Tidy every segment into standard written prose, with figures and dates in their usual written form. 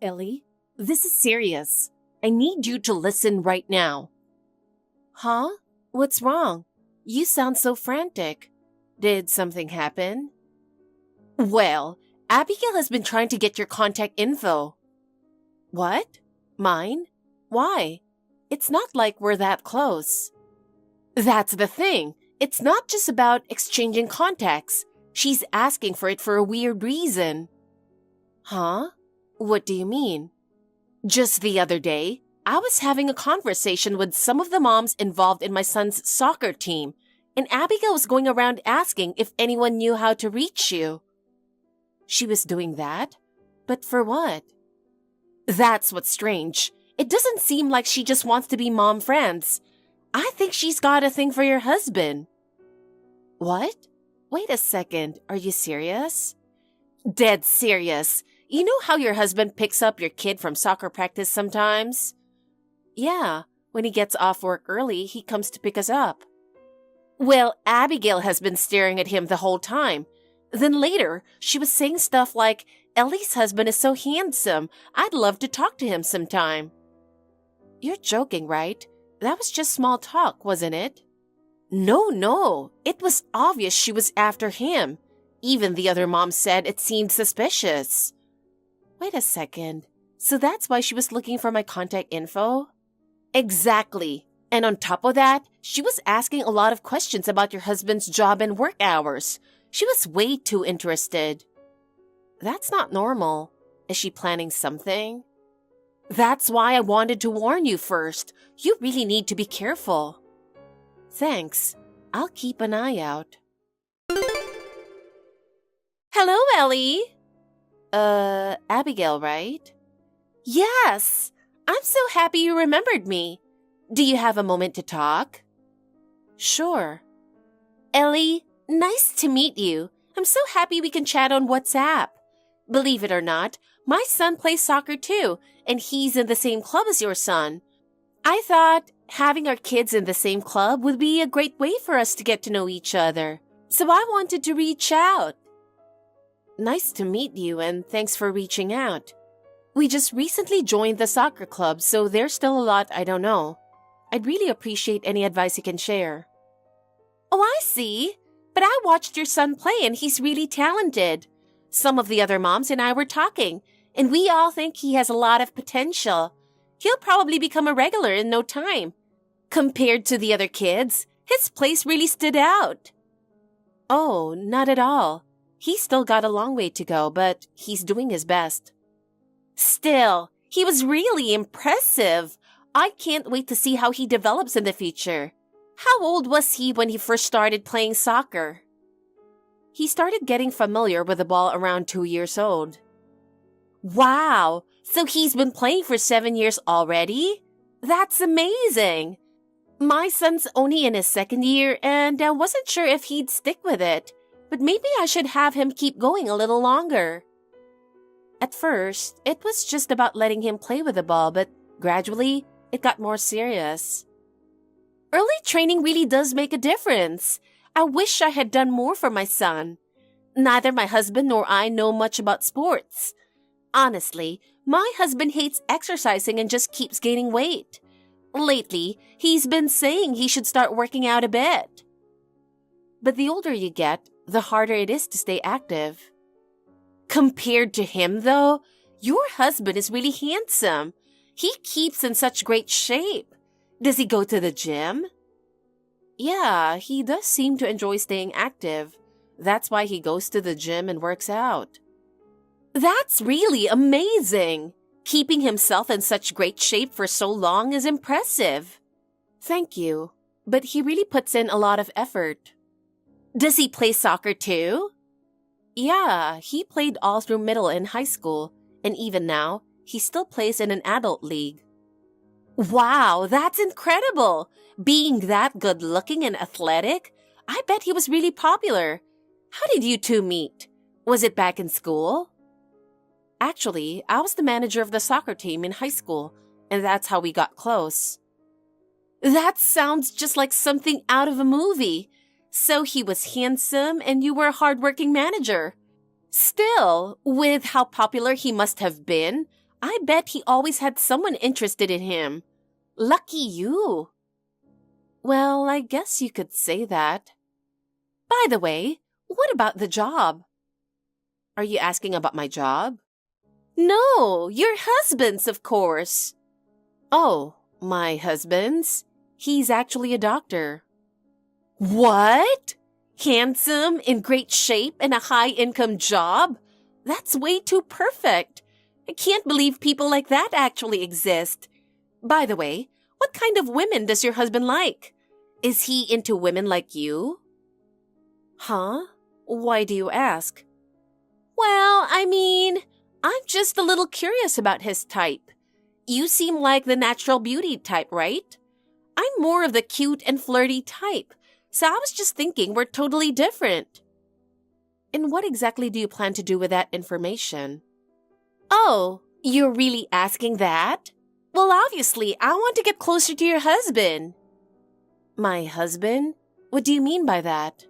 Ellie, this is serious. I need you to listen right now. Huh? What's wrong? You sound so frantic. Did something happen? Well, Abigail has been trying to get your contact info. What? Mine? Why? It's not like we're that close. That's the thing. It's not just about exchanging contacts. She's asking for it for a weird reason. Huh? What do you mean? Just the other day, I was having a conversation with some of the moms involved in my son's soccer team, and Abigail was going around asking if anyone knew how to reach you. She was doing that? But for what? That's what's strange. It doesn't seem like she just wants to be mom friends. I think she's got a thing for your husband. What? Wait a second, are you serious? Dead serious. You know how your husband picks up your kid from soccer practice sometimes? Yeah, when he gets off work early, he comes to pick us up. Well, Abigail has been staring at him the whole time. Then later, she was saying stuff like, Ellie's husband is so handsome, I'd love to talk to him sometime. You're joking, right? That was just small talk, wasn't it? No. It was obvious she was after him. Even the other mom said it seemed suspicious. Wait a second. So that's why she was looking for my contact info? Exactly. And on top of that, she was asking a lot of questions about your husband's job and work hours. She was way too interested. That's not normal. Is she planning something? That's why I wanted to warn you first. You really need to be careful. Thanks. I'll keep an eye out. Hello, Ellie. Abigail, right? Yes. I'm so happy you remembered me. Do you have a moment to talk? Sure. Ellie, nice to meet you. I'm so happy we can chat on WhatsApp. Believe it or not, my son plays soccer too, and he's in the same club as your son. I thought having our kids in the same club would be a great way for us to get to know each other. So I wanted to reach out. Nice to meet you, and thanks for reaching out. We just recently joined the soccer club, so there's still a lot I don't know. I'd really appreciate any advice you can share. Oh, I see. But I watched your son play, and he's really talented. Some of the other moms and I were talking, and we all think he has a lot of potential. He'll probably become a regular in no time. Compared to the other kids, his place really stood out. Oh, not at all. He's still got a long way to go, but he's doing his best. Still, he was really impressive. I can't wait to see how he develops in the future. How old was he when he first started playing soccer? He started getting familiar with the ball around 2 years old. Wow! So he's been playing for 7 years already? That's amazing! My son's only in his second year, and I wasn't sure if he'd stick with it. But maybe I should have him keep going a little longer. At first, it was just about letting him play with the ball, but gradually, it got more serious. Early training really does make a difference. I wish I had done more for my son. Neither my husband nor I know much about sports. Honestly, my husband hates exercising and just keeps gaining weight. Lately, he's been saying he should start working out a bit. But the older you get, the harder it is to stay active. Compared to him, though, your husband is really handsome. He keeps in such great shape. Does he go to the gym? Yeah, he does seem to enjoy staying active. That's why he goes to the gym and works out. That's really amazing. Keeping himself in such great shape for so long is impressive. Thank you, but he really puts in a lot of effort. Does he play soccer too? Yeah, he played all through middle and high school, and even now, he still plays in an adult league. Wow, that's incredible! Being that good-looking and athletic, I bet he was really popular. How did you two meet? Was it back in school? Actually, I was the manager of the soccer team in high school, and that's how we got close. That sounds just like something out of a movie. So he was handsome and you were a hardworking manager. Still, with how popular he must have been, I bet he always had someone interested in him. Lucky you. Well, I guess you could say that. By the way, what about the job? Are you asking about my job? No, your husband's, of course. Oh, my husband's? He's actually a doctor. What? Handsome, in great shape, and a high-income job? That's way too perfect. I can't believe people like that actually exist. By the way, what kind of women does your husband like? Is he into women like you? Huh? Why do you ask? Well, I'm just a little curious about his type. You seem like the natural beauty type, right? I'm more of the cute and flirty type, so I was just thinking we're totally different. And what exactly do you plan to do with that information? Oh, you're really asking that? Well, obviously, I want to get closer to your husband. My husband? What do you mean by that?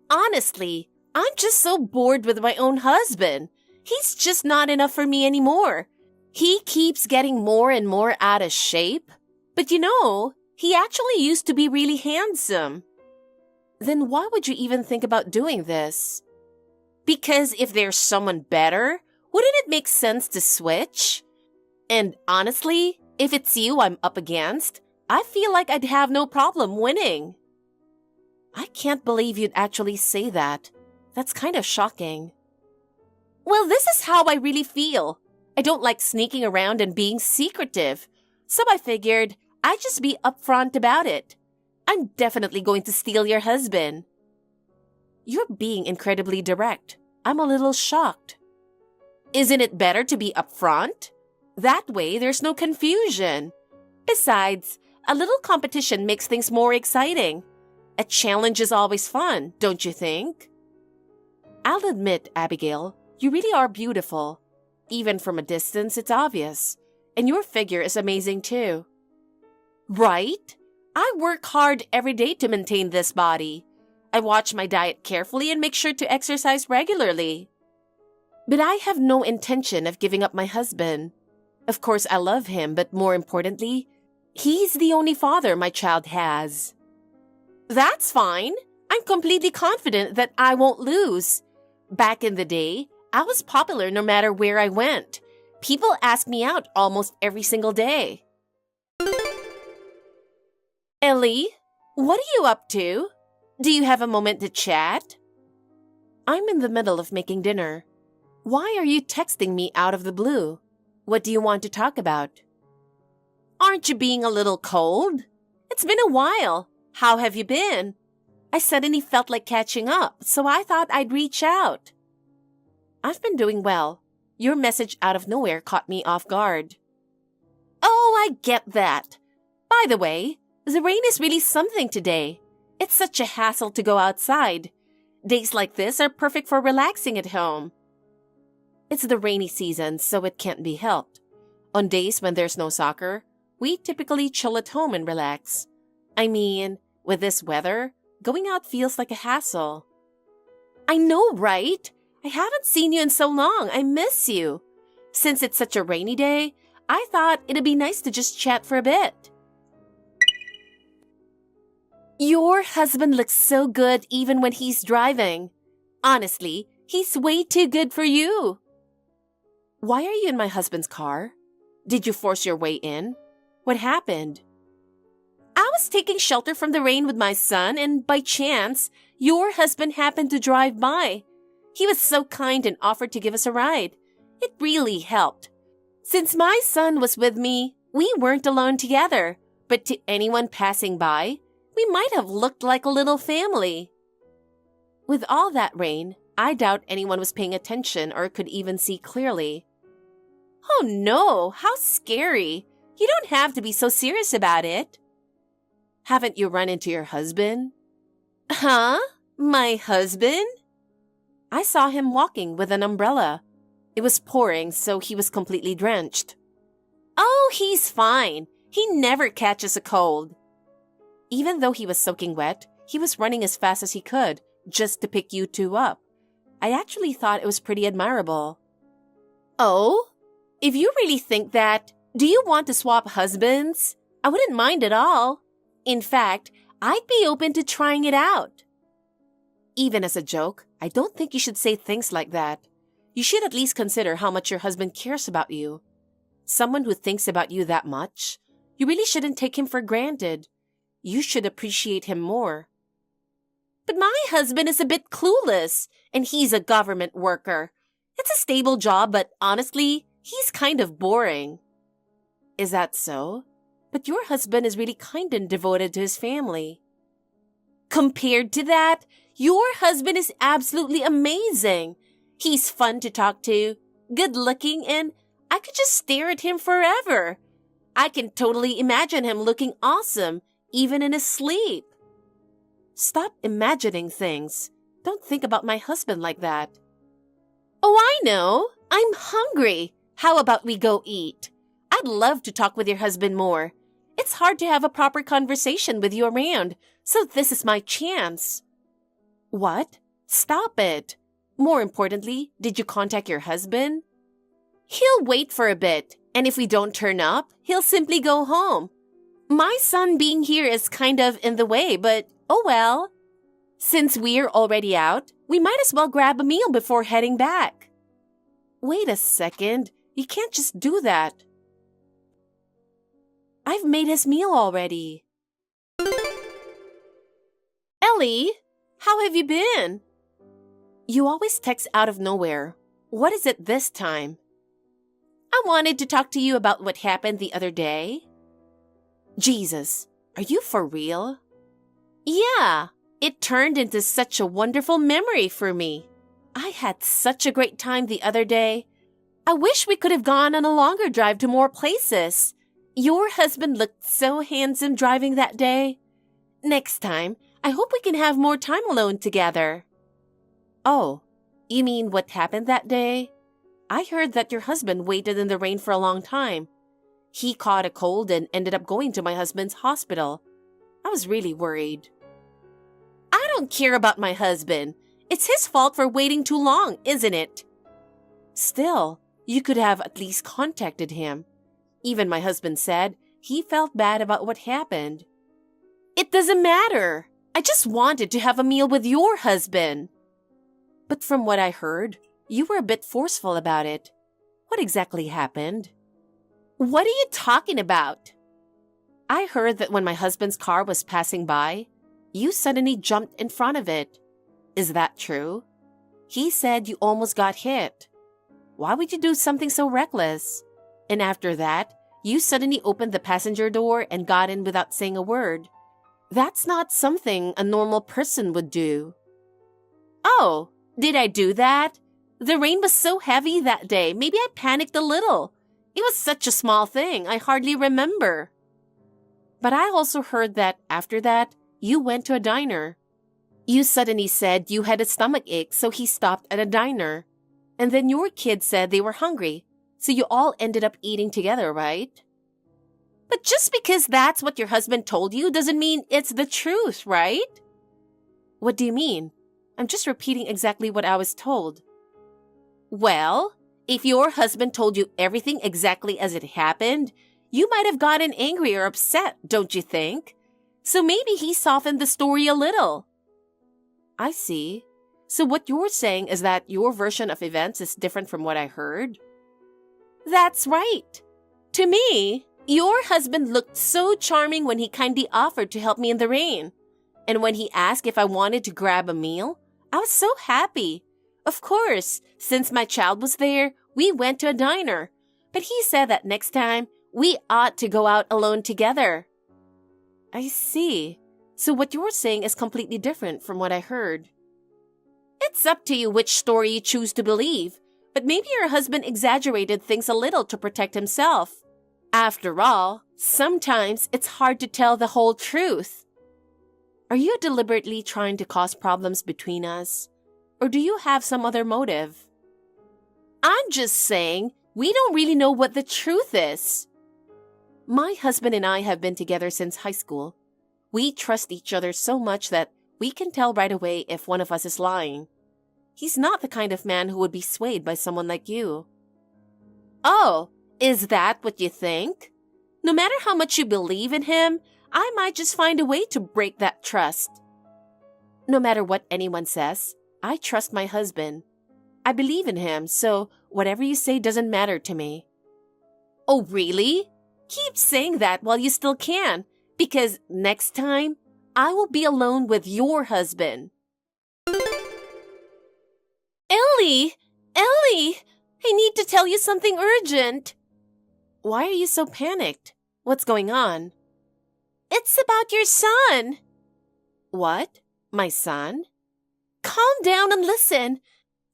Honestly, I'm just so bored with my own husband. He's just not enough for me anymore. He keeps getting more and more out of shape. But he actually used to be really handsome. Then why would you even think about doing this? Because if there's someone better, wouldn't it make sense to switch? And honestly, if it's you I'm up against, I feel like I'd have no problem winning. I can't believe you'd actually say that. That's kind of shocking. Well, this is how I really feel. I don't like sneaking around and being secretive. So I figured I'd just be upfront about it. I'm definitely going to steal your husband. You're being incredibly direct. I'm a little shocked. Isn't it better to be upfront? That way, there's no confusion. Besides, a little competition makes things more exciting. A challenge is always fun, don't you think? I'll admit, Abigail, you really are beautiful. Even from a distance, it's obvious. And your figure is amazing too. Right? I work hard every day to maintain this body. I watch my diet carefully and make sure to exercise regularly. But I have no intention of giving up my husband. Of course, I love him, but more importantly, he's the only father my child has. That's fine. I'm completely confident that I won't lose. Back in the day, I was popular no matter where I went. People asked me out almost every single day. Ellie, what are you up to? Do you have a moment to chat? I'm in the middle of making dinner. Why are you texting me out of the blue? What do you want to talk about? Aren't you being a little cold? It's been a while. How have you been? I suddenly felt like catching up, so I thought I'd reach out. I've been doing well. Your message out of nowhere caught me off guard. Oh, I get that. By the way, the rain is really something today. It's such a hassle to go outside. Days like this are perfect for relaxing at home. It's the rainy season, so it can't be helped. On days when there's no soccer, we typically chill at home and relax. With this weather, going out feels like a hassle. I know, right? I haven't seen you in so long. I miss you. Since it's such a rainy day, I thought it'd be nice to just chat for a bit. Your husband looks so good even when he's driving. Honestly, he's way too good for you. Why are you in my husband's car? Did you force your way in? What happened? I was taking shelter from the rain with my son, and by chance, your husband happened to drive by. He was so kind and offered to give us a ride. It really helped. Since my son was with me, we weren't alone together, but to anyone passing by, we might have looked like a little family. With all that rain, I doubt anyone was paying attention or could even see clearly. Oh no, how scary. You don't have to be so serious about it. Haven't you run into your husband? Huh? My husband? I saw him walking with an umbrella. It was pouring, so he was completely drenched. Oh, he's fine. He never catches a cold. Even though he was soaking wet, he was running as fast as he could, just to pick you two up. I actually thought it was pretty admirable. Oh? If you really think that, do you want to swap husbands? I wouldn't mind at all. In fact, I'd be open to trying it out. Even as a joke, I don't think you should say things like that. You should at least consider how much your husband cares about you. Someone who thinks about you that much, you really shouldn't take him for granted. You should appreciate him more. But my husband is a bit clueless, and he's a government worker. It's a stable job, but honestly, he's kind of boring. Is that so? But your husband is really kind and devoted to his family. Compared to that, your husband is absolutely amazing. He's fun to talk to, good-looking, and I could just stare at him forever. I can totally imagine him looking awesome, even in his sleep. Stop imagining things. Don't think about my husband like that. Oh, I know. I'm hungry. How about we go eat? I'd love to talk with your husband more. It's hard to have a proper conversation with you around, so this is my chance. What? Stop it. More importantly, did you contact your husband? He'll wait for a bit, and if we don't turn up, he'll simply go home. My son being here is kind of in the way, but oh well. Since we're already out, we might as well grab a meal before heading back. Wait a second, you can't just do that. I've made his meal already. Ellie, how have you been? You always text out of nowhere. What is it this time? I wanted to talk to you about what happened the other day. Jesus, are you for real? Yeah, it turned into such a wonderful memory for me. I had such a great time the other day. I wish we could have gone on a longer drive to more places. Your husband looked so handsome driving that day. Next time, I hope we can have more time alone together. Oh, you mean what happened that day? I heard that your husband waited in the rain for a long time. He caught a cold and ended up going to my husband's hospital. I was really worried. I don't care about my husband. It's his fault for waiting too long, isn't it? Still, you could have at least contacted him. Even my husband said he felt bad about what happened. It doesn't matter. I just wanted to have a meal with your husband. But from what I heard, you were a bit forceful about it. What exactly happened? What are you talking about? I heard that when my husband's car was passing by, you suddenly jumped in front of it. Is that true? He said you almost got hit. Why would you do something so reckless? And after that, you suddenly opened the passenger door and got in without saying a word. That's not something a normal person would do. Oh, did I do that? The rain was so heavy that day, maybe I panicked a little. It was such a small thing, I hardly remember. But I also heard that after that, you went to a diner. You suddenly said you had a stomach ache, so he stopped at a diner. And then your kids said they were hungry, so you all ended up eating together, right? But just because that's what your husband told you doesn't mean it's the truth, right? What do you mean? I'm just repeating exactly what I was told. Well, if your husband told you everything exactly as it happened, you might have gotten angry or upset, don't you think? So maybe he softened the story a little. I see. So what you're saying is that your version of events is different from what I heard? That's right. To me, your husband looked so charming when he kindly offered to help me in the rain. And when he asked if I wanted to grab a meal, I was so happy. Of course, since my child was there, we went to a diner. But he said that next time, we ought to go out alone together. I see. So what you're saying is completely different from what I heard. It's up to you which story you choose to believe, but maybe your husband exaggerated things a little to protect himself. After all, sometimes it's hard to tell the whole truth. Are you deliberately trying to cause problems between us? Or do you have some other motive? I'm just saying, we don't really know what the truth is. My husband and I have been together since high school. We trust each other so much that we can tell right away if one of us is lying. He's not the kind of man who would be swayed by someone like you. Oh, is that what you think? No matter how much you believe in him, I might just find a way to break that trust. No matter what anyone says, I trust my husband. I believe in him, so whatever you say doesn't matter to me. Oh, really? Keep saying that while you still can, because next time, I will be alone with your husband. Ellie! Ellie! I need to tell you something urgent. Why are you so panicked? What's going on? It's about your son. What? My son? Calm down and listen.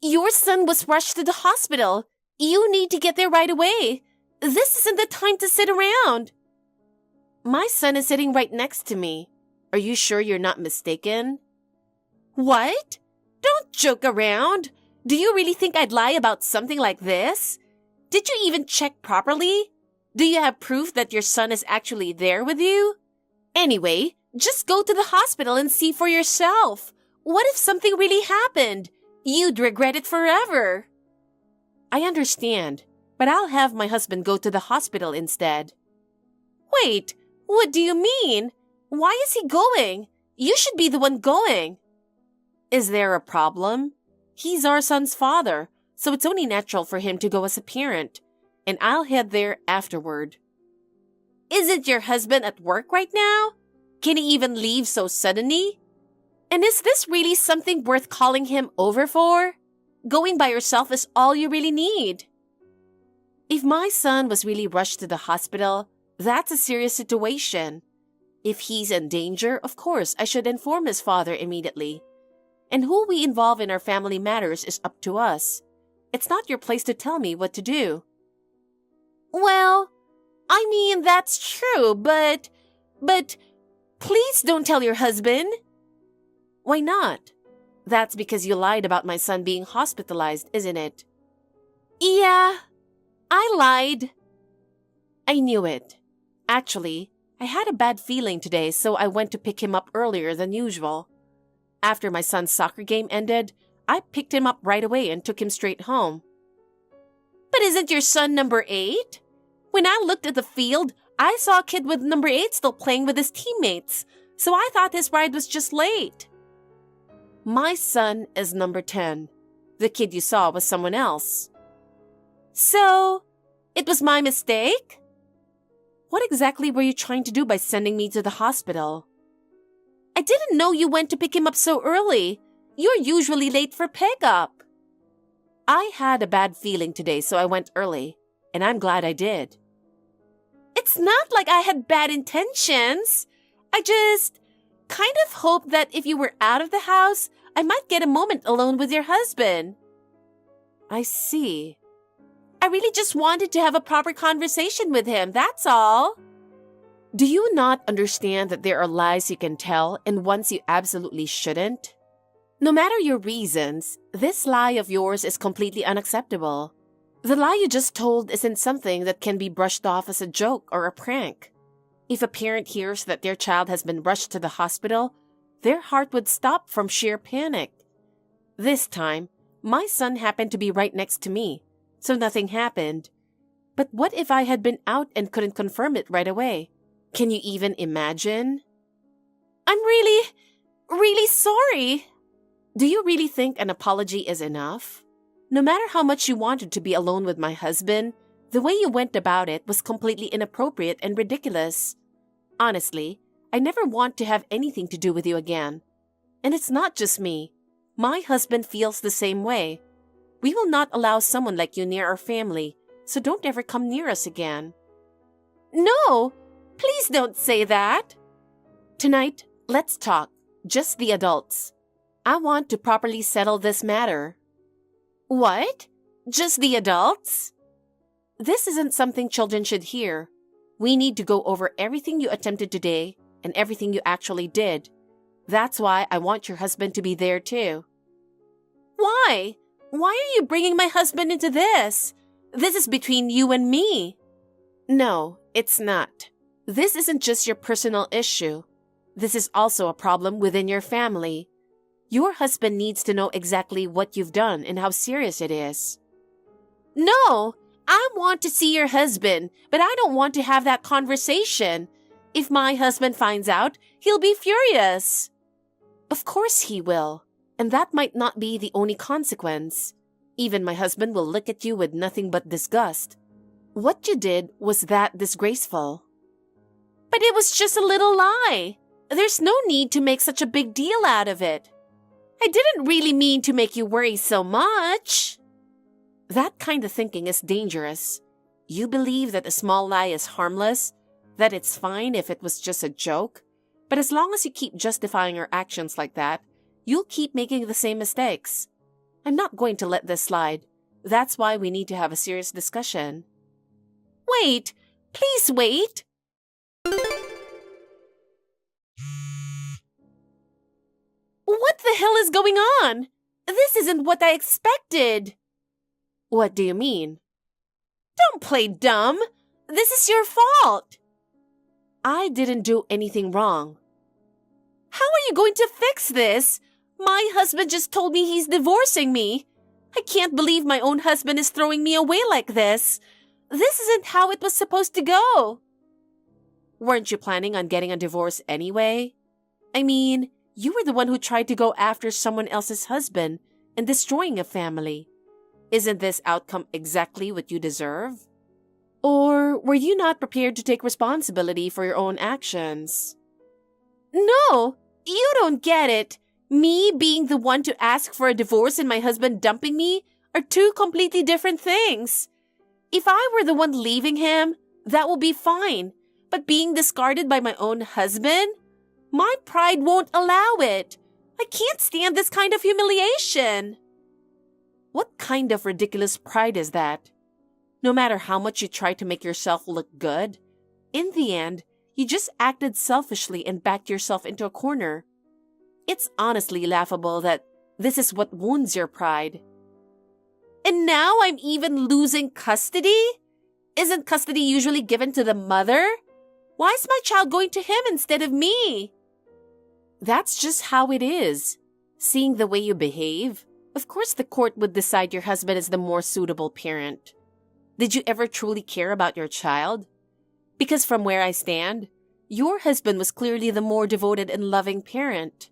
Your son was rushed to the hospital. You need to get there right away. This isn't the time to sit around. My son is sitting right next to me. Are you sure you're not mistaken? What? Don't joke around. Do you really think I'd lie about something like this? Did you even check properly? Do you have proof that your son is actually there with you? Anyway, just go to the hospital and see for yourself. What if something really happened? You'd regret it forever. I understand, but I'll have my husband go to the hospital instead. Wait, what do you mean? Why is he going? You should be the one going. Is there a problem? He's our son's father, so it's only natural for him to go as a parent, and I'll head there afterward. Isn't your husband at work right now? Can he even leave so suddenly? And is this really something worth calling him over for? Going by yourself is all you really need. If my son was really rushed to the hospital, that's a serious situation. If he's in danger, of course, I should inform his father immediately. And who we involve in our family matters is up to us. It's not your place to tell me what to do. Well, I mean, that's true, but please don't tell your husband. Why not? That's because you lied about my son being hospitalized, isn't it? Yeah, I lied. I knew it. Actually, I had a bad feeling today, so I went to pick him up earlier than usual. After my son's soccer game ended, I picked him up right away and took him straight home. But isn't your son number 8? When I looked at the field, I saw a kid with number 8 still playing with his teammates, so I thought his ride was just late. My son is number 10. The kid you saw was someone else. So, it was my mistake? What exactly were you trying to do by sending me to the hospital? I didn't know you went to pick him up so early. You're usually late for pickup. I had a bad feeling today, so I went early, and I'm glad I did. It's not like I had bad intentions. I just kind of hoped that if you were out of the house, I might get a moment alone with your husband. I see. I really just wanted to have a proper conversation with him, that's all. Do you not understand that there are lies you can tell and ones you absolutely shouldn't? No matter your reasons, this lie of yours is completely unacceptable. The lie you just told isn't something that can be brushed off as a joke or a prank. If a parent hears that their child has been rushed to the hospital, their heart would stop from sheer panic. This time, my son happened to be right next to me, so nothing happened. But what if I had been out and couldn't confirm it right away? Can you even imagine? I'm really sorry. Do you really think an apology is enough? No matter how much you wanted to be alone with my husband, the way you went about it was completely inappropriate and ridiculous. Honestly, I never want to have anything to do with you again. And it's not just me. My husband feels the same way. We will not allow someone like you near our family, so don't ever come near us again. No! Please don't say that. Tonight, let's talk, just the adults. I want to properly settle this matter. What? Just the adults? This isn't something children should hear. We need to go over everything you attempted today and everything you actually did. That's why I want your husband to be there too. Why? Why are you bringing my husband into this? This is between you and me. No, it's not. This isn't just your personal issue. This is also a problem within your family. Your husband needs to know exactly what you've done and how serious it is. No, I want to see your husband, but I don't want to have that conversation. If my husband finds out, he'll be furious. Of course he will, and that might not be the only consequence. Even my husband will look at you with nothing but disgust. What you did was that disgraceful. But it was just a little lie. There's no need to make such a big deal out of it. I didn't really mean to make you worry so much. That kind of thinking is dangerous. You believe that a small lie is harmless, that it's fine if it was just a joke, but as long as you keep justifying your actions like that, you'll keep making the same mistakes. I'm not going to let this slide. That's why we need to have a serious discussion. Wait! Please wait! What the hell is going on? This isn't what I expected. What do you mean? Don't play dumb. This is your fault. I didn't do anything wrong. How are you going to fix this? My husband just told me he's divorcing me. I can't believe my own husband is throwing me away like this. This isn't how it was supposed to go. Weren't you planning on getting a divorce anyway? I mean, you were the one who tried to go after someone else's husband and destroying a family. Isn't this outcome exactly what you deserve? Or were you not prepared to take responsibility for your own actions? No, you don't get it. Me being the one to ask for a divorce and my husband dumping me are two completely different things. If I were the one leaving him, that will be fine. But being discarded by my own husband? My pride won't allow it. I can't stand this kind of humiliation. What kind of ridiculous pride is that? No matter how much you try to make yourself look good, in the end, you just acted selfishly and backed yourself into a corner. It's honestly laughable that this is what wounds your pride. And now I'm even losing custody? Isn't custody usually given to the mother? Why is my child going to him instead of me? That's just how it is. Seeing the way you behave, of course the court would decide your husband is the more suitable parent. Did you ever truly care about your child? Because from where I stand, your husband was clearly the more devoted and loving parent.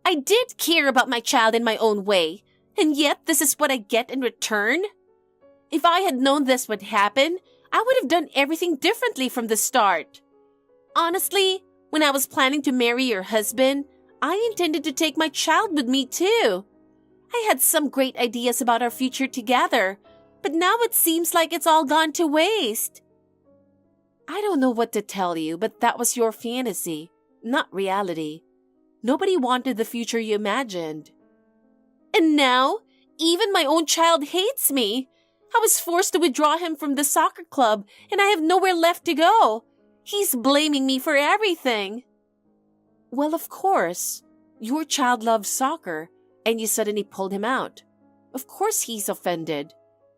I did care about my child in my own way, and yet this is what I get in return? If I had known this would happen, I would have done everything differently from the start. Honestly, when I was planning to marry your husband, I intended to take my child with me too. I had some great ideas about our future together, but now it seems like it's all gone to waste. I don't know what to tell you, but that was your fantasy, not reality. Nobody wanted the future you imagined. And now, even my own child hates me. I was forced to withdraw him from the soccer club, and I have nowhere left to go. He's blaming me for everything. Well, of course. Your child loves soccer, and you suddenly pulled him out. Of course he's offended.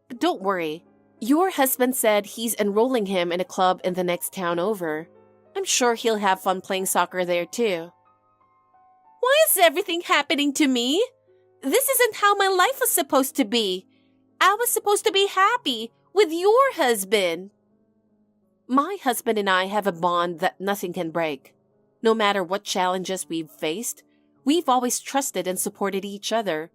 But don't worry. Your husband said he's enrolling him in a club in the next town over. I'm sure he'll have fun playing soccer there too. Why is everything happening to me? This isn't how my life was supposed to be. I was supposed to be happy with your husband. My husband and I have a bond that nothing can break. No matter what challenges we've faced, we've always trusted and supported each other.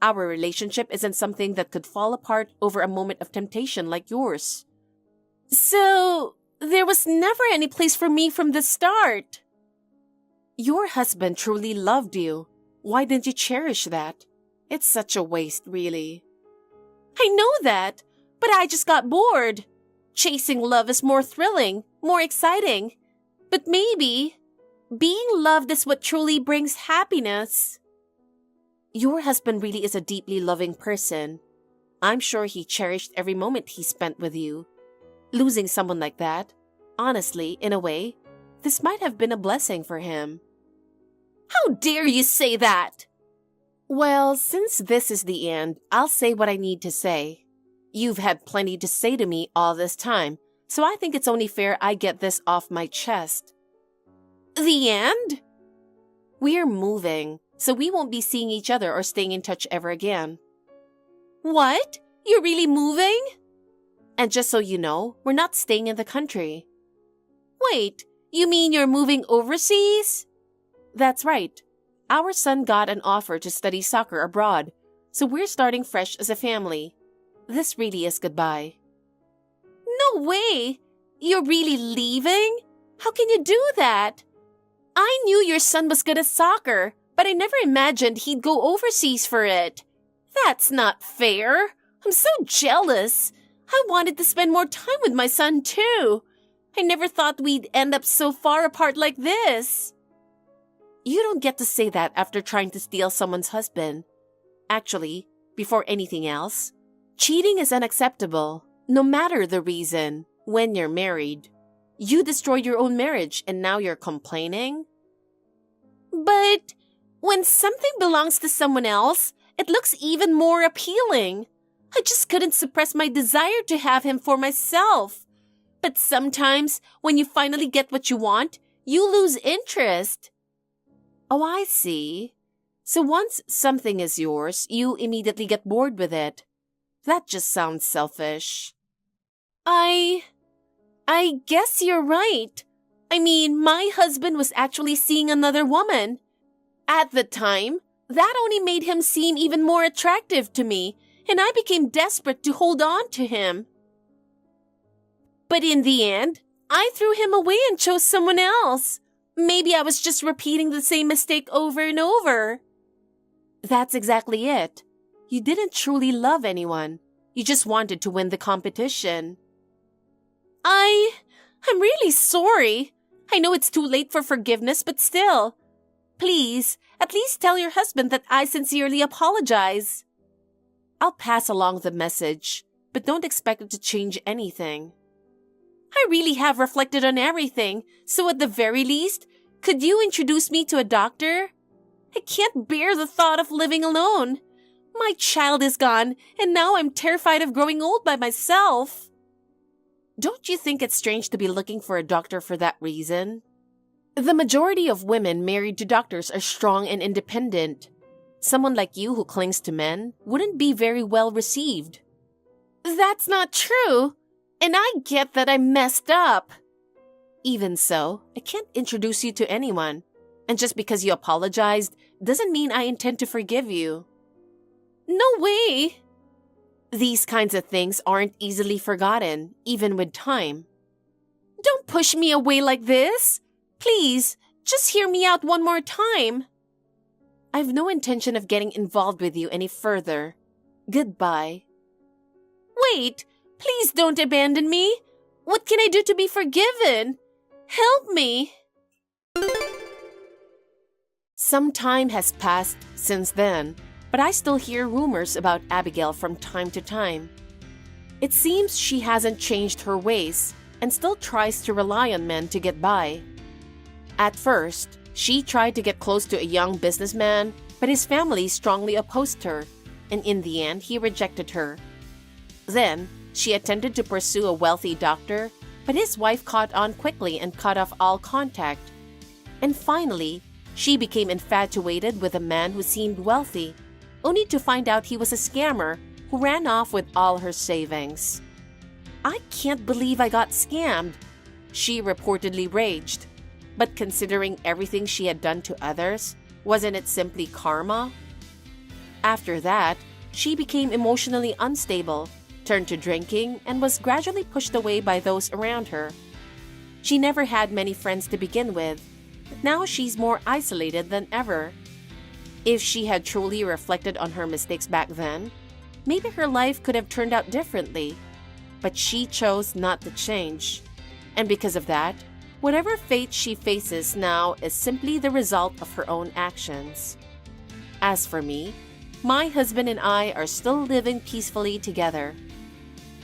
Our relationship isn't something that could fall apart over a moment of temptation like yours. So, there was never any place for me from the start. Your husband truly loved you. Why didn't you cherish that? It's such a waste, really. I know that, but I just got bored. Chasing love is more thrilling, more exciting. But maybe being loved is what truly brings happiness. Your husband really is a deeply loving person. I'm sure he cherished every moment he spent with you. Losing someone like that, honestly, in a way, this might have been a blessing for him. How dare you say that? Well, since this is the end, I'll say what I need to say. You've had plenty to say to me all this time, so I think it's only fair I get this off my chest. The end? We're moving, so we won't be seeing each other or staying in touch ever again. What? You're really moving? And just so you know, we're not staying in the country. Wait, you mean you're moving overseas? That's right. Our son got an offer to study soccer abroad, so we're starting fresh as a family. This really is goodbye. No way! You're really leaving? How can you do that? I knew your son was good at soccer, but I never imagined he'd go overseas for it. That's not fair. I'm so jealous. I wanted to spend more time with my son too. I never thought we'd end up so far apart like this. You don't get to say that after trying to steal someone's husband. Actually, before anything else, cheating is unacceptable, no matter the reason, when you're married. You destroyed your own marriage and now you're complaining? But when something belongs to someone else, it looks even more appealing. I just couldn't suppress my desire to have him for myself. But sometimes, when you finally get what you want, you lose interest. Oh, I see. So once something is yours, you immediately get bored with it. That just sounds selfish. I guess you're right. I mean, my husband was actually seeing another woman. At the time, that only made him seem even more attractive to me, and I became desperate to hold on to him. But in the end, I threw him away and chose someone else. Maybe I was just repeating the same mistake over and over. That's exactly it. You didn't truly love anyone. You just wanted to win the competition. I'm really sorry. I know it's too late for forgiveness, but still. Please, at least tell your husband that I sincerely apologize. I'll pass along the message, but don't expect it to change anything. I really have reflected on everything, so at the very least, could you introduce me to a doctor? I can't bear the thought of living alone. My child is gone, and now I'm terrified of growing old by myself. Don't you think it's strange to be looking for a doctor for that reason? The majority of women married to doctors are strong and independent. Someone like you who clings to men wouldn't be very well received. That's not true. And I get that I messed up. Even so, I can't introduce you to anyone. And just because you apologized doesn't mean I intend to forgive you. No way! These kinds of things aren't easily forgotten, even with time. Don't push me away like this! Please, just hear me out one more time. I've no intention of getting involved with you any further. Goodbye. Wait! Please don't abandon me. What can I do to be forgiven? Help me. Some time has passed since then, but I still hear rumors about Abigail from time to time. It seems she hasn't changed her ways and still tries to rely on men to get by. At first, she tried to get close to a young businessman, but his family strongly opposed her, and in the end, he rejected her. Then, she attempted to pursue a wealthy doctor, but his wife caught on quickly and cut off all contact. And finally, she became infatuated with a man who seemed wealthy, only to find out he was a scammer who ran off with all her savings. I can't believe I got scammed, she reportedly raged. But considering everything she had done to others, wasn't it simply karma? After that, she became emotionally unstable, turned to drinking, and was gradually pushed away by those around her. She never had many friends to begin with, but now she's more isolated than ever. If she had truly reflected on her mistakes back then, maybe her life could have turned out differently. But she chose not to change. And because of that, whatever fate she faces now is simply the result of her own actions. As for me, my husband and I are still living peacefully together.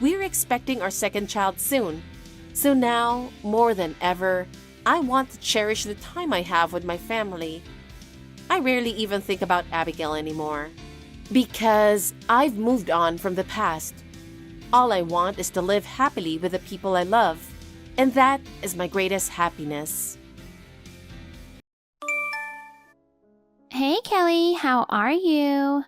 We're expecting our second child soon, so now, more than ever, I want to cherish the time I have with my family. I rarely even think about Abigail anymore, because I've moved on from the past. All I want is to live happily with the people I love, and that is my greatest happiness. Hey Kelly, how are you?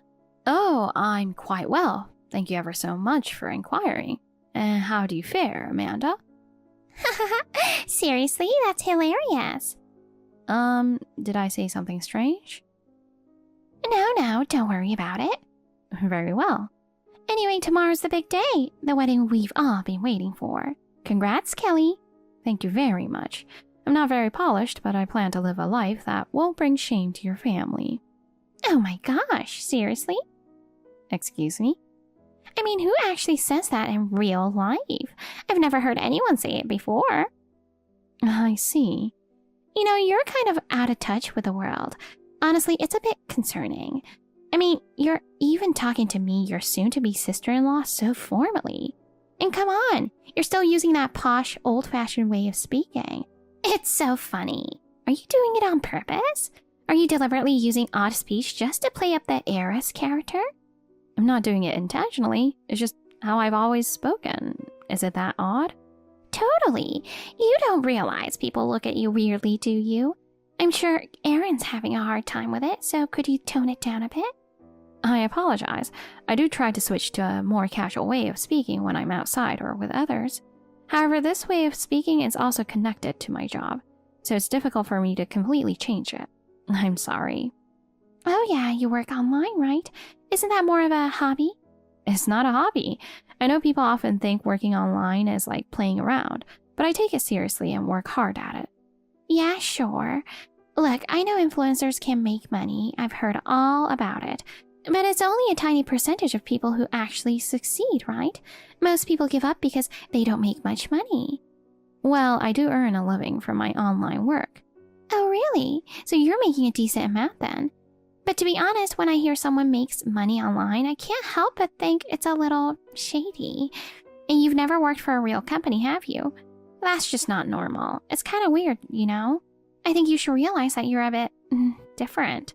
Oh, I'm quite well. Thank you ever so much for inquiring. How do you fare, Amanda? Seriously, that's hilarious. Did I say something strange? No, don't worry about it. Very well. Anyway, tomorrow's the big day, the wedding we've all been waiting for. Congrats, Kelly. Thank you very much. I'm not very polished, but I plan to live a life that won't bring shame to your family. Oh my gosh, seriously? Excuse me? I mean, who actually says that in real life? I've never heard anyone say it before. I see. You know, you're kind of out of touch with the world. Honestly, it's a bit concerning. I mean, you're even talking to me, your soon-to-be sister-in-law, so formally. And come on, you're still using that posh, old-fashioned way of speaking. It's so funny. Are you doing it on purpose? Are you deliberately using odd speech just to play up the heiress character? I'm not doing it intentionally. It's just how I've always spoken. Is it that odd? Totally. You don't realize people look at you weirdly, do you? I'm sure Aaron's having a hard time with it, so could you tone it down a bit? I apologize. I do try to switch to a more casual way of speaking when I'm outside or with others. However, this way of speaking is also connected to my job, so it's difficult for me to completely change it. I'm sorry. Oh yeah, you work online, right? Isn't that more of a hobby? It's not a hobby. I know people often think working online is like playing around, but I take it seriously and work hard at it. Yeah, sure. Look, I know influencers can make money. I've heard all about it. But it's only a tiny percentage of people who actually succeed, right? Most people give up because they don't make much money. Well, I do earn a living from my online work. Oh, really? So you're making a decent amount then? But to be honest, when I hear someone makes money online, I can't help but think it's a little shady. And you've never worked for a real company, have you? That's just not normal. It's kind of weird, you know? I think you should realize that you're a bit different.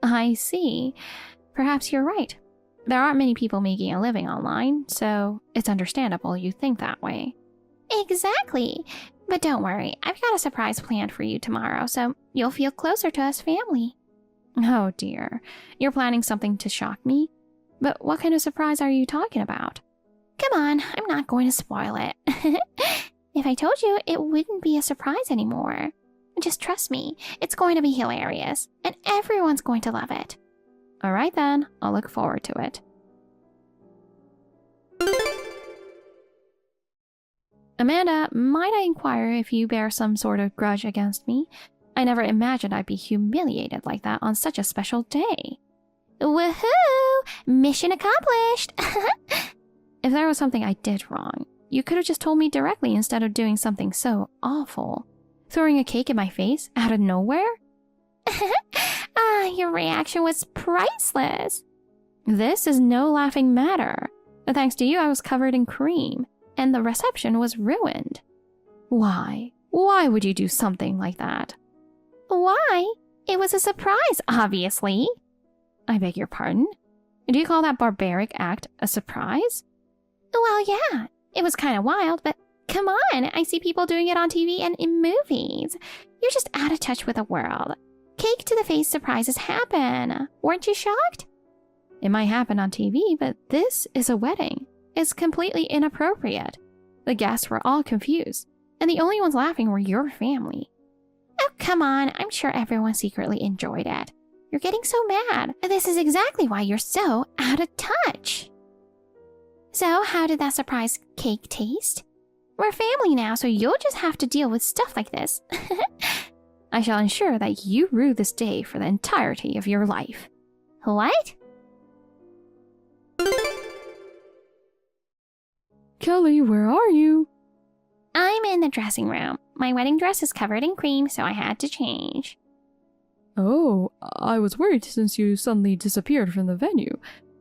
I see. Perhaps you're right. There aren't many people making a living online, so it's understandable you think that way. Exactly. But don't worry, I've got a surprise planned for you tomorrow, so you'll feel closer to us family. Oh dear, you're planning something to shock me? But what kind of surprise are you talking about? Come on, I'm not going to spoil it. If I told you, it wouldn't be a surprise anymore. Just trust me, it's going to be hilarious, and everyone's going to love it. All right then, I'll look forward to it. Amanda, might I inquire if you bear some sort of grudge against me? I never imagined I'd be humiliated like that on such a special day. Woohoo! Mission accomplished! If there was something I did wrong, you could have just told me directly instead of doing something so awful. Throwing a cake in my face out of nowhere? Your reaction was priceless. This is no laughing matter. Thanks to you, I was covered in cream, and the reception was ruined. Why? Why would you do something like that? Why? It was a surprise, obviously. I beg your pardon? Do you call that barbaric act a surprise? Well, yeah. It was kind of wild, but come on. I see people doing it on TV and in movies. You're just out of touch with the world. Cake to the face surprises happen. Weren't you shocked? It might happen on TV, but this is a wedding. It's completely inappropriate. The guests were all confused, and the only ones laughing were your family. Oh, come on. I'm sure everyone secretly enjoyed it. You're getting so mad. This is exactly why you're so out of touch. So, how did that surprise cake taste? We're family now, so you'll just have to deal with stuff like this. I shall ensure that you rue this day for the entirety of your life. What? Kelly, where are you? I'm in the dressing room. My wedding dress is covered in cream, so I had to change. Oh, I was worried since you suddenly disappeared from the venue,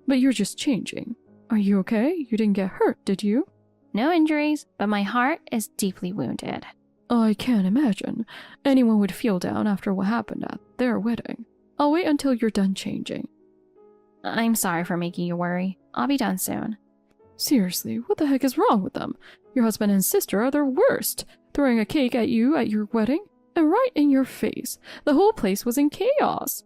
but you're just changing. Are you okay? You didn't get hurt, did you? No injuries, but my heart is deeply wounded. I can't imagine. Anyone would feel down after what happened at their wedding. I'll wait until you're done changing. I'm sorry for making you worry. I'll be done soon. Seriously, what the heck is wrong with them? Your husband and sister are the worst. Throwing a cake at you at your wedding, and right in your face. The whole place was in chaos.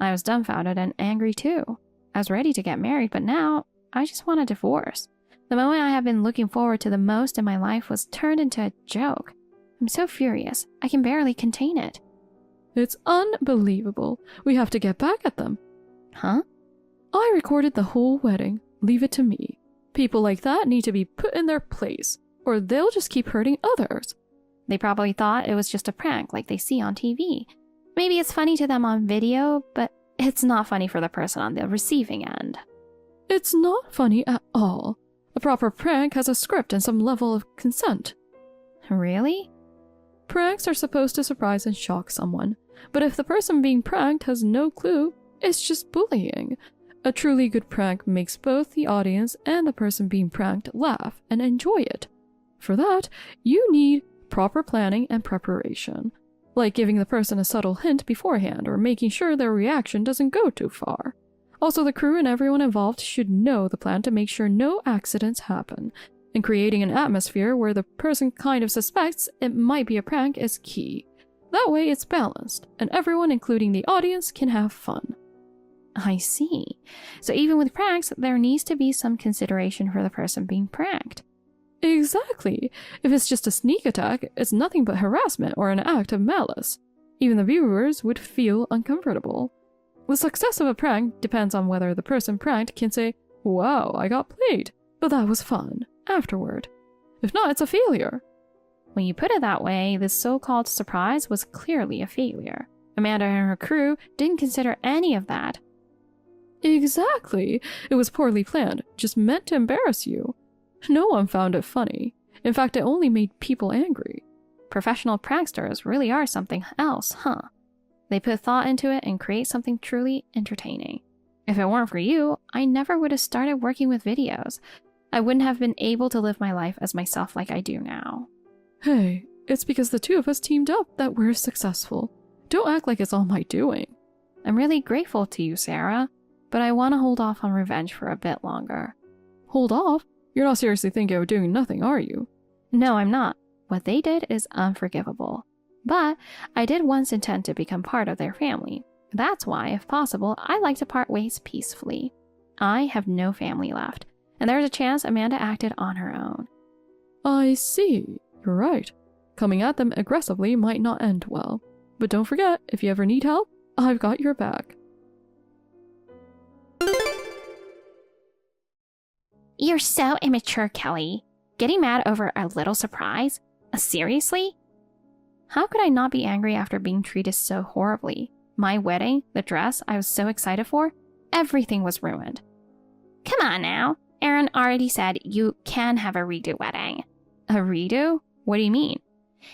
I was dumbfounded and angry too. I was ready to get married, but now I just want a divorce. The moment I have been looking forward to the most in my life was turned into a joke. I'm so furious, I can barely contain it. It's unbelievable. We have to get back at them. Huh? I recorded the whole wedding. Leave it to me. People like that need to be put in their place, or they'll just keep hurting others. They probably thought it was just a prank like they see on TV. Maybe it's funny to them on video, but it's not funny for the person on the receiving end. It's not funny at all. A proper prank has a script and some level of consent. Really? Pranks are supposed to surprise and shock someone, but if the person being pranked has no clue, it's just bullying. A truly good prank makes both the audience and the person being pranked laugh and enjoy it. For that, you need proper planning and preparation, like giving the person a subtle hint beforehand or making sure their reaction doesn't go too far. Also, the crew and everyone involved should know the plan to make sure no accidents happen, and creating an atmosphere where the person kind of suspects it might be a prank is key. That way it's balanced, and everyone, including the audience, can have fun. I see. So even with pranks, there needs to be some consideration for the person being pranked. Exactly. If it's just a sneak attack, it's nothing but harassment or an act of malice. Even the viewers would feel uncomfortable. The success of a prank depends on whether the person pranked can say, "Wow, I got played, but that was fun," afterward. If not, it's a failure. When you put it that way, this so-called surprise was clearly a failure. Amanda and her crew didn't consider any of that. Exactly. It was poorly planned, just meant to embarrass you. No one found it funny. In fact, it only made people angry. Professional pranksters really are something else, huh? They put thought into it and create something truly entertaining. If it weren't for you, I never would have started working with videos. I wouldn't have been able to live my life as myself like I do now. Hey, it's because the two of us teamed up that we're successful. Don't act like it's all my doing. I'm really grateful to you, Sarah, but I want to hold off on revenge for a bit longer. Hold off? You're not seriously thinking of doing nothing, are you? No, I'm not. What they did is unforgivable. But I did once intend to become part of their family. That's why, if possible, I'd like to part ways peacefully. I have no family left, and there's a chance Amanda acted on her own. I see. You're right. Coming at them aggressively might not end well. But don't forget, if you ever need help, I've got your back. You're so immature, Kelly. Getting mad over a little surprise? Seriously? How could I not be angry after being treated so horribly? My wedding, the dress I was so excited for, everything was ruined. Come on now. Aaron already said you can have a redo wedding. A redo? What do you mean?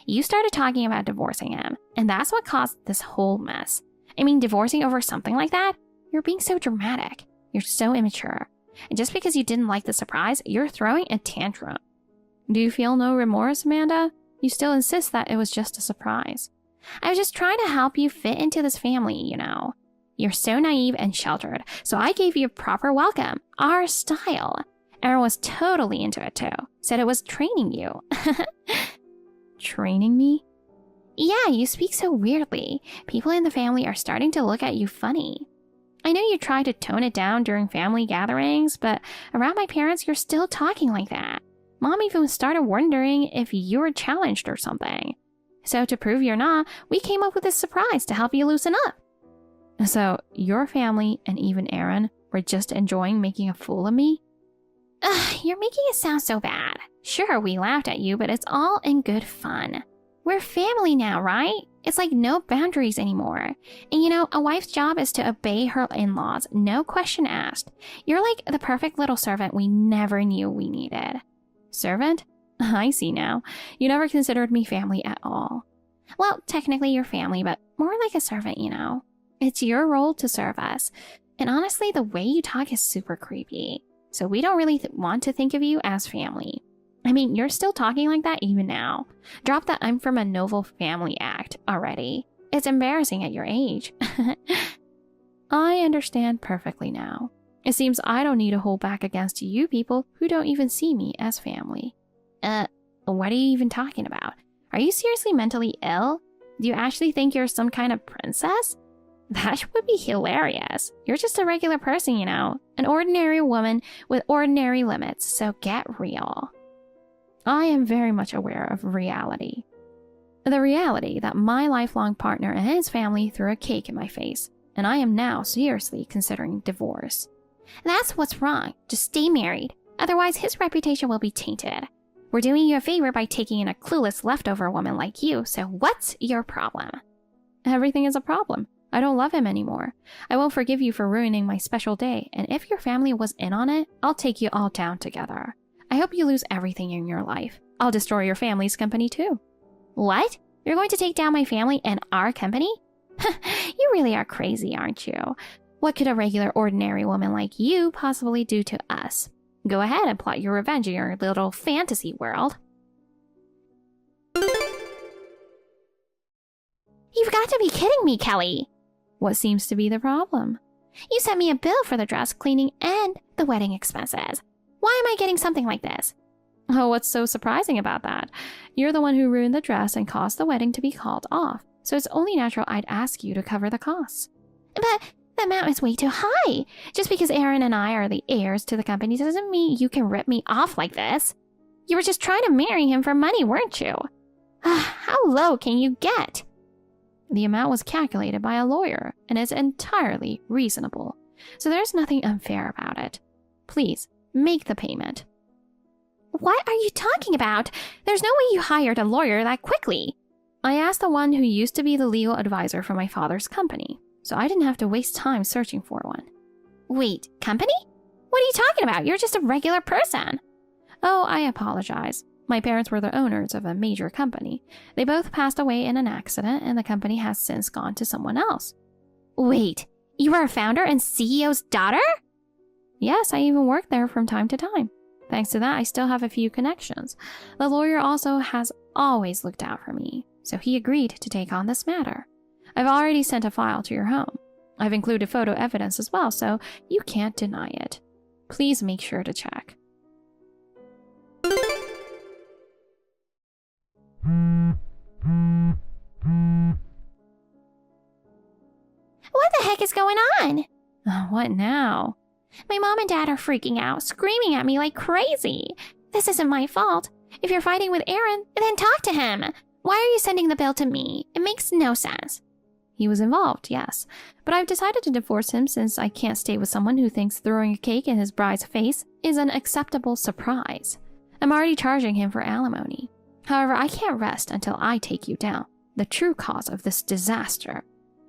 You started talking about divorcing him, and that's what caused this whole mess. I mean, divorcing over something like that? You're being so dramatic. You're so immature. And just because you didn't like the surprise, you're throwing a tantrum. Do you feel no remorse, Amanda? You still insist that it was just a surprise. I was just trying to help you fit into this family, you know. You're so naive and sheltered, so I gave you a proper welcome, our style. Aaron was totally into it too. Said it was training you. Training me? Yeah, you speak so weirdly. People in the family are starting to look at you funny. I know you try to tone it down during family gatherings, but around my parents, you're still talking like that. Mom even started wondering if you were challenged or something. So to prove you're not, we came up with this surprise to help you loosen up. So your family and even Aaron were just enjoying making a fool of me? You're making it sound so bad. Sure, we laughed at you, but it's all in good fun. We're family now, right? It's like no boundaries anymore. And you know, a wife's job is to obey her in-laws, no question asked. You're like the perfect little servant we never knew we needed. Servant? I see now. You never considered me family at all. Well, technically you're family, but more like a servant, you know. It's your role to serve us. And honestly, the way you talk is super creepy. So we don't really want to think of you as family. I mean, you're still talking like that even now. Drop that I'm from a noble family act already. It's embarrassing at your age. I understand perfectly now. It seems I don't need to hold back against you people who don't even see me as family. What are you even talking about? Are you seriously mentally ill? Do you actually think you're some kind of princess? That would be hilarious. You're just a regular person, you know. An ordinary woman with ordinary limits, so get real. I am very much aware of reality. The reality that my lifelong partner and his family threw a cake in my face, and I am now seriously considering divorce. That's what's wrong. Just stay married. Otherwise, his reputation will be tainted. We're doing you a favor by taking in a clueless leftover woman like you, so what's your problem? Everything is a problem. I don't love him anymore. I won't forgive you for ruining my special day, and if your family was in on it, I'll take you all down together. I hope you lose everything in your life. I'll destroy your family's company too. What? You're going to take down my family and our company? You really are crazy, aren't you? What could a regular, ordinary woman like you possibly do to us? Go ahead and plot your revenge in your little fantasy world. You've got to be kidding me, Kelly. What seems to be the problem? You sent me a bill for the dress cleaning and the wedding expenses. Why am I getting something like this? Oh, what's so surprising about that? You're the one who ruined the dress and caused the wedding to be called off, so it's only natural I'd ask you to cover the costs. But the amount is way too high. Just because Aaron and I are the heirs to the company doesn't mean you can rip me off like this. You were just trying to marry him for money, weren't you? How low can you get? The amount was calculated by a lawyer and is entirely reasonable, so there's nothing unfair about it. Please, make the payment. What are you talking about? There's no way you hired a lawyer that quickly. I asked the one who used to be the legal advisor for my father's company, so I didn't have to waste time searching for one. Wait, company? What are you talking about? You're just a regular person. Oh, I apologize. My parents were the owners of a major company. They both passed away in an accident, and the company has since gone to someone else. Wait, you are a founder and CEO's daughter? Yes, I even work there from time to time. Thanks to that, I still have a few connections. The lawyer also has always looked out for me, so he agreed to take on this matter. I've already sent a file to your home. I've included photo evidence as well, so you can't deny it. Please make sure to check. What the heck is going on? What now? My mom and dad are freaking out, screaming at me like crazy. This isn't my fault. If you're fighting with Aaron, then talk to him. Why are you sending the bill to me? It makes no sense. He was involved, yes, but I've decided to divorce him since I can't stay with someone who thinks throwing a cake in his bride's face is an acceptable surprise. I'm already charging him for alimony. However, I can't rest until I take you down, the true cause of this disaster.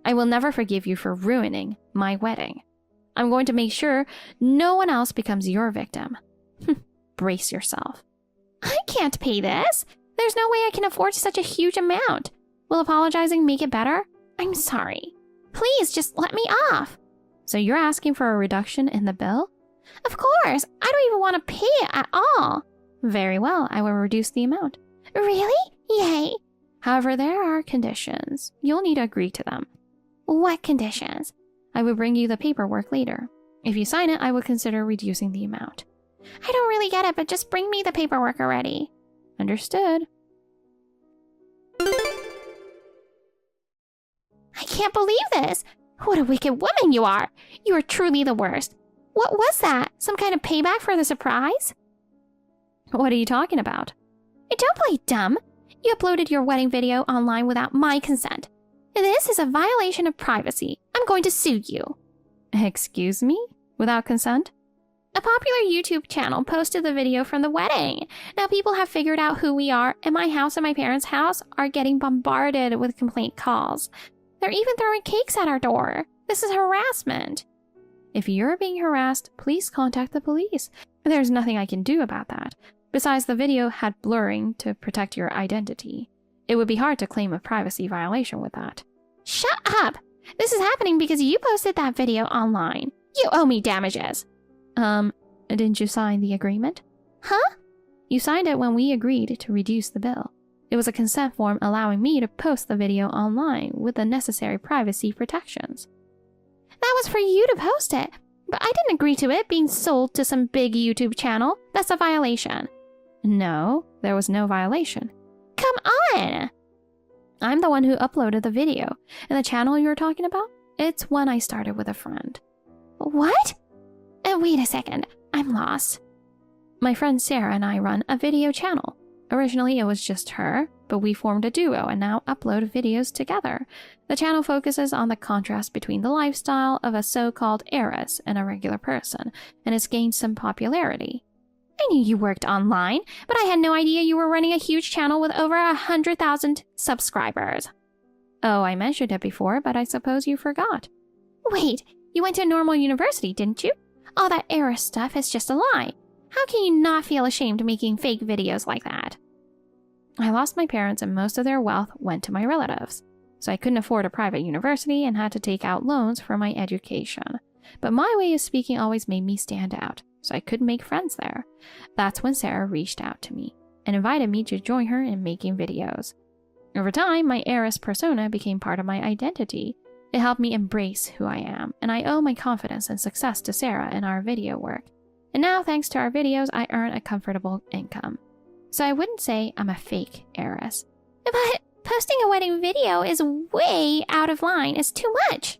I will never forgive you for ruining my wedding. I'm going to make sure no one else becomes your victim. Brace yourself. I can't pay this. There's no way I can afford such a huge amount. Will apologizing make it better? I'm sorry. Please just let me off. So you're asking for a reduction in the bill? Of course. I don't even want to pay it at all. Very well, I will reduce the amount. Really? Yay. However, there are conditions. You'll need to agree to them. What conditions? I will bring you the paperwork later. If you sign it, I will consider reducing the amount. I don't really get it, but just bring me the paperwork already. Understood. I can't believe this. What a wicked woman you are. You are truly the worst. What was that? Some kind of payback for the surprise? What are you talking about? Don't play dumb. You uploaded your wedding video online without my consent. This is a violation of privacy. I'm going to sue you. Excuse me? Without consent? A popular YouTube channel posted the video from the wedding. Now people have figured out who we are, and my house and my parents' house are getting bombarded with complaint calls. They're even throwing cakes at our door. This is harassment. If you're being harassed, please contact the police. There's nothing I can do about that. Besides, the video had blurring to protect your identity. It would be hard to claim a privacy violation with that. Shut up! This is happening because you posted that video online. You owe me damages. Didn't you sign the agreement? Huh? You signed it when we agreed to reduce the bill. It was a consent form allowing me to post the video online with the necessary privacy protections. That was for you to post it, but I didn't agree to it being sold to some big YouTube channel. That's a violation. No, there was no violation. Come on! I'm the one who uploaded the video, and the channel you're talking about? It's one I started with a friend. What? Wait a second. I'm lost. My friend Sarah and I run a video channel. Originally, it was just her, but we formed a duo and now upload videos together. The channel focuses on the contrast between the lifestyle of a so-called heiress and a regular person, and it's gained some popularity. I knew you worked online, but I had no idea you were running a huge channel with over 100,000 subscribers. Oh, I mentioned it before, but I suppose you forgot. Wait, you went to a normal university, didn't you? All that heiress stuff is just a lie. How can you not feel ashamed making fake videos like that? I lost my parents and most of their wealth went to my relatives, so I couldn't afford a private university and had to take out loans for my education. But my way of speaking always made me stand out, so I could make friends there. That's when Sarah reached out to me and invited me to join her in making videos. Over time, my heiress persona became part of my identity. It helped me embrace who I am, and I owe my confidence and success to Sarah and our video work. And now, thanks to our videos, I earn a comfortable income. So I wouldn't say I'm a fake heiress. But posting a wedding video is way out of line. It's too much.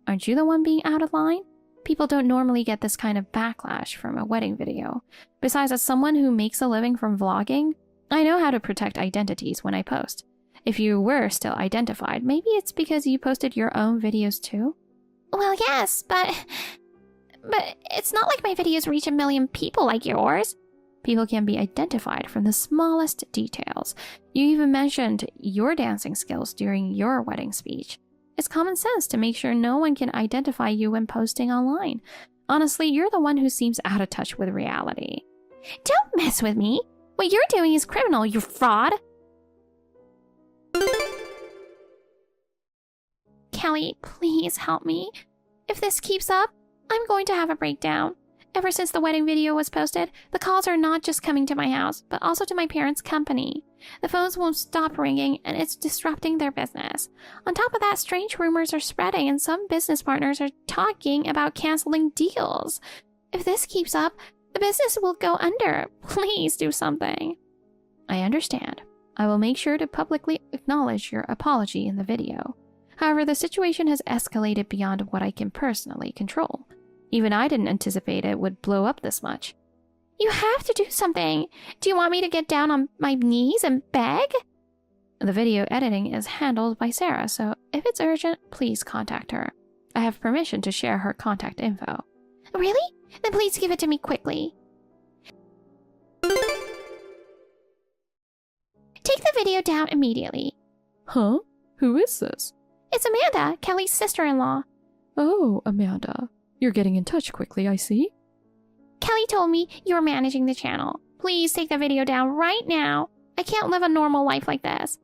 Aren't you the one being out of line? People don't normally get this kind of backlash from a wedding video. Besides, as someone who makes a living from vlogging, I know how to protect identities when I post. If you were still identified, maybe it's because you posted your own videos too? Well, yes, but it's not like my videos reach 1 million people like yours. People can be identified from the smallest details. You even mentioned your dancing skills during your wedding speech. It's common sense to make sure no one can identify you when posting online. Honestly, you're the one who seems out of touch with reality. Don't mess with me. What you're doing is criminal, you fraud. Kelly, please help me. If this keeps up, I'm going to have a breakdown. Ever since the wedding video was posted, the calls are not just coming to my house, but also to my parents' company. The phones won't stop ringing, and it's disrupting their business. On top of that, strange rumors are spreading, and some business partners are talking about canceling deals. If this keeps up, the business will go under. Please do something. I understand. I will make sure to publicly acknowledge your apology in the video. However, the situation has escalated beyond what I can personally control. Even I didn't anticipate it would blow up this much. You have to do something. Do you want me to get down on my knees and beg? The video editing is handled by Sarah, so if it's urgent, please contact her. I have permission to share her contact info. Really? Then please give it to me quickly. Take the video down immediately. Huh? Who is this? It's Amanda, Kelly's sister-in-law. Oh, Amanda. You're getting in touch quickly, I see. Kelly told me you're managing the channel. Please take the video down right now. I can't live a normal life like this.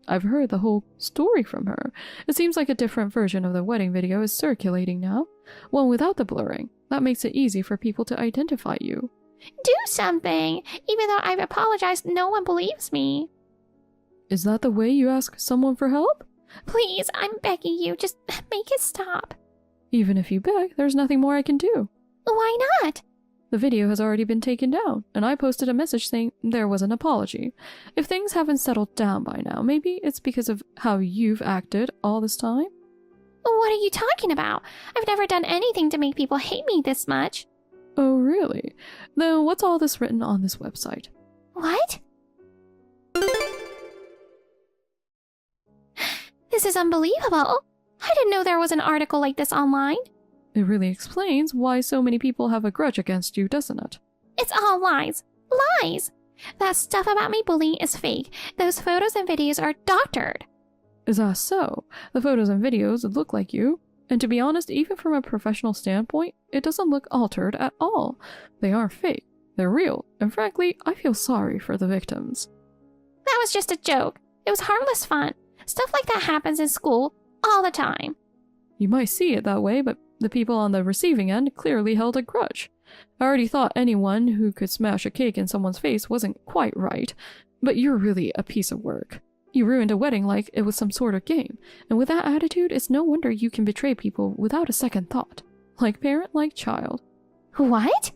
I've heard the whole story from her. It seems like a different version of the wedding video is circulating now. One without the blurring. That makes it easy for people to identify you. Do something! Even though I've apologized, no one believes me. Is that the way you ask someone for help? Please, I'm begging you. Just make it stop. Even if you beg, there's nothing more I can do. Why not? The video has already been taken down, and I posted a message saying there was an apology. If things haven't settled down by now, maybe it's because of how you've acted all this time? What are you talking about? I've never done anything to make people hate me this much. Oh, really? Then what's all this written on this website? What? This is unbelievable. I didn't know there was an article like this online. It really explains why so many people have a grudge against you, doesn't it? It's all lies. Lies! That stuff about me bullying is fake. Those photos and videos are doctored. Is that so? The photos and videos look like you. And to be honest, even from a professional standpoint, it doesn't look altered at all. They aren't fake. They're real. And frankly, I feel sorry for the victims. That was just a joke. It was harmless fun. Stuff like that happens in school all the time. You might see it that way, but the people on the receiving end clearly held a grudge. I already thought anyone who could smash a cake in someone's face wasn't quite right, but you're really a piece of work. You ruined a wedding like it was some sort of game, and with that attitude, it's no wonder you can betray people without a second thought. Like parent, like child. What?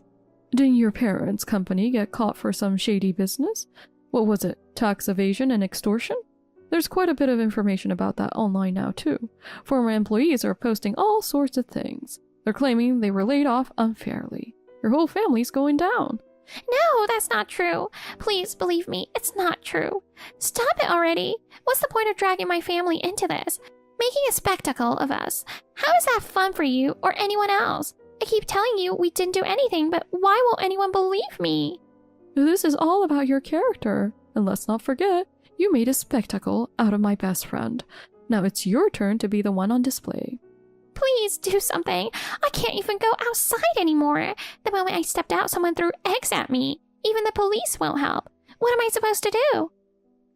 Didn't your parents' company get caught for some shady business? What was it, tax evasion and extortion? There's quite a bit of information about that online now too. Former employees are posting all sorts of things. They're claiming they were laid off unfairly. Your whole family's going down. No, that's not true. Please believe me, it's not true. Stop it already. What's the point of dragging my family into this? Making a spectacle of us. How is that fun for you or anyone else? I keep telling you we didn't do anything, but why won't anyone believe me? This is all about your character. And let's not forget, you made a spectacle out of my best friend. Now it's your turn to be the one on display. Please do something. I can't even go outside anymore. The moment I stepped out, someone threw eggs at me. Even the police won't help. What am I supposed to do?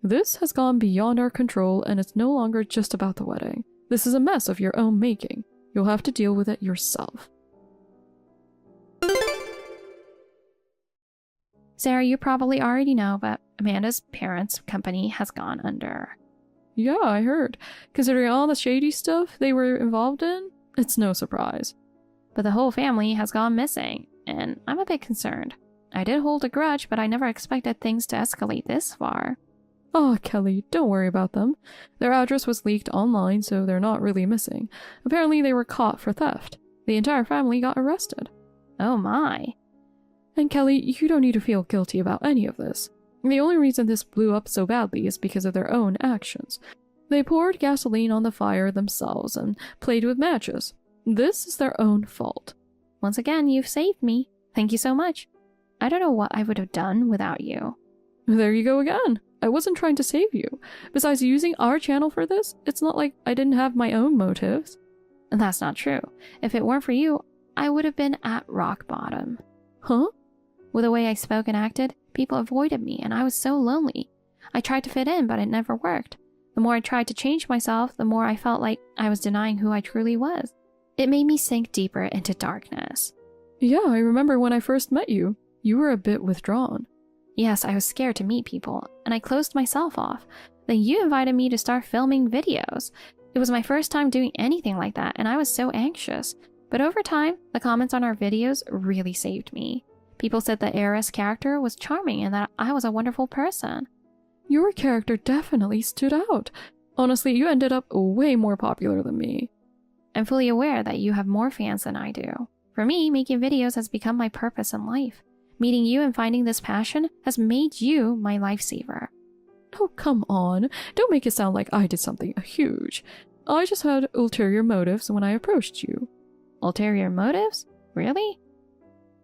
This has gone beyond our control, and it's no longer just about the wedding. This is a mess of your own making. You'll have to deal with it yourself. Sarah, you probably already know, but Amanda's parents' company has gone under. Yeah, I heard. Considering all the shady stuff they were involved in, it's no surprise. But the whole family has gone missing, and I'm a bit concerned. I did hold a grudge, but I never expected things to escalate this far. Oh, Kelly, don't worry about them. Their address was leaked online, so they're not really missing. Apparently they were caught for theft. The entire family got arrested. Oh my. And Kelly, you don't need to feel guilty about any of this. The only reason this blew up so badly is because of their own actions. They poured gasoline on the fire themselves and played with matches. This is their own fault. Once again, you've saved me. Thank you so much. I don't know what I would have done without you. There you go again. I wasn't trying to save you. Besides using our channel for this, it's not like I didn't have my own motives. And that's not true. If it weren't for you, I would have been at rock bottom. Huh? With the way I spoke and acted, people avoided me, and I was so lonely. I tried to fit in, but it never worked. The more I tried to change myself, the more I felt like I was denying who I truly was. It made me sink deeper into darkness. Yeah, I remember when I first met you. You were a bit withdrawn. Yes, I was scared to meet people, and I closed myself off. Then you invited me to start filming videos. It was my first time doing anything like that, and I was so anxious. But over time, the comments on our videos really saved me. People said the heiress character was charming and that I was a wonderful person. Your character definitely stood out. Honestly, you ended up way more popular than me. I'm fully aware that you have more fans than I do. For me, making videos has become my purpose in life. Meeting you and finding this passion has made you my lifesaver. Oh, come on. Don't make it sound like I did something huge. I just had ulterior motives when I approached you. Ulterior motives? Really?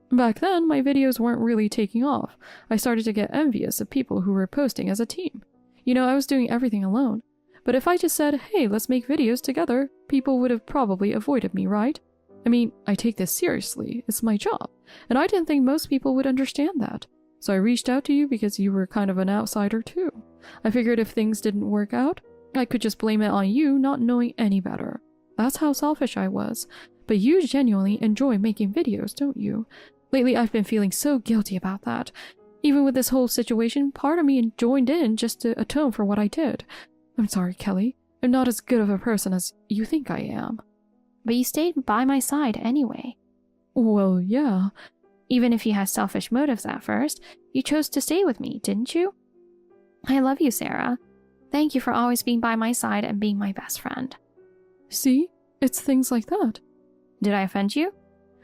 Back then, my videos weren't really taking off. I started to get envious of people who were posting as a team. You know, I was doing everything alone. But if I just said, hey, let's make videos together, people would have probably avoided me, right? I mean, I take this seriously. It's my job. And I didn't think most people would understand that. So I reached out to you because you were kind of an outsider too. I figured if things didn't work out, I could just blame it on you not knowing any better. That's how selfish I was. But you genuinely enjoy making videos, don't you? Lately, I've been feeling so guilty about that. Even with this whole situation, part of me joined in just to atone for what I did. I'm sorry, Kelly. I'm not as good of a person as you think I am. But you stayed by my side anyway. Well, yeah. Even if you had selfish motives at first, you chose to stay with me, didn't you? I love you, Sarah. Thank you for always being by my side and being my best friend. See? It's things like that. Did I offend you?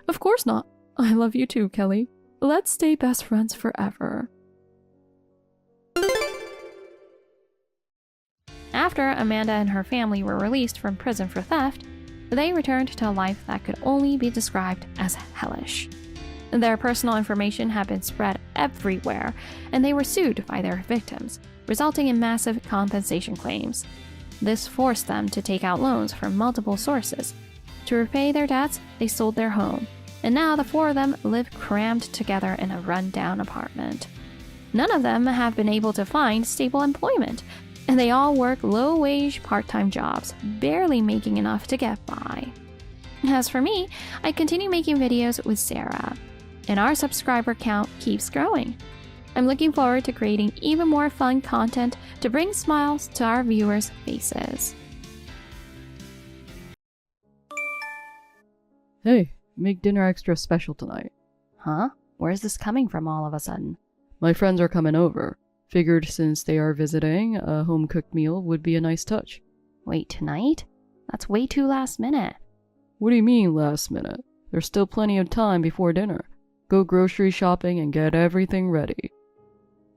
Of course not. I love you too, Kelly. Let's stay best friends forever. After Amanda and her family were released from prison for theft, they returned to a life that could only be described as hellish. Their personal information had been spread everywhere, and they were sued by their victims, resulting in massive compensation claims. This forced them to take out loans from multiple sources. To repay their debts, they sold their home, and now the four of them live crammed together in a run-down apartment. None of them have been able to find stable employment, and they all work low-wage part-time jobs, barely making enough to get by. As for me, I continue making videos with Sarah, and our subscriber count keeps growing. I'm looking forward to creating even more fun content to bring smiles to our viewers' faces. Hey, make dinner extra special tonight. Huh? Where's this coming from all of a sudden? My friends are coming over. Figured since they are visiting, a home-cooked meal would be a nice touch. Wait, tonight? That's way too last minute. What do you mean last minute? There's still plenty of time before dinner. Go grocery shopping and get everything ready.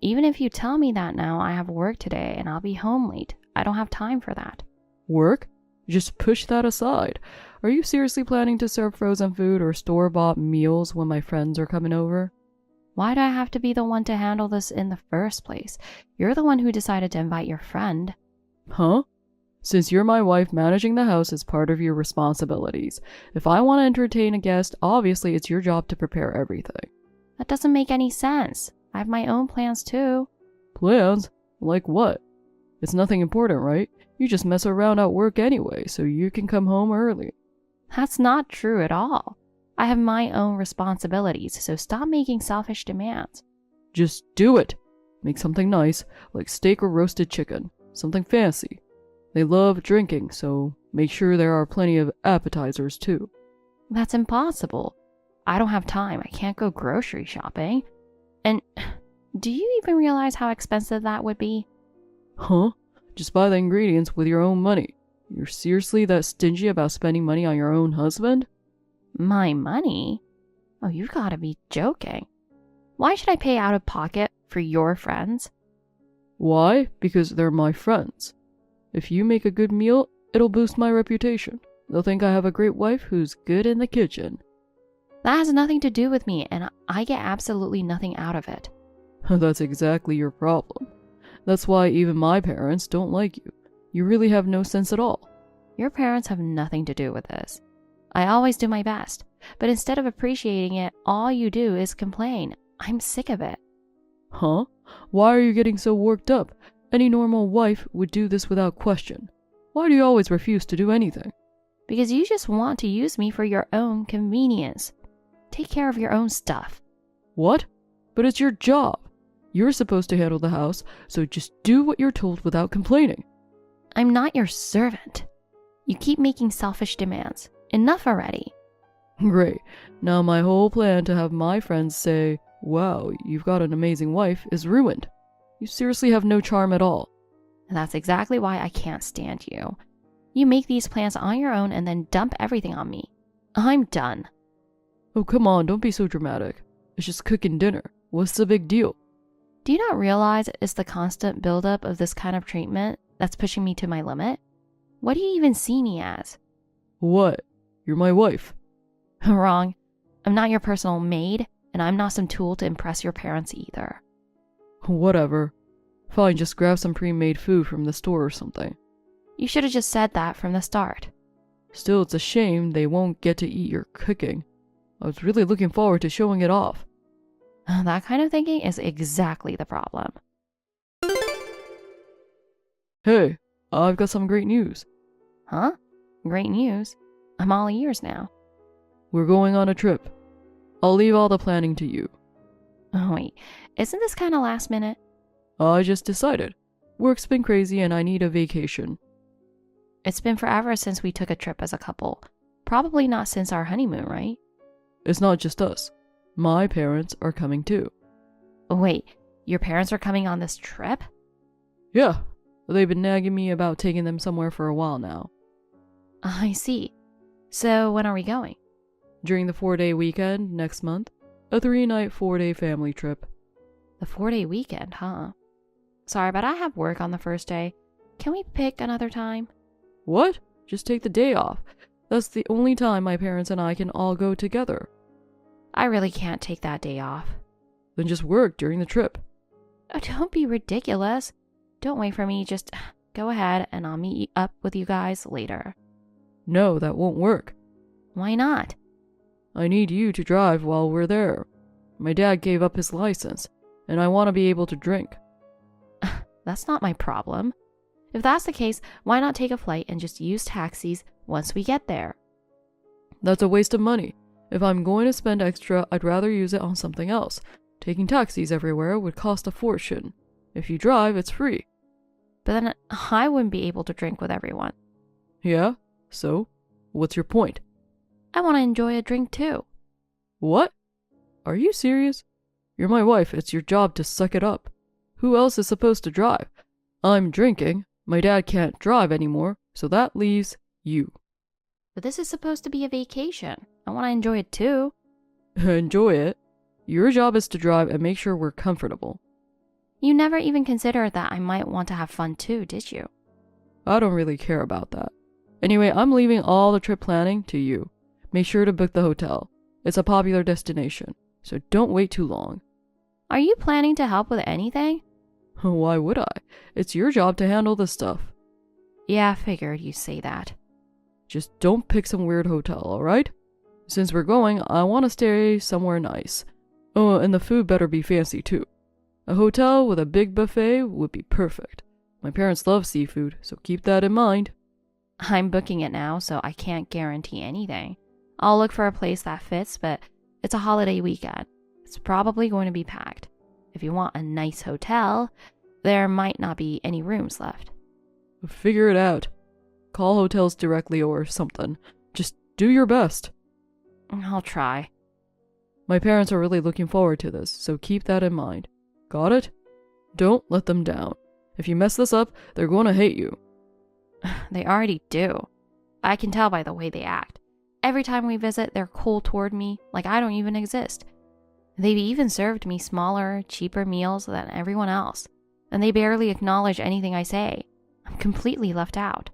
Even if you tell me that now, I have work today and I'll be home late. I don't have time for that. Work? Just push that aside. Are you seriously planning to serve frozen food or store-bought meals when my friends are coming over? Why do I have to be the one to handle this in the first place? You're the one who decided to invite your friend. Huh? Since you're my wife, managing the house is part of your responsibilities. If I want to entertain a guest, obviously it's your job to prepare everything. That doesn't make any sense. I have my own plans too. Plans? Like what? It's nothing important, right? You just mess around at work anyway, so you can come home early. That's not true at all. I have my own responsibilities, so stop making selfish demands. Just do it. Make something nice, like steak or roasted chicken. Something fancy. They love drinking, so make sure there are plenty of appetizers too. That's impossible. I don't have time. I can't go grocery shopping. And do you even realize how expensive that would be? Huh? Just buy the ingredients with your own money. You're seriously that stingy about spending money on your own husband? My money? Oh, you've got to be joking. Why should I pay out of pocket for your friends? Why? Because they're my friends. If you make a good meal, it'll boost my reputation. They'll think I have a great wife who's good in the kitchen. That has nothing to do with me, and I get absolutely nothing out of it. That's exactly your problem. That's why even my parents don't like you. You really have no sense at all. Your parents have nothing to do with this. I always do my best, but instead of appreciating it, all you do is complain. I'm sick of it. Huh? Why are you getting so worked up? Any normal wife would do this without question. Why do you always refuse to do anything? Because you just want to use me for your own convenience. Take care of your own stuff. What? But it's your job. You're supposed to handle the house, so just do what you're told without complaining. I'm not your servant. You keep making selfish demands. Enough already. Great. Now my whole plan to have my friends say, "Wow, you've got an amazing wife," is ruined. You seriously have no charm at all. And that's exactly why I can't stand you. You make these plans on your own and then dump everything on me. I'm done. Oh, come on, don't be so dramatic. It's just cooking dinner. What's the big deal? Do you not realize it's the constant buildup of this kind of treatment that's pushing me to my limit? What do you even see me as? What? You're my wife. Wrong. I'm not your personal maid, and I'm not some tool to impress your parents either. Whatever. Fine, just grab some pre-made food from the store or something. You should have just said that from the start. Still, it's a shame they won't get to eat your cooking. I was really looking forward to showing it off. That kind of thinking is exactly the problem. Hey, I've got some great news. Huh? Great news. I'm all ears now. We're going on a trip. I'll leave all the planning to you. Oh, wait. Isn't this kind of last minute? I just decided. Work's been crazy and I need a vacation. It's been forever since we took a trip as a couple. Probably not since our honeymoon, right? It's not just us. My parents are coming too. Oh, wait. Your parents are coming on this trip? Yeah. They've been nagging me about taking them somewhere for a while now. I see. So when are we going? During the 4-day weekend next month. A 3-night, 4-day family trip. The 4-day weekend, huh? Sorry, but I have work on the first day. Can we pick another time? What? Just take the day off. That's the only time my parents and I can all go together. I really can't take that day off. Then just work during the trip. Oh, don't be ridiculous. Don't wait for me. Just go ahead and I'll meet up with you guys later. No, that won't work. Why not? I need you to drive while we're there. My dad gave up his license, and I want to be able to drink. That's not my problem. If that's the case, why not take a flight and just use taxis once we get there? That's a waste of money. If I'm going to spend extra, I'd rather use it on something else. Taking taxis everywhere would cost a fortune. If you drive, it's free. But then I wouldn't be able to drink with everyone. Yeah? So? What's your point? I want to enjoy a drink too. What? Are you serious? You're my wife. It's your job to suck it up. Who else is supposed to drive? I'm drinking. My dad can't drive anymore, so that leaves you. But this is supposed to be a vacation. I want to enjoy it too. Enjoy it? Your job is to drive and make sure we're comfortable. You never even considered that I might want to have fun too, did you? I don't really care about that. Anyway, I'm leaving all the trip planning to you. Make sure to book the hotel. It's a popular destination, so don't wait too long. Are you planning to help with anything? Why would I? It's your job to handle this stuff. Yeah, I figured you'd say that. Just don't pick some weird hotel, alright? Since we're going, I want to stay somewhere nice. Oh, and the food better be fancy too. A hotel with a big buffet would be perfect. My parents love seafood, so keep that in mind. I'm booking it now, so I can't guarantee anything. I'll look for a place that fits, but it's a holiday weekend. It's probably going to be packed. If you want a nice hotel, there might not be any rooms left. Figure it out. Call hotels directly or something. Just do your best. I'll try. My parents are really looking forward to this, so keep that in mind. Got it? Don't let them down. If you mess this up, they're going to hate you. They already do. I can tell by the way they act. Every time we visit, they're cold toward me, like I don't even exist. They've even served me smaller, cheaper meals than everyone else, and they barely acknowledge anything I say. I'm completely left out.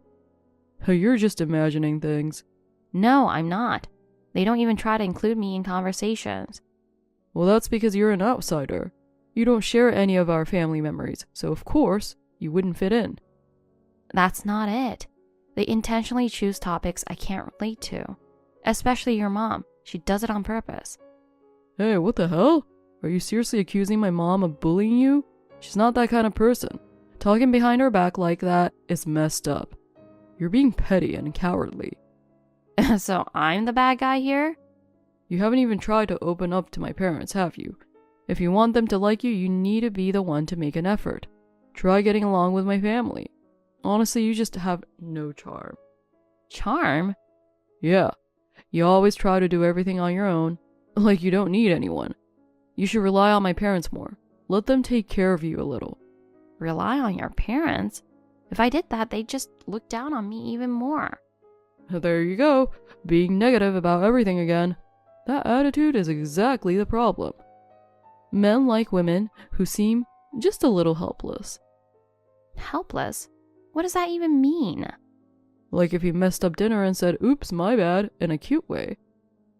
You're just imagining things. No, I'm not. They don't even try to include me in conversations. Well, that's because you're an outsider. You don't share any of our family memories, so of course, you wouldn't fit in. That's not it. They intentionally choose topics I can't relate to. Especially your mom. She does it on purpose. Hey, what the hell? Are you seriously accusing my mom of bullying you? She's not that kind of person. Talking behind her back like that is messed up. You're being petty and cowardly. So I'm the bad guy here? You haven't even tried to open up to my parents, have you? If you want them to like you, you need to be the one to make an effort. Try getting along with my family. Honestly, you just have no charm. Charm? Yeah. You always try to do everything on your own, like you don't need anyone. You should rely on my parents more. Let them take care of you a little. Rely on your parents? If I did that, they'd just look down on me even more. There you go, being negative about everything again. That attitude is exactly the problem. Men like women who seem just a little helpless. Helpless? What does that even mean? Like if you messed up dinner and said, "Oops, my bad," in a cute way.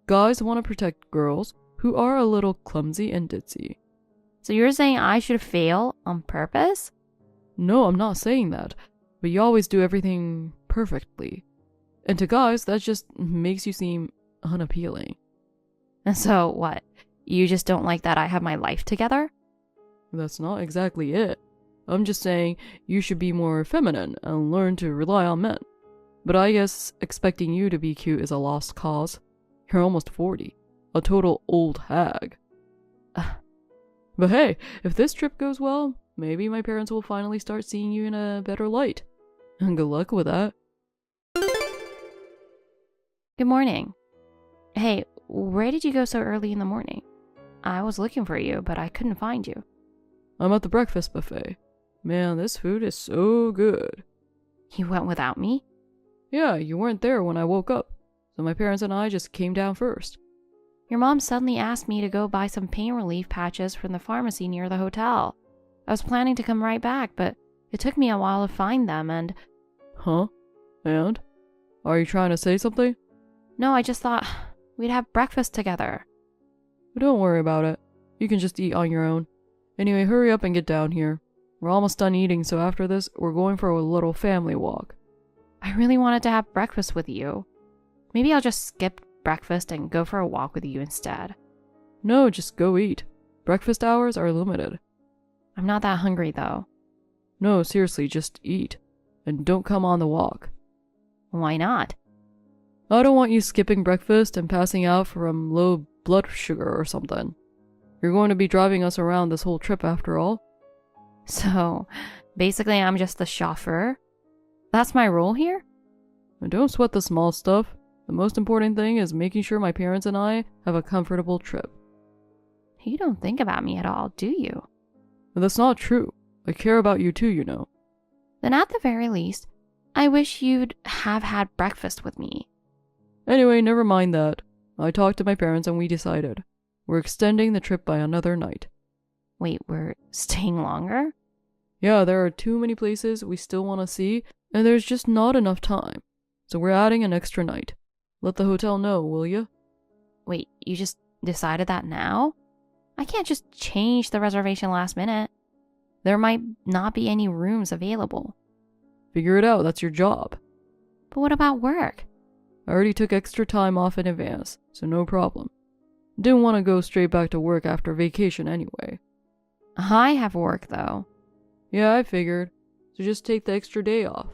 Guys want to protect girls who are a little clumsy and ditzy. So you're saying I should fail on purpose? No, I'm not saying that, but you always do everything perfectly. And to guys, that just makes you seem unappealing. And so what? You just don't like that I have my life together? That's not exactly it. I'm just saying you should be more feminine and learn to rely on men. But I guess expecting you to be cute is a lost cause. You're almost 40. A total old hag. But hey, if this trip goes well, maybe my parents will finally start seeing you in a better light. And good luck with that. Good morning. Hey, where did you go so early in the morning? I was looking for you, but I couldn't find you. I'm at the breakfast buffet. Man, this food is so good. You went without me? Yeah, you weren't there when I woke up, so my parents and I just came down first. Your mom suddenly asked me to go buy some pain relief patches from the pharmacy near the hotel. I was planning to come right back, but it took me a while to find them and... Huh? And? Are you trying to say something? No, I just thought we'd have breakfast together. Don't worry about it. You can just eat on your own. Anyway, hurry up and get down here. We're almost done eating, so after this, we're going for a little family walk. I really wanted to have breakfast with you. Maybe I'll just skip breakfast and go for a walk with you instead. No, just go eat. Breakfast hours are limited. I'm not that hungry, though. No, seriously, just eat. And don't come on the walk. Why not? I don't want you skipping breakfast and passing out from low blood sugar or something. You're going to be driving us around this whole trip after all. So, basically I'm just the chauffeur? That's my role here? And don't sweat the small stuff. The most important thing is making sure my parents and I have a comfortable trip. You don't think about me at all, do you? But that's not true. I care about you too, you know. Then at the very least, I wish you'd have had breakfast with me. Anyway, never mind that. I talked to my parents and we decided. We're extending the trip by another night. Wait, we're staying longer? Yeah, there are too many places we still want to see, and there's just not enough time. So we're adding an extra night. Let the hotel know, will you? Wait, you just decided that now? I can't just change the reservation last minute. There might not be any rooms available. Figure it out, that's your job. But what about work? I already took extra time off in advance, so no problem. Didn't want to go straight back to work after vacation anyway. I have work, though. Yeah, I figured. So just take the extra day off.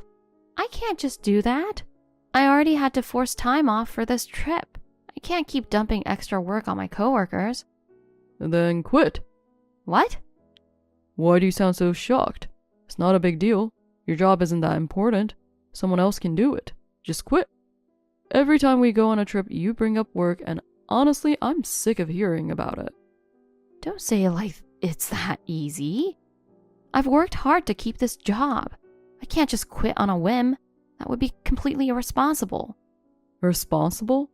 I can't just do that. I already had to force time off for this trip. I can't keep dumping extra work on my coworkers. And then quit. What? Why do you sound so shocked? It's not a big deal. Your job isn't that important. Someone else can do it. Just quit. Every time we go on a trip, you bring up work, and honestly, I'm sick of hearing about it. Don't say it like it's that easy. I've worked hard to keep this job. I can't just quit on a whim. That would be completely irresponsible. Responsible?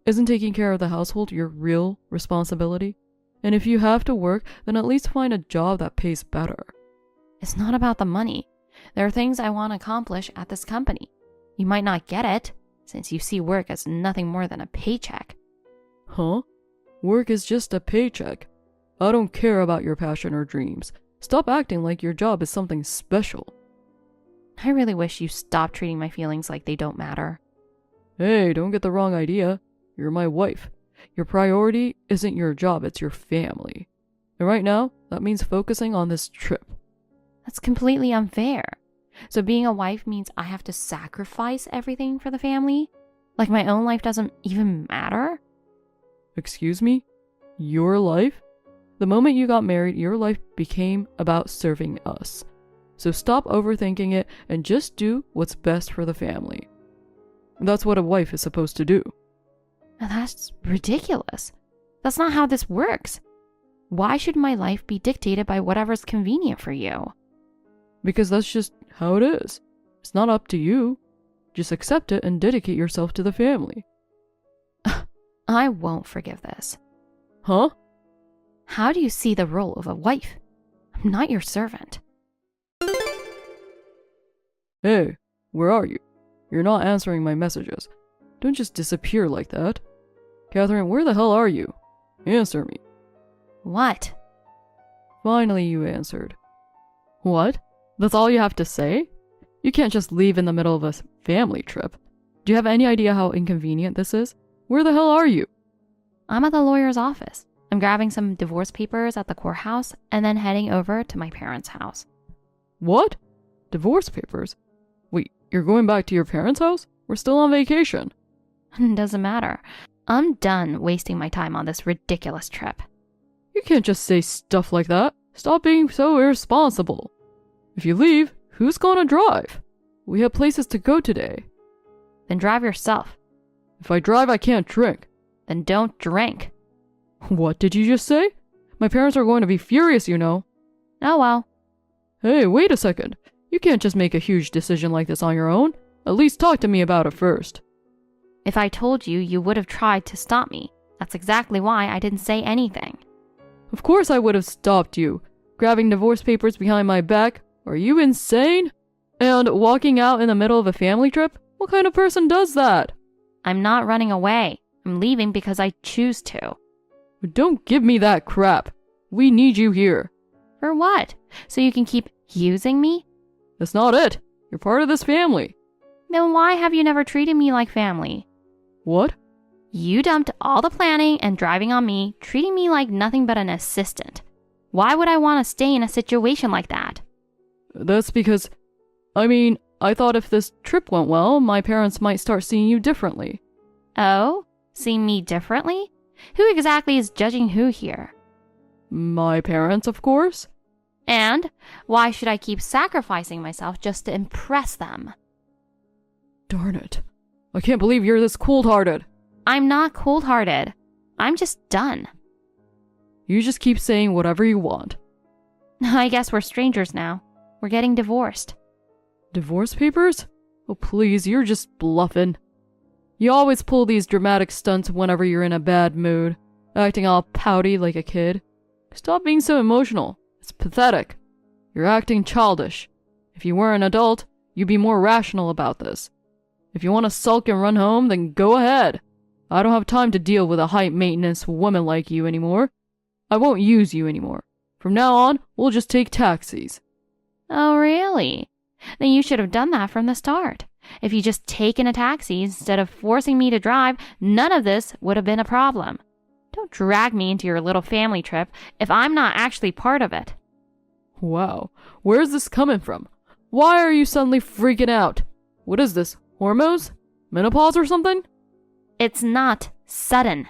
Isn't taking care of the household your real responsibility? And if you have to work, then at least find a job that pays better. It's not about the money. There are things I want to accomplish at this company. You might not get it, since you see work as nothing more than a paycheck. Huh? Work is just a paycheck. I don't care about your passion or dreams. Stop acting like your job is something special. I really wish you stopped treating my feelings like they don't matter. Hey, don't get the wrong idea. You're my wife. Your priority isn't your job, it's your family. And right now, that means focusing on this trip. That's completely unfair. So being a wife means I have to sacrifice everything for the family? Like my own life doesn't even matter? Excuse me? Your life? The moment you got married, your life became about serving us. So stop overthinking it and just do what's best for the family. That's what a wife is supposed to do. That's ridiculous. That's not how this works. Why should my life be dictated by whatever's convenient for you? Because that's just how it is. It's not up to you. Just accept it and dedicate yourself to the family. I won't forgive this. Huh? How do you see the role of a wife? I'm not your servant. Hey, where are you? You're not answering my messages. Don't just disappear like that. Catherine, where the hell are you? Answer me. What? Finally you answered. What? That's all you have to say? You can't just leave in the middle of a family trip. Do you have any idea how inconvenient this is? Where the hell are you? I'm at the lawyer's office. I'm grabbing some divorce papers at the courthouse and then heading over to my parents' house. What? Divorce papers? Wait, you're going back to your parents' house? We're still on vacation. Doesn't matter. I'm done wasting my time on this ridiculous trip. You can't just say stuff like that. Stop being so irresponsible. If you leave, who's gonna drive? We have places to go today. Then drive yourself. If I drive, I can't drink. Then don't drink. What did you just say? My parents are going to be furious, you know. Oh well. Hey, wait a second. You can't just make a huge decision like this on your own. At least talk to me about it first. If I told you, you would have tried to stop me. That's exactly why I didn't say anything. Of course I would have stopped you. Grabbing divorce papers behind my back? Are you insane? And walking out in the middle of a family trip? What kind of person does that? I'm not running away. I'm leaving because I choose to. Don't give me that crap. We need you here. For what? So you can keep using me? That's not it. You're part of this family. Then why have you never treated me like family? What? You dumped all the planning and driving on me, treating me like nothing but an assistant. Why would I want to stay in a situation like that? That's because, I thought if this trip went well, my parents might start seeing you differently. Oh? See me differently? Who exactly is judging who here? My parents, of course. And why should I keep sacrificing myself just to impress them? Darn it. I can't believe you're this cold-hearted. I'm not cold-hearted. I'm just done. You just keep saying whatever you want. I guess we're strangers now. We're getting divorced. Divorce papers? Oh, please, you're just bluffing. You always pull these dramatic stunts whenever you're in a bad mood, acting all pouty like a kid. Stop being so emotional. It's pathetic. You're acting childish. If you were an adult, you'd be more rational about this. If you want to sulk and run home, then go ahead. I don't have time to deal with a high-maintenance woman like you anymore. I won't use you anymore. From now on, we'll just take taxis. Oh, really? Then you should have done that from the start. If you just taken a taxi instead of forcing me to drive, none of this would have been a problem. Don't drag me into your little family trip if I'm not actually part of it. Wow, where's this coming from? Why are you suddenly freaking out? What is this, hormones? Menopause or something? It's not sudden.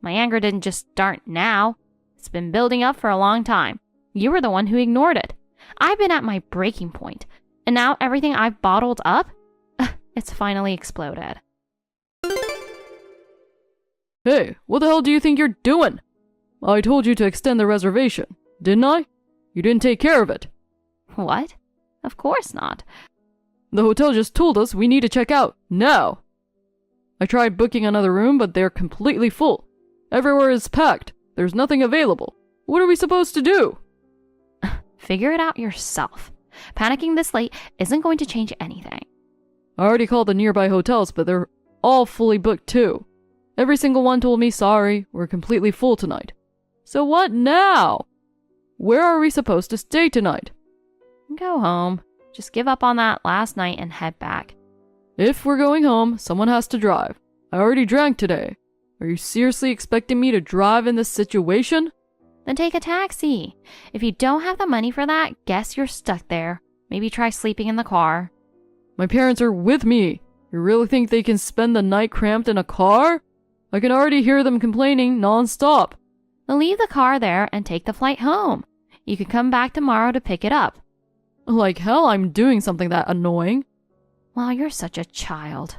My anger didn't just start now. It's been building up for a long time. You were the one who ignored it. I've been at my breaking point, and now everything I've bottled up, it's finally exploded. Hey, what the hell do you think you're doing? I told you to extend the reservation, didn't I? You didn't take care of it. What? Of course not. The hotel just told us we need to check out, now. I tried booking another room, but they're completely full. Everywhere is packed. There's nothing available. What are we supposed to do? Figure it out yourself. Panicking this late isn't going to change anything. I already called the nearby hotels, but they're all fully booked too. Every single one told me, sorry, we're completely full tonight. So what now? Where are we supposed to stay tonight? Go home. Just give up on that last night and head back. If we're going home, someone has to drive. I already drank today. Are you seriously expecting me to drive in this situation? Then take a taxi. If you don't have the money for that, guess you're stuck there. Maybe try sleeping in the car. My parents are with me. You really think they can spend the night cramped in a car? I can already hear them complaining non-stop. Then leave the car there and take the flight home. You could come back tomorrow to pick it up. Like hell I'm doing something that annoying. Wow, you're such a child.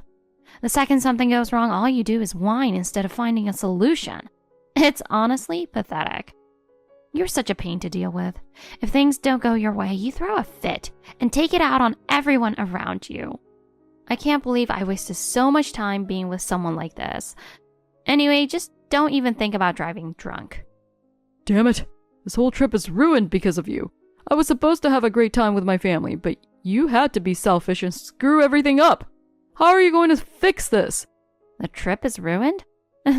The second something goes wrong, all you do is whine instead of finding a solution. It's honestly pathetic. You're such a pain to deal with. If things don't go your way, you throw a fit and take it out on everyone around you. I can't believe I wasted so much time being with someone like this. Anyway, just don't even think about driving drunk. Damn it. This whole trip is ruined because of you. I was supposed to have a great time with my family, but you had to be selfish and screw everything up. How are you going to fix this? The trip is ruined?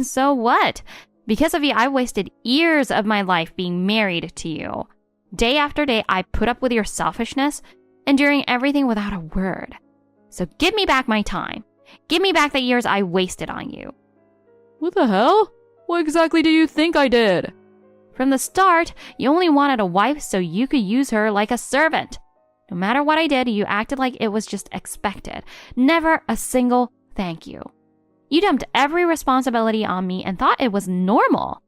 So what? Because of you, I wasted years of my life being married to you. Day after day, I put up with your selfishness, enduring everything without a word. So give me back my time. Give me back the years I wasted on you. What the hell? What exactly do you think I did? From the start, you only wanted a wife so you could use her like a servant. No matter what I did, you acted like it was just expected. Never a single thank you. You dumped every responsibility on me and thought it was normal.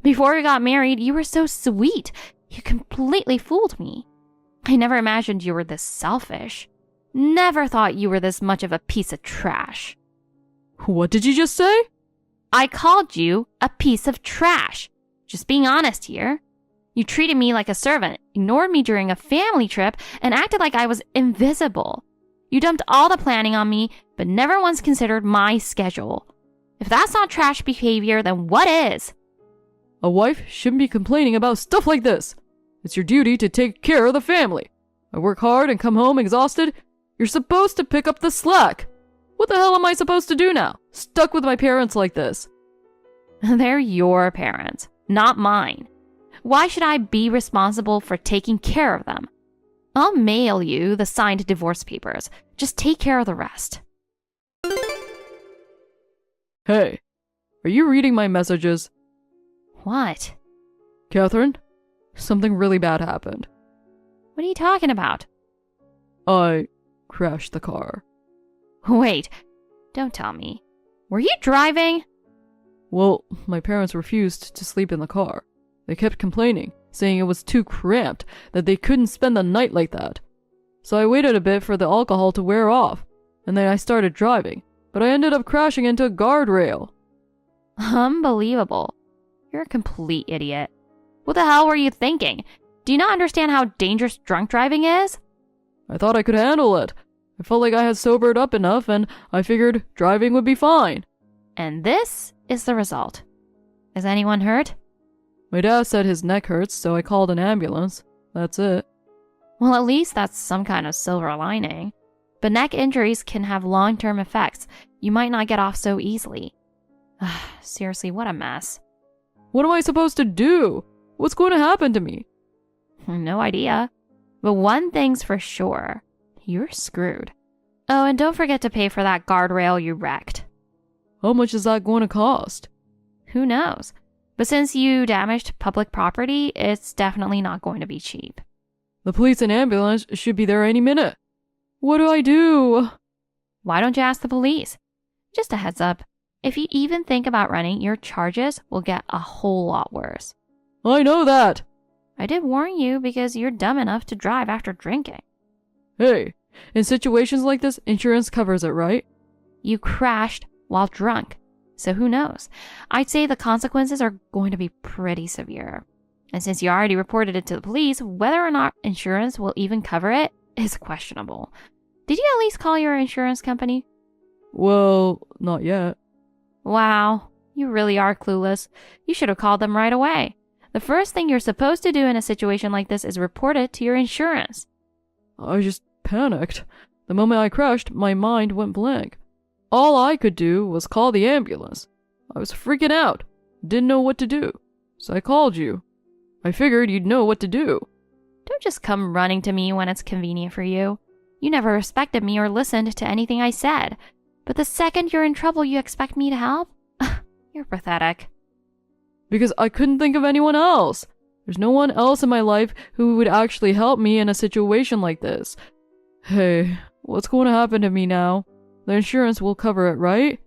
Before we got married, you were so sweet. You completely fooled me. I never imagined you were this selfish. Never thought you were this much of a piece of trash. What did you just say? I called you a piece of trash. Just being honest here. You treated me like a servant, ignored me during a family trip, and acted like I was invisible. You dumped all the planning on me, but never once considered my schedule. If that's not trash behavior, then what is? A wife shouldn't be complaining about stuff like this. It's your duty to take care of the family. I work hard and come home exhausted. You're supposed to pick up the slack. What the hell am I supposed to do now? Stuck with my parents like this. They're your parents, not mine. Why should I be responsible for taking care of them? I'll mail you the signed divorce papers. Just take care of the rest. Hey, are you reading my messages? What? Catherine, something really bad happened. What are you talking about? I crashed the car. Wait, don't tell me. Were you driving? Well, my parents refused to sleep in the car. They kept complaining, saying it was too cramped, that they couldn't spend the night like that. So I waited a bit for the alcohol to wear off, and then I started driving, but I ended up crashing into a guardrail. Unbelievable. You're a complete idiot. What the hell were you thinking? Do Do you not understand how dangerous drunk driving is? I thought I could handle it. I felt like I had sobered up enough and I figured driving would be fine. And this is the result. Is anyone hurt? My dad said his neck hurts, so I called an ambulance. That's it. Well, at least that's some kind of silver lining. But neck injuries can have long-term effects. You might not get off so easily. Seriously, what a mess. What am I supposed to do? What's going to happen to me? No idea. But one thing's for sure. You're screwed. Oh, and don't forget to pay for that guardrail you wrecked. How much is that going to cost? Who knows? But since you damaged public property, it's definitely not going to be cheap. The police and ambulance should be there any minute. What do I do? Why don't you ask the police? Just a heads up. If you even think about running, your charges will get a whole lot worse. I know that. I did warn you because you're dumb enough to drive after drinking. Hey, in situations like this, insurance covers it, right? You crashed while drunk. So who knows? I'd say the consequences are going to be pretty severe. And since you already reported it to the police, whether or not insurance will even cover it is questionable. Did you at least call your insurance company? Well, not yet. Wow, you really are clueless. You should have called them right away. The first thing you're supposed to do in a situation like this is report it to your insurance. I just panicked. The moment I crashed, my mind went blank. All I could do was call the ambulance. I was freaking out. Didn't know what to do. So I called you. I figured you'd know what to do. Don't just come running to me when it's convenient for you. You never respected me or listened to anything I said. But the second you're in trouble, you expect me to help? You're pathetic. Because I couldn't think of anyone else. There's no one else in my life who would actually help me in a situation like this. Hey, what's going to happen to me now? The insurance will cover it, right?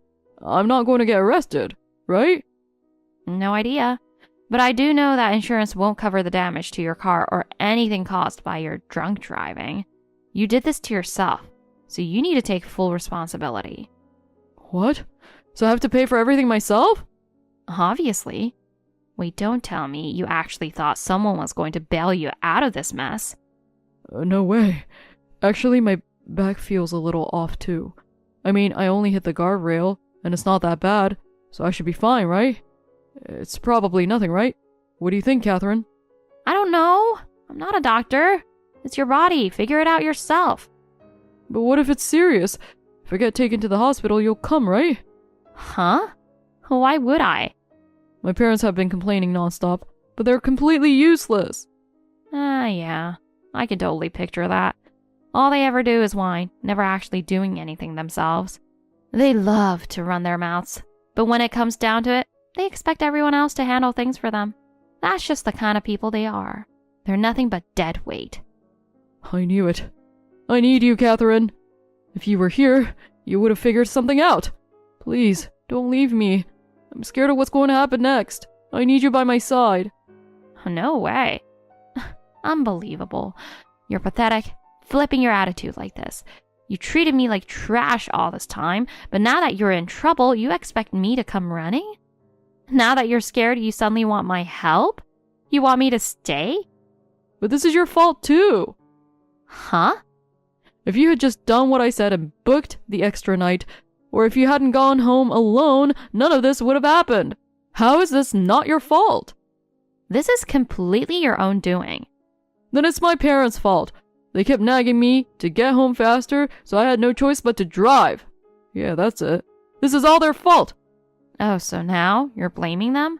I'm not going to get arrested, right? No idea. But I do know that insurance won't cover the damage to your car or anything caused by your drunk driving. You did this to yourself, so you need to take full responsibility. What? So I have to pay for everything myself? Obviously. Wait, don't tell me you actually thought someone was going to bail you out of this mess. No way. Actually, my back feels a little off too. I mean, I only hit the guardrail, and it's not that bad, so I should be fine, right? It's probably nothing, right? What do you think, Catherine? I don't know. I'm not a doctor. It's your body. Figure it out yourself. But what if it's serious? If I get taken to the hospital, you'll come, right? Huh? Why would I? My parents have been complaining nonstop, but they're completely useless. Yeah. I can totally picture that. All they ever do is whine, never actually doing anything themselves. They love to run their mouths, but when it comes down to it, they expect everyone else to handle things for them. That's just the kind of people they are. They're nothing but dead weight. I knew it. I need you, Catherine. If you were here, you would have figured something out. Please, don't leave me. I'm scared of what's going to happen next. I need you by my side. No way. Unbelievable. You're pathetic, flipping your attitude like this. You treated me like trash all this time, but now that you're in trouble, you expect me to come running? Now that you're scared, you suddenly want my help? You want me to stay? But this is your fault too. Huh? If you had just done what I said and booked the extra night, or if you hadn't gone home alone, none of this would have happened. How is this not your fault? This is completely your own doing. Then it's my parents' fault. They kept nagging me to get home faster, so I had no choice but to drive. Yeah, that's it. This is all their fault. Oh, so now you're blaming them?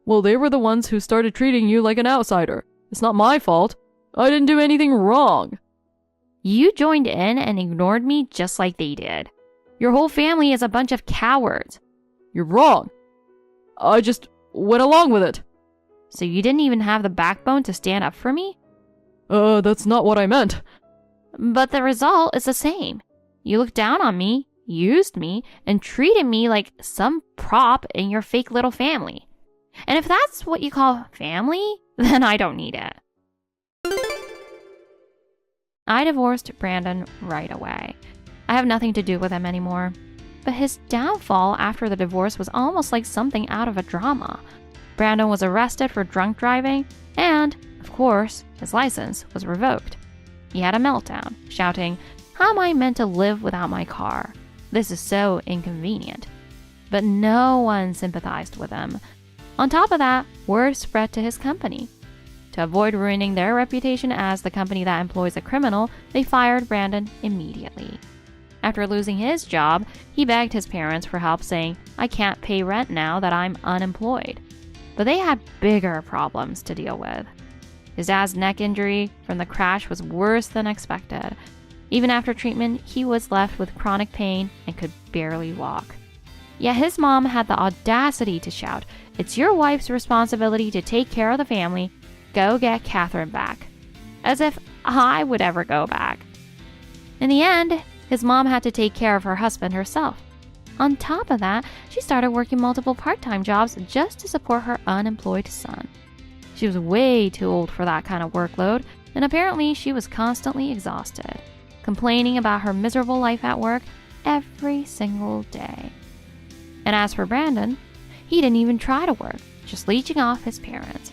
Well, they were the ones who started treating you like an outsider. It's not my fault. I didn't do anything wrong. You joined in and ignored me just like they did. Your whole family is a bunch of cowards. You're wrong. I just went along with it. So you didn't even have the backbone to stand up for me? That's not what I meant. But the result is the same. You looked down on me, used me, and treated me like some prop in your fake little family. And if that's what you call family, then I don't need it. I divorced Brandon right away. I have nothing to do with him anymore. But his downfall after the divorce was almost like something out of a drama. Brandon was arrested for drunk driving, and Of course, his license was revoked. He had a meltdown, shouting, "How am I meant to live without my car? This is so inconvenient." But no one sympathized with him. On top of that, word spread to his company. To avoid ruining their reputation as the company that employs a criminal, they fired Brandon immediately. After losing his job, he begged his parents for help, saying, "I can't pay rent now that I'm unemployed." But they had bigger problems to deal with. His dad's neck injury from the crash was worse than expected. Even after treatment, he was left with chronic pain and could barely walk. Yet his mom had the audacity to shout, "It's your wife's responsibility to take care of the family. Go get Catherine back." As if I would ever go back. In the end, his mom had to take care of her husband herself. On top of that, she started working multiple part-time jobs just to support her unemployed son. She was way too old for that kind of workload, and apparently she was constantly exhausted, complaining about her miserable life at work every single day. And as for Brandon, he didn't even try to work, just leeching off his parents.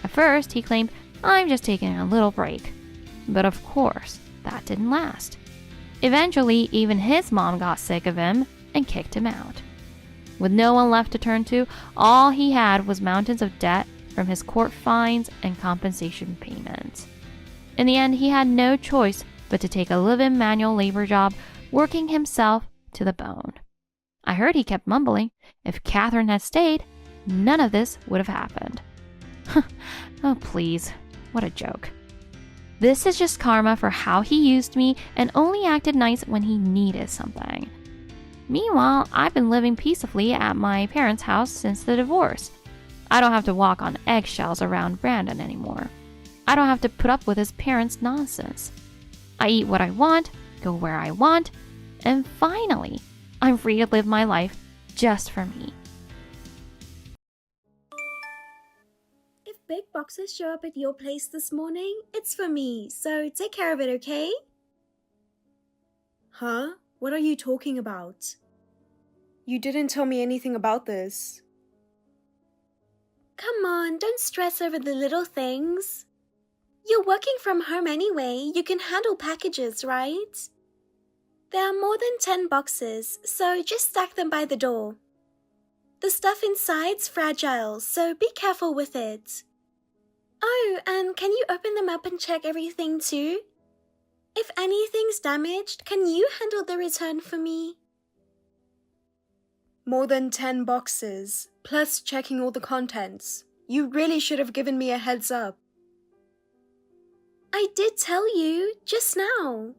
At first, he claimed, "I'm just taking a little break." But of course, that didn't last. Eventually, even his mom got sick of him and kicked him out. With no one left to turn to, all he had was mountains of debt from his court fines and compensation payments. In the end, he had no choice but to take a live-in manual labor job, working himself to the bone. I heard he kept mumbling, "If Catherine had stayed, none of this would have happened." Oh, please. What a joke. This is just karma for how he used me and only acted nice when he needed something. Meanwhile, I've been living peacefully at my parents' house since the divorce. I don't have to walk on eggshells around Brandon anymore. I don't have to put up with his parents' nonsense. I eat what I want, go where I want, and finally, I'm free to live my life just for me. If big boxes show up at your place this morning, it's for me, so take care of it, okay? Huh? What are you talking about? You didn't tell me anything about this. Come on, don't stress over the little things. You're working from home anyway, you can handle packages, right? There are more than 10 boxes, so just stack them by the door. The stuff inside's fragile, so be careful with it. Oh, and can you open them up and check everything too? If anything's damaged, can you handle the return for me? More than 10 boxes, plus checking all the contents. You really should have given me a heads up. I did tell you, just now.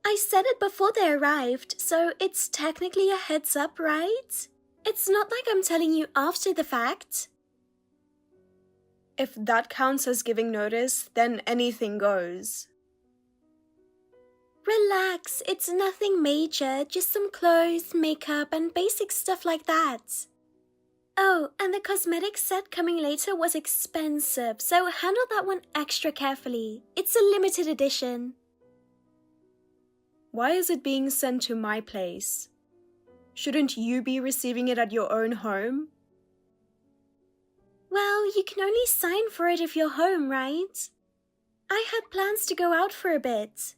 I said it before they arrived, so it's technically a heads up, right? It's not like I'm telling you after the fact. If that counts as giving notice, then anything goes. Relax, it's nothing major, just some clothes, makeup, and basic stuff like that. Oh, and the cosmetic set coming later was expensive, so handle that one extra carefully. It's a limited edition. Why is it being sent to my place? Shouldn't you be receiving it at your own home? Well, you can only sign for it if you're home, right? I had plans to go out for a bit.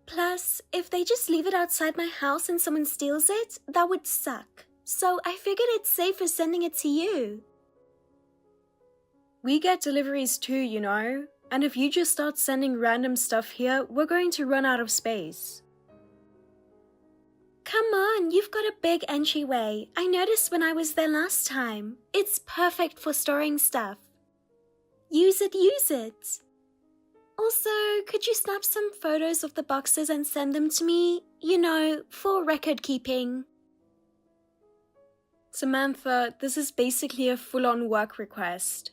Plus, if they just leave it outside my house and someone steals it, that would suck. So I figured it's safer sending it to you. We get deliveries too, you know. And if you just start sending random stuff here, we're going to run out of space. Come on, you've got a big entryway. I noticed when I was there last time. It's perfect for storing stuff. Use it, use it. Also, could you snap some photos of the boxes and send them to me? You know, for record keeping. Samantha, this is basically a full-on work request.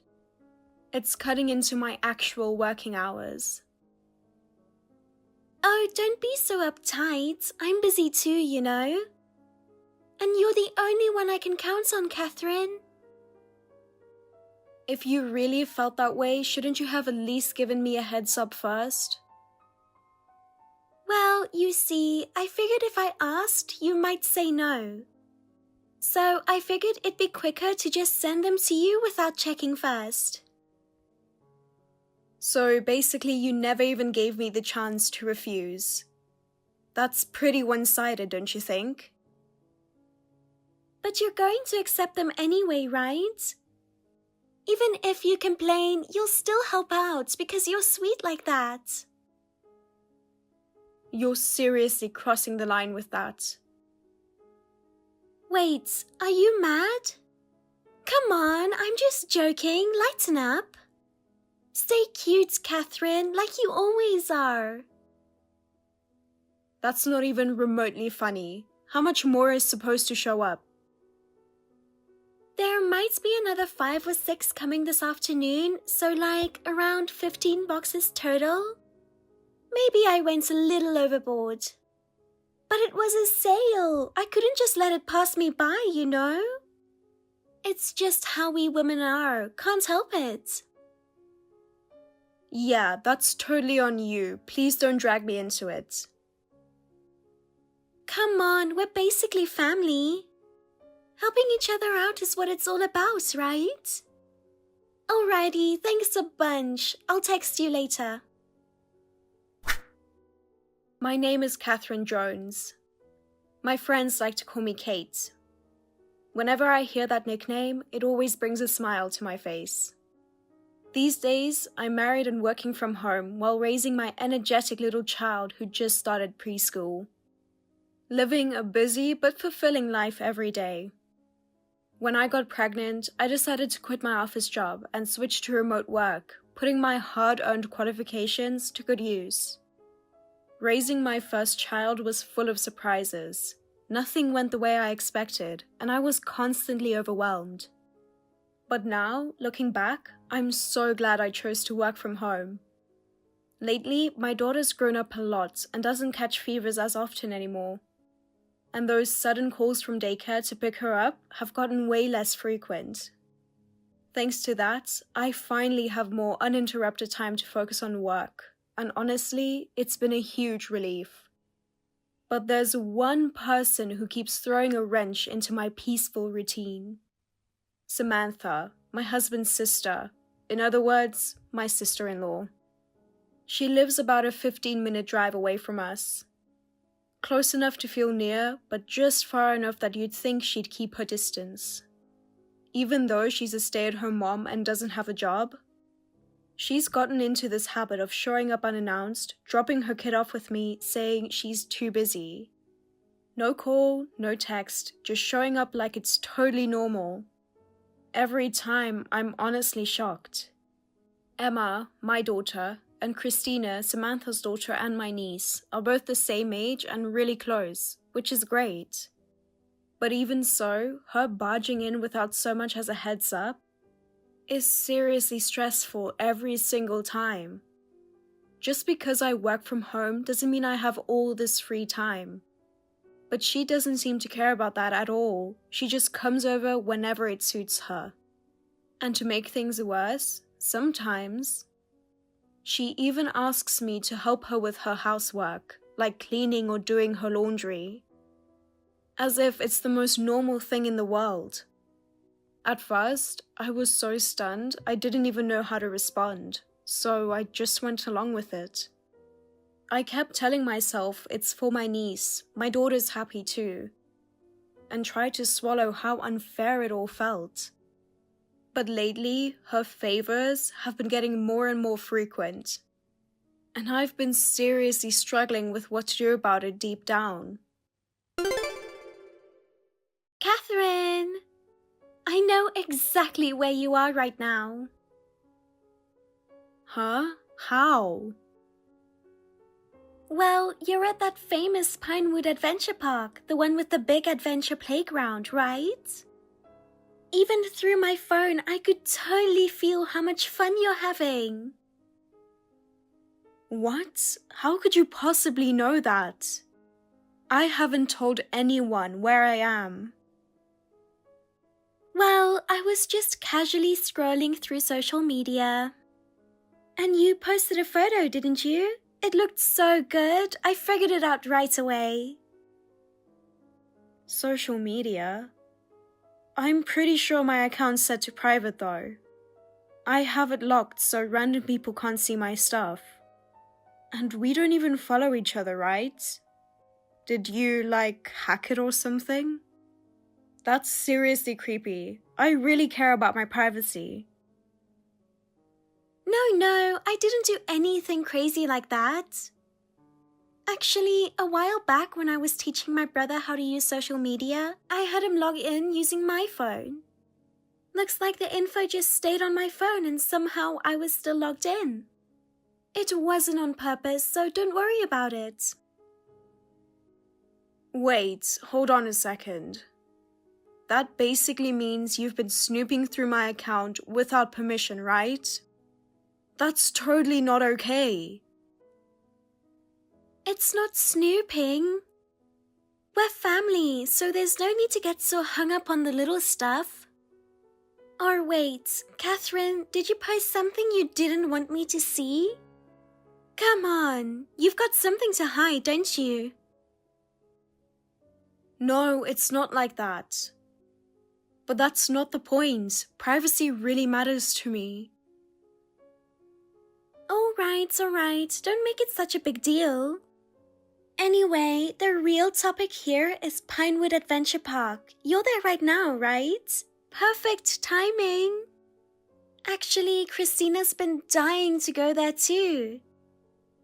It's cutting into my actual working hours. Oh, don't be so uptight. I'm busy too, you know. And you're the only one I can count on, Catherine. If you really felt that way, shouldn't you have at least given me a heads up first? Well, you see, I figured if I asked, you might say no. So I figured it'd be quicker to just send them to you without checking first. So basically you never even gave me the chance to refuse. That's pretty one-sided, don't you think? But you're going to accept them anyway, right? Even if you complain, you'll still help out because you're sweet like that. You're seriously crossing the line with that. Wait, are you mad? Come on, I'm just joking. Lighten up. Stay cute, Catherine, like you always are. That's not even remotely funny. How much more is supposed to show up? There might be another 5 or 6 coming this afternoon, so like around 15 boxes total. Maybe I went a little overboard. But it was a sale. I couldn't just let it pass me by, you know? It's just how we women are. Can't help it. Yeah, that's totally on you. Please don't drag me into it. Come on, we're basically family. Helping each other out is what it's all about, right? Alrighty, thanks a bunch. I'll text you later. My name is Catherine Jones. My friends like to call me Kate. Whenever I hear that nickname, it always brings a smile to my face. These days, I'm married and working from home while raising my energetic little child who just started preschool. Living a busy but fulfilling life every day. When I got pregnant, I decided to quit my office job and switch to remote work, putting my hard-earned qualifications to good use. Raising my first child was full of surprises. Nothing went the way I expected, and I was constantly overwhelmed. But now, looking back, I'm so glad I chose to work from home. Lately, my daughter's grown up a lot and doesn't catch fevers as often anymore. And those sudden calls from daycare to pick her up have gotten way less frequent. Thanks to that, I finally have more uninterrupted time to focus on work, and honestly, it's been a huge relief. But there's one person who keeps throwing a wrench into my peaceful routine. Samantha, my husband's sister, in other words, my sister-in-law. She lives about a 15-minute drive away from us. Close enough to feel near, but just far enough that you'd think she'd keep her distance. Even though she's a stay-at-home mom and doesn't have a job, she's gotten into this habit of showing up unannounced, dropping her kid off with me, saying she's too busy. No call, no text, just showing up like it's totally normal. Every time, I'm honestly shocked. Emma, my daughter, and Christina, Samantha's daughter and my niece, are both the same age and really close, which is great. But even so, her barging in without so much as a heads up is seriously stressful every single time. Just because I work from home doesn't mean I have all this free time. But she doesn't seem to care about that at all. She just comes over whenever it suits her. And to make things worse, sometimes she even asks me to help her with her housework, like cleaning or doing her laundry. As if it's the most normal thing in the world. At first, I was so stunned I didn't even know how to respond, so I just went along with it. I kept telling myself it's for my niece, my daughter's happy too, and tried to swallow how unfair it all felt. But lately, her favors have been getting more and more frequent, and I've been seriously struggling with what to do about it deep down. Catherine! I know exactly where you are right now. Huh? How? Well, you're at that famous Pinewood Adventure Park, the one with the big adventure playground, right? Even through my phone, I could totally feel how much fun you're having. What? How could you possibly know that? I haven't told anyone where I am. Well, I was just casually scrolling through social media. And you posted a photo, didn't you? It looked so good, I figured it out right away. Social media? I'm pretty sure my account's set to private though. I have it locked so random people can't see my stuff. And we don't even follow each other, right? Did you, hack it or something? That's seriously creepy. I really care about my privacy. No, I didn't do anything crazy like that. Actually, a while back when I was teaching my brother how to use social media, I had him log in using my phone. Looks like the info just stayed on my phone and somehow I was still logged in. It wasn't on purpose, so don't worry about it. Wait, hold on a second. That basically means you've been snooping through my account without permission, right? That's totally not okay. It's not snooping. We're family, so there's no need to get so hung up on the little stuff. Or wait, Catherine, did you post something you didn't want me to see? Come on, you've got something to hide, don't you? No, it's not like that. But that's not the point. Privacy really matters to me. All right, don't make it such a big deal. Anyway, the real topic here is Pinewood Adventure Park. You're there right now, right? Perfect timing. Actually, Christina's been dying to go there too.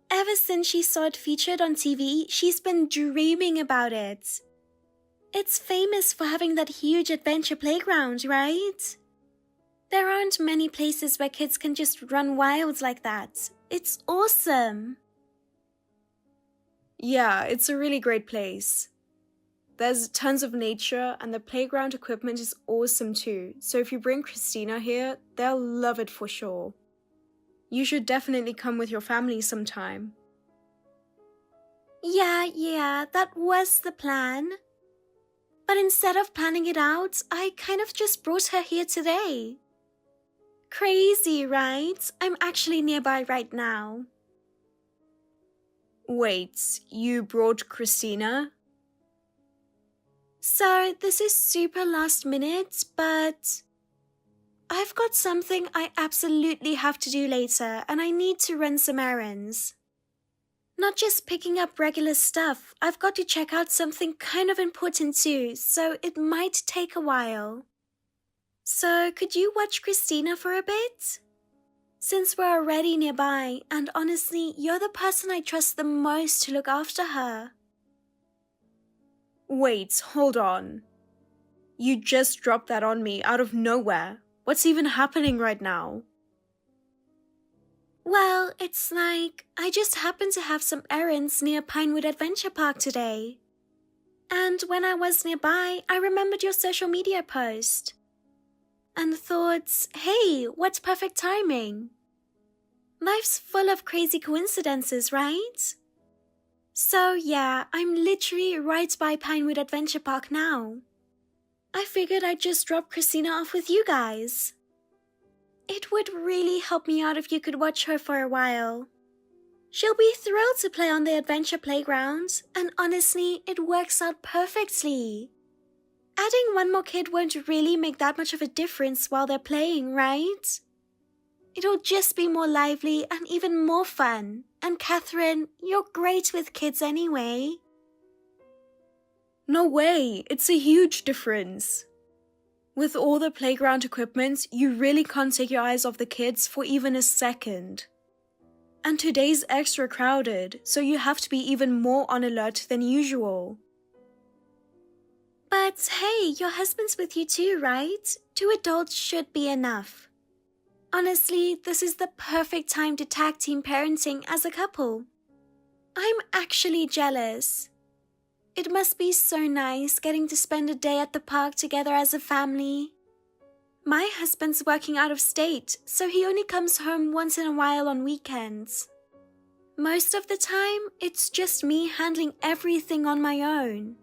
Ever since she saw it featured on TV, she's been dreaming about it. It's famous for having that huge adventure playground, right? There aren't many places where kids can just run wild like that. It's awesome. Yeah, it's a really great place. There's tons of nature and the playground equipment is awesome too. So if you bring Christina here, they'll love it for sure. You should definitely come with your family sometime. Yeah, that was the plan. But instead of planning it out, I kind of just brought her here today. Crazy, right? I'm actually nearby right now. Wait, you brought Christina? So, this is super last minute, but I've got something I absolutely have to do later, and I need to run some errands. Not just picking up regular stuff, I've got to check out something kind of important too, so it might take a while. So, could you watch Christina for a bit? Since we're already nearby, and honestly, you're the person I trust the most to look after her. Wait, hold on. You just dropped that on me out of nowhere. What's even happening right now? Well, it's like I just happened to have some errands near Pinewood Adventure Park today. And when I was nearby, I remembered your social media post. And thought, hey, what perfect timing. Life's full of crazy coincidences, right? So yeah, I'm literally right by Pinewood Adventure Park now. I figured I'd just drop Christina off with you guys. It would really help me out if you could watch her for a while. She'll be thrilled to play on the adventure playground, and honestly, it works out perfectly. Adding one more kid won't really make that much of a difference while they're playing, right? It'll just be more lively and even more fun. And Catherine, you're great with kids anyway. No way, it's a huge difference. With all the playground equipment, you really can't take your eyes off the kids for even a second. And today's extra crowded, so you have to be even more on alert than usual. But hey, your husband's with you too, right? 2 adults should be enough. Honestly, this is the perfect time to tag team parenting as a couple. I'm actually jealous. It must be so nice getting to spend a day at the park together as a family. My husband's working out of state, so he only comes home once in a while on weekends. Most of the time, it's just me handling everything on my own.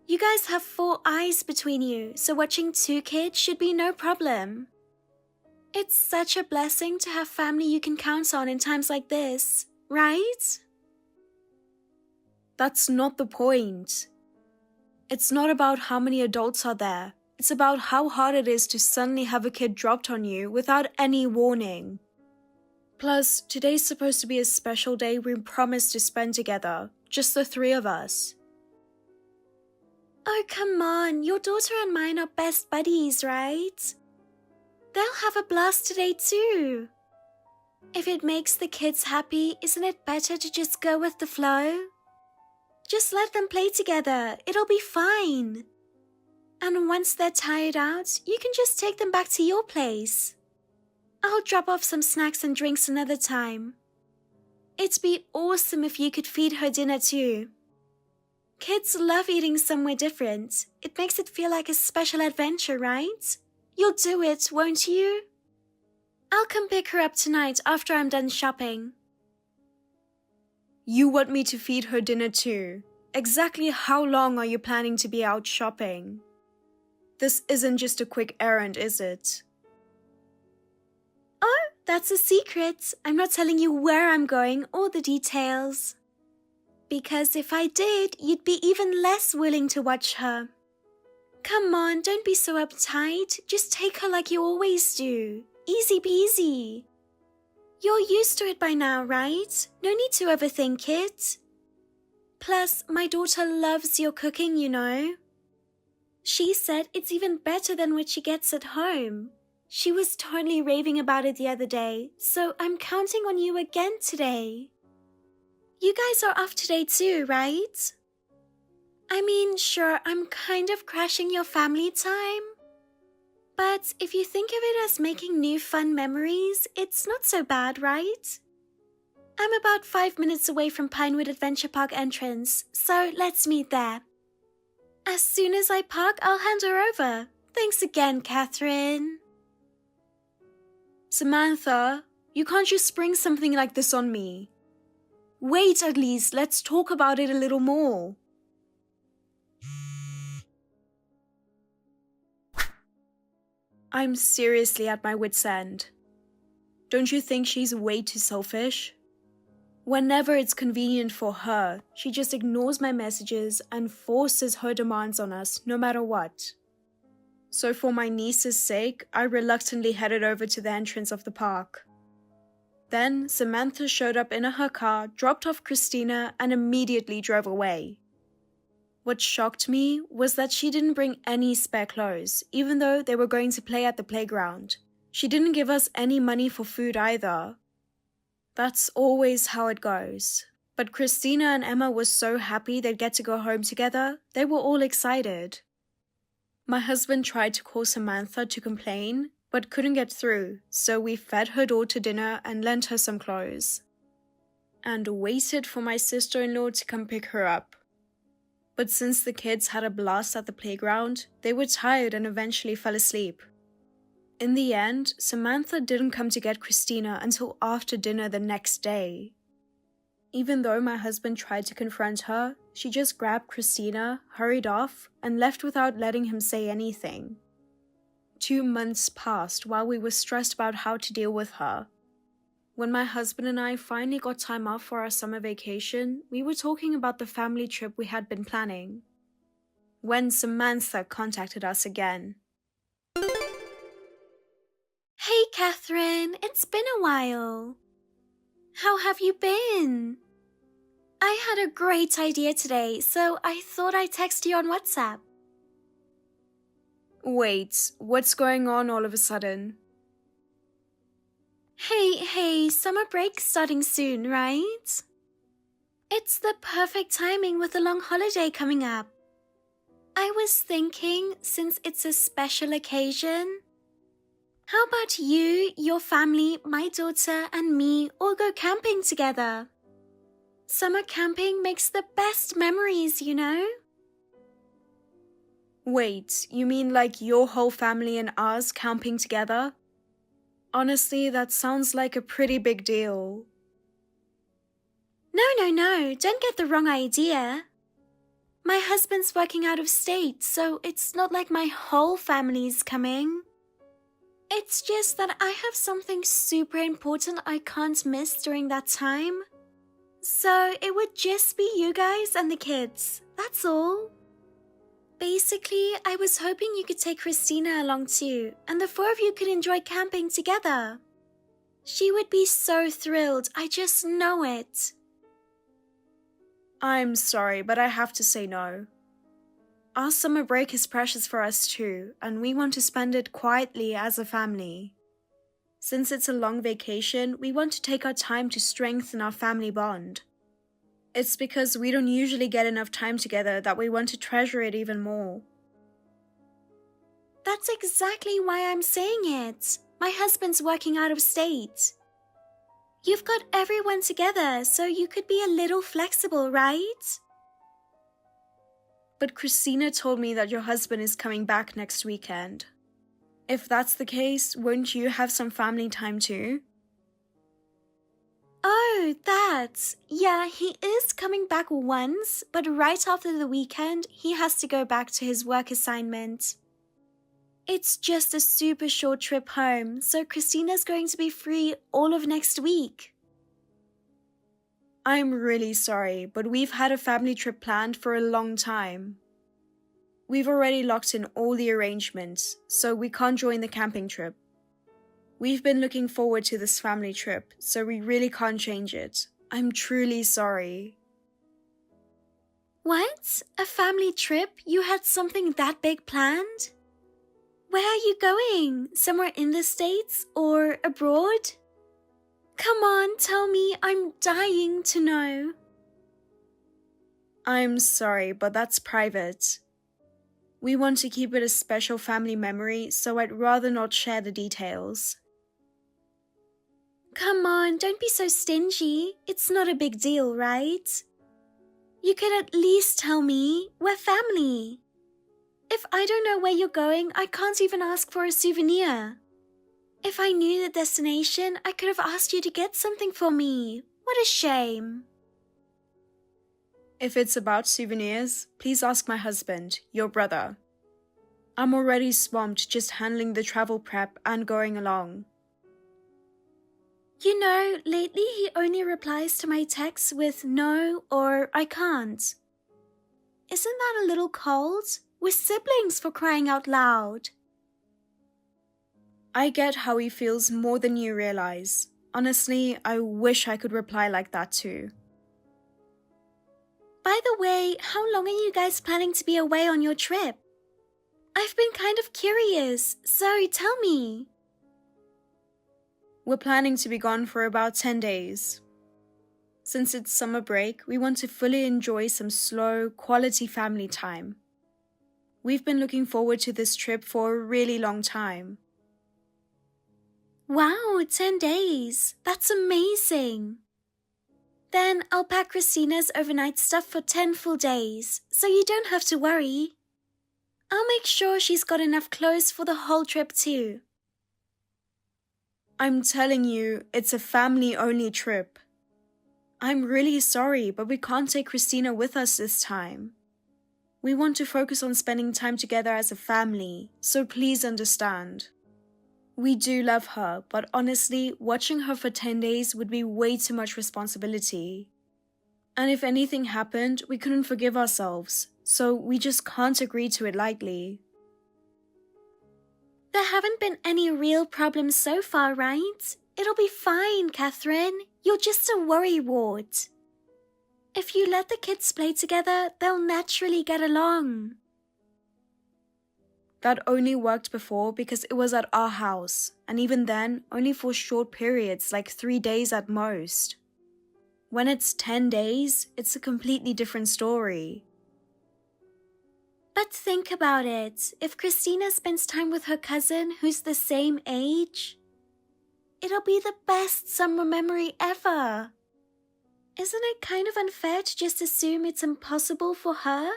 You guys have 4 eyes between you, so watching 2 kids should be no problem. It's such a blessing to have family you can count on in times like this, right? That's not the point. It's not about how many adults are there. It's about how hard it is to suddenly have a kid dropped on you without any warning. Plus, today's supposed to be a special day we promised to spend together, just the three of us. Oh, come on. Your daughter and mine are best buddies, right? They'll have a blast today too. If it makes the kids happy, isn't it better to just go with the flow? Just let them play together. It'll be fine. And once they're tired out, you can just take them back to your place. I'll drop off some snacks and drinks another time. It'd be awesome if you could feed her dinner too. Kids love eating somewhere different. It makes it feel like a special adventure, right? You'll do it, won't you? I'll come pick her up tonight after I'm done shopping. You want me to feed her dinner too? Exactly how long are you planning to be out shopping? This isn't just a quick errand, is it? Oh, that's a secret. I'm not telling you where I'm going or the details. Because if I did, you'd be even less willing to watch her. Come on, don't be so uptight. Just take her like you always do. Easy peasy. You're used to it by now, right? No need to overthink it. Plus, my daughter loves your cooking, you know. She said it's even better than what she gets at home. She was totally raving about it the other day, so I'm counting on you again today. You guys are off today too, right? I mean, sure, I'm kind of crashing your family time. But if you think of it as making new fun memories, it's not so bad, right? I'm about 5 minutes away from Pinewood Adventure Park entrance, so let's meet there. As soon as I park, I'll hand her over. Thanks again, Catherine. Samantha, you can't just spring something like this on me. Wait, at least, let's talk about it a little more. I'm seriously at my wit's end. Don't you think she's way too selfish? Whenever it's convenient for her, she just ignores my messages and forces her demands on us no matter what. So for my niece's sake, I reluctantly headed over to the entrance of the park. Then Samantha showed up in her car, dropped off Christina, and immediately drove away. What shocked me was that she didn't bring any spare clothes, even though they were going to play at the playground. She didn't give us any money for food either. That's always how it goes. But Christina and Emma were so happy they'd get to go home together, they were all excited. My husband tried to call Samantha to complain, but couldn't get through, so we fed her daughter dinner and lent her some clothes. And waited for my sister-in-law to come pick her up. But since the kids had a blast at the playground, they were tired and eventually fell asleep. In the end, Samantha didn't come to get Christina until after dinner the next day. Even though my husband tried to confront her, she just grabbed Christina, hurried off, and left without letting him say anything. 2 months passed while we were stressed about how to deal with her. When my husband and I finally got time off for our summer vacation, we were talking about the family trip we had been planning. When Samantha contacted us again. Hey, Catherine, it's been a while. How have you been? I had a great idea today, so I thought I'd text you on WhatsApp. Wait, what's going on all of a sudden? Hey, summer break's starting soon, right? It's the perfect timing with the long holiday coming up. I was thinking, since it's a special occasion, how about you, your family, my daughter, and me all go camping together? Summer camping makes the best memories, you know? Wait, you mean like your whole family and ours camping together? Honestly, that sounds like a pretty big deal. No, don't get the wrong idea. My husband's working out of state, so it's not like my whole family's coming. It's just that I have something super important I can't miss during that time. So it would just be you guys and the kids, that's all. Basically, I was hoping you could take Christina along too, and the four of you could enjoy camping together. She would be so thrilled, I just know it. I'm sorry, but I have to say no. Our summer break is precious for us too, and we want to spend it quietly as a family. Since it's a long vacation, we want to take our time to strengthen our family bond. It's because we don't usually get enough time together that we want to treasure it even more. That's exactly why I'm saying it. My husband's working out of state. You've got everyone together, so you could be a little flexible, right? But Christina told me that your husband is coming back next weekend. If that's the case, won't you have some family time too? Oh, that. Yeah, he is coming back once, but right after the weekend, he has to go back to his work assignment. It's just a super short trip home, so Christina's going to be free all of next week. I'm really sorry, but we've had a family trip planned for a long time. We've already locked in all the arrangements, so we can't join the camping trip. We've been looking forward to this family trip, so we really can't change it. I'm truly sorry. What? A family trip? You had something that big planned? Where are you going? Somewhere in the States or abroad? Come on, tell me. I'm dying to know. I'm sorry, but that's private. We want to keep it a special family memory, so I'd rather not share the details. Come on, don't be so stingy. It's not a big deal, right? You could at least tell me. We're family. If I don't know where you're going, I can't even ask for a souvenir. If I knew the destination, I could have asked you to get something for me. What a shame. If it's about souvenirs, please ask my husband, your brother. I'm already swamped just handling the travel prep and going along. You know, lately he only replies to my texts with no or I can't. Isn't that a little cold? We're siblings, for crying out loud. I get how he feels more than you realize. Honestly, I wish I could reply like that too. By the way, how long are you guys planning to be away on your trip? I've been kind of curious, so tell me. We're planning to be gone for about 10 days. Since it's summer break, we want to fully enjoy some slow, quality family time. We've been looking forward to this trip for a really long time. Wow, 10 days. That's amazing. Then I'll pack Christina's overnight stuff for 10 full days, so you don't have to worry. I'll make sure she's got enough clothes for the whole trip too. I'm telling you, it's a family-only trip. I'm really sorry, but we can't take Christina with us this time. We want to focus on spending time together as a family, so please understand. We do love her, but honestly, watching her for 10 days would be way too much responsibility. And if anything happened, we couldn't forgive ourselves, so we just can't agree to it lightly. There haven't been any real problems so far, right? It'll be fine, Catherine. You're just a worrywart. If you let the kids play together, they'll naturally get along. That only worked before because it was at our house, and even then, only for short periods, like 3 days at most. When it's 10 days, it's a completely different story. But think about it. If Christina spends time with her cousin who's the same age, it'll be the best summer memory ever. Isn't it kind of unfair to just assume it's impossible for her?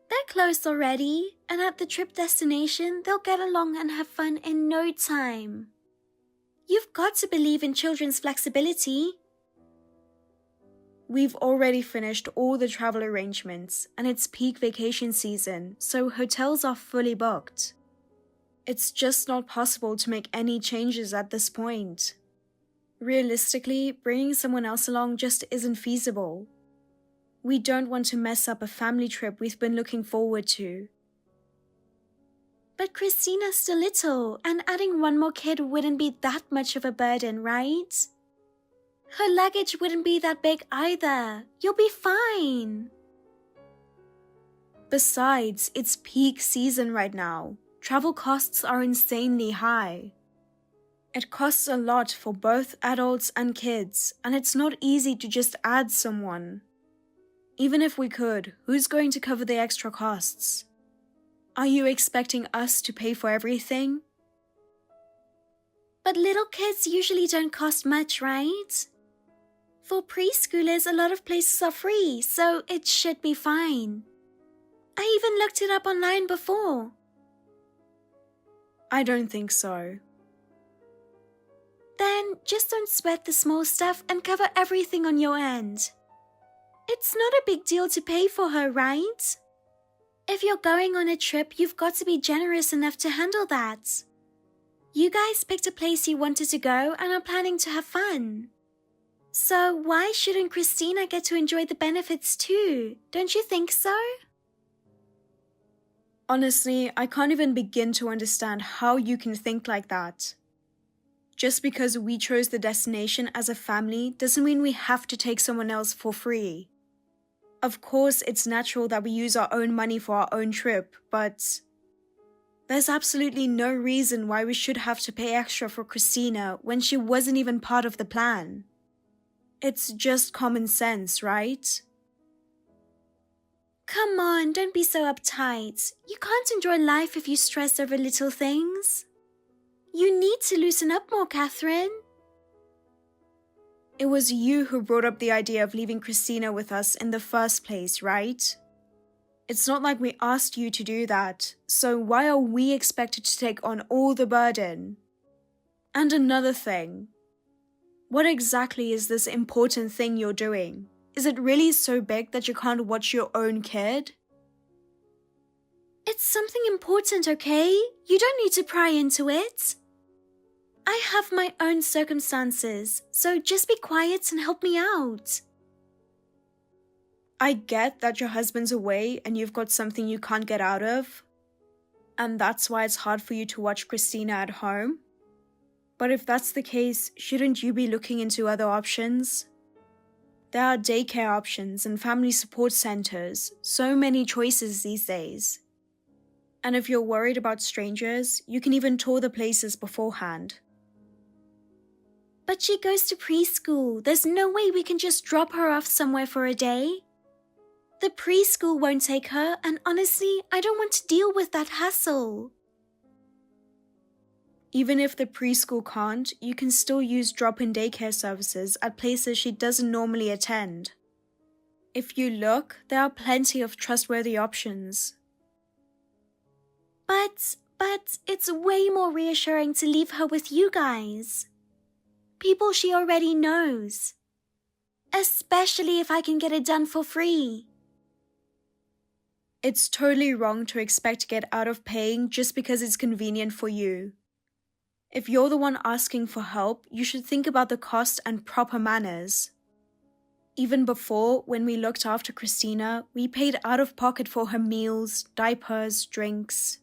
They're close already, and at the trip destination, they'll get along and have fun in no time. You've got to believe in children's flexibility. We've already finished all the travel arrangements, and it's peak vacation season, so hotels are fully booked. It's just not possible to make any changes at this point. Realistically, bringing someone else along just isn't feasible. We don't want to mess up a family trip we've been looking forward to. But Christina's still little, and adding one more kid wouldn't be that much of a burden, right? Her luggage wouldn't be that big either. You'll be fine. Besides, it's peak season right now. Travel costs are insanely high. It costs a lot for both adults and kids, and it's not easy to just add someone. Even if we could, who's going to cover the extra costs? Are you expecting us to pay for everything? But little kids usually don't cost much, right? For preschoolers, a lot of places are free, so it should be fine. I even looked it up online before. I don't think so. Then just don't sweat the small stuff and cover everything on your end. It's not a big deal to pay for her, right? If you're going on a trip, you've got to be generous enough to handle that. You guys picked a place you wanted to go and are planning to have fun. So why shouldn't Christina get to enjoy the benefits too? Don't you think so? Honestly, I can't even begin to understand how you can think like that. Just because we chose the destination as a family doesn't mean we have to take someone else for free. Of course, it's natural that we use our own money for our own trip, but there's absolutely no reason why we should have to pay extra for Christina when she wasn't even part of the plan. It's just common sense, right? Come on, don't be so uptight. You can't enjoy life if you stress over little things. You need to loosen up more, Catherine. It was you who brought up the idea of leaving Christina with us in the first place, right? It's not like we asked you to do that, so why are we expected to take on all the burden? And another thing, what exactly is this important thing you're doing? Is it really so big that you can't watch your own kid? It's something important, okay? You don't need to pry into it. I have my own circumstances, so just be quiet and help me out. I get that your husband's away and you've got something you can't get out of, and that's why it's hard for you to watch Christina at home. But if that's the case, shouldn't you be looking into other options? There are daycare options and family support centers, so many choices these days. And if you're worried about strangers, you can even tour the places beforehand. But she goes to preschool. There's no way we can just drop her off somewhere for a day. The preschool won't take her, and honestly, I don't want to deal with that hassle. Even if the preschool can't, you can still use drop-in daycare services at places she doesn't normally attend. If you look, there are plenty of trustworthy options. But it's way more reassuring to leave her with you guys. People she already knows. Especially if I can get it done for free. It's totally wrong to expect to get out of paying just because it's convenient for you. If you're the one asking for help, you should think about the cost and proper manners. Even before, when we looked after Christina, we paid out of pocket for her meals, diapers, drinks.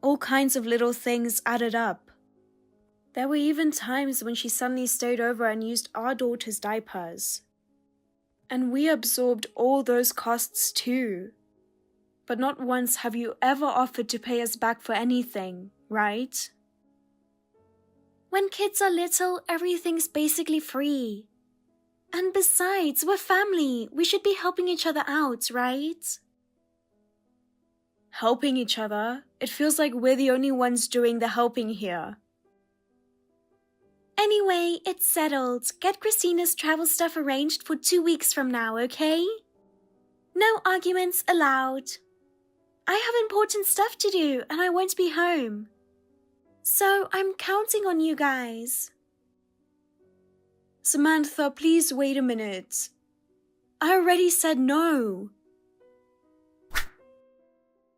All kinds of little things added up. There were even times when she suddenly stayed over and used our daughter's diapers. And we absorbed all those costs too. But not once have you ever offered to pay us back for anything, right? When kids are little, everything's basically free. And besides, we're family. We should be helping each other out, right? Helping each other? It feels like we're the only ones doing the helping here. Anyway, it's settled. Get Christina's travel stuff arranged for 2 weeks from now, okay? No arguments allowed. I have important stuff to do and I won't be home. So I'm counting on you guys. Samantha, please wait a minute. I already said no.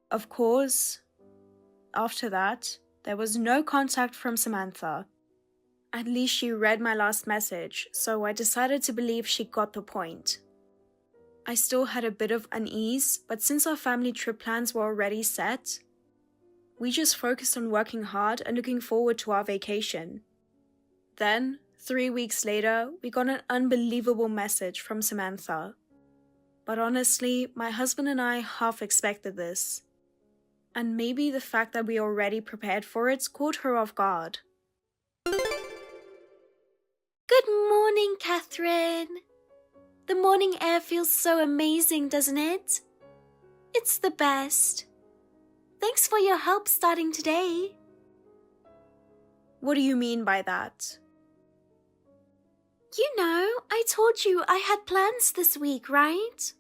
Of course, after that, there was no contact from Samantha. At least she read my last message, so I decided to believe she got the point. I still had a bit of unease, but since our family trip plans were already set, we just focused on working hard and looking forward to our vacation. Then, 3 weeks later, we got an unbelievable message from Samantha. But honestly, my husband and I half expected this. And maybe the fact that we already prepared for it caught her off guard. Good morning, Catherine. The morning air feels so amazing, doesn't it? It's the best. Thanks for your help starting today. What do you mean by that? You know, I told you I had plans this week, right?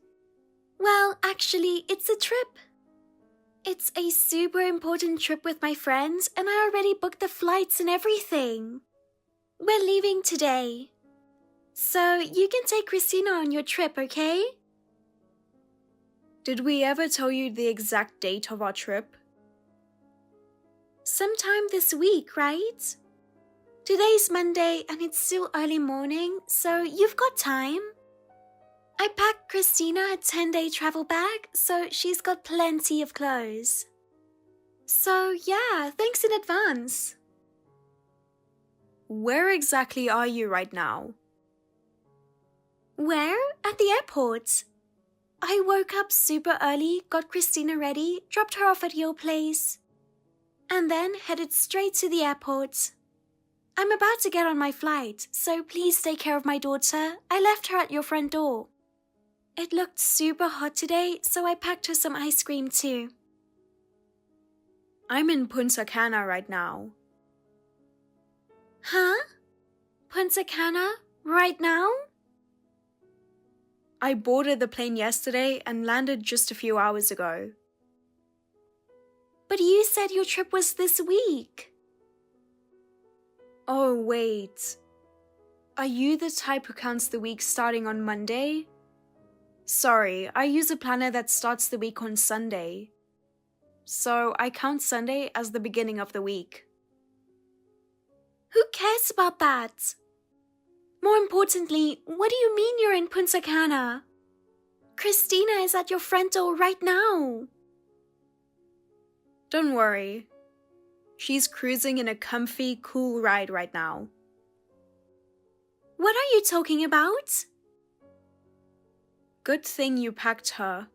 Well, actually, it's a trip. It's a super important trip with my friends, and I already booked the flights and everything. We're leaving today. So you can take Christina on your trip, okay? Did we ever tell you the exact date of our trip? Sometime this week, right? Today's Monday and it's still early morning, so you've got time. I packed Christina a 10-day travel bag, so she's got plenty of clothes. So yeah, thanks in advance. Where exactly are you right now? Where? At the airport. I woke up super early, got Christina ready, dropped her off at your place, and then headed straight to the airport. I'm about to get on my flight, so please take care of my daughter. I left her at your front door. It looked super hot today, so I packed her some ice cream too. I'm in Punta Cana right now. Huh? Punta Cana? Right now? I boarded the plane yesterday and landed just a few hours ago. But you said your trip was this week. Oh, wait. Are you the type who counts the week starting on Monday? Sorry, I use a planner that starts the week on Sunday. So I count Sunday as the beginning of the week. Who cares about that? More importantly, what do you mean you're in Punta Cana? Christina is at your front door right now. Don't worry. She's cruising in a comfy, cool ride right now. What are you talking about? Good thing you packed her.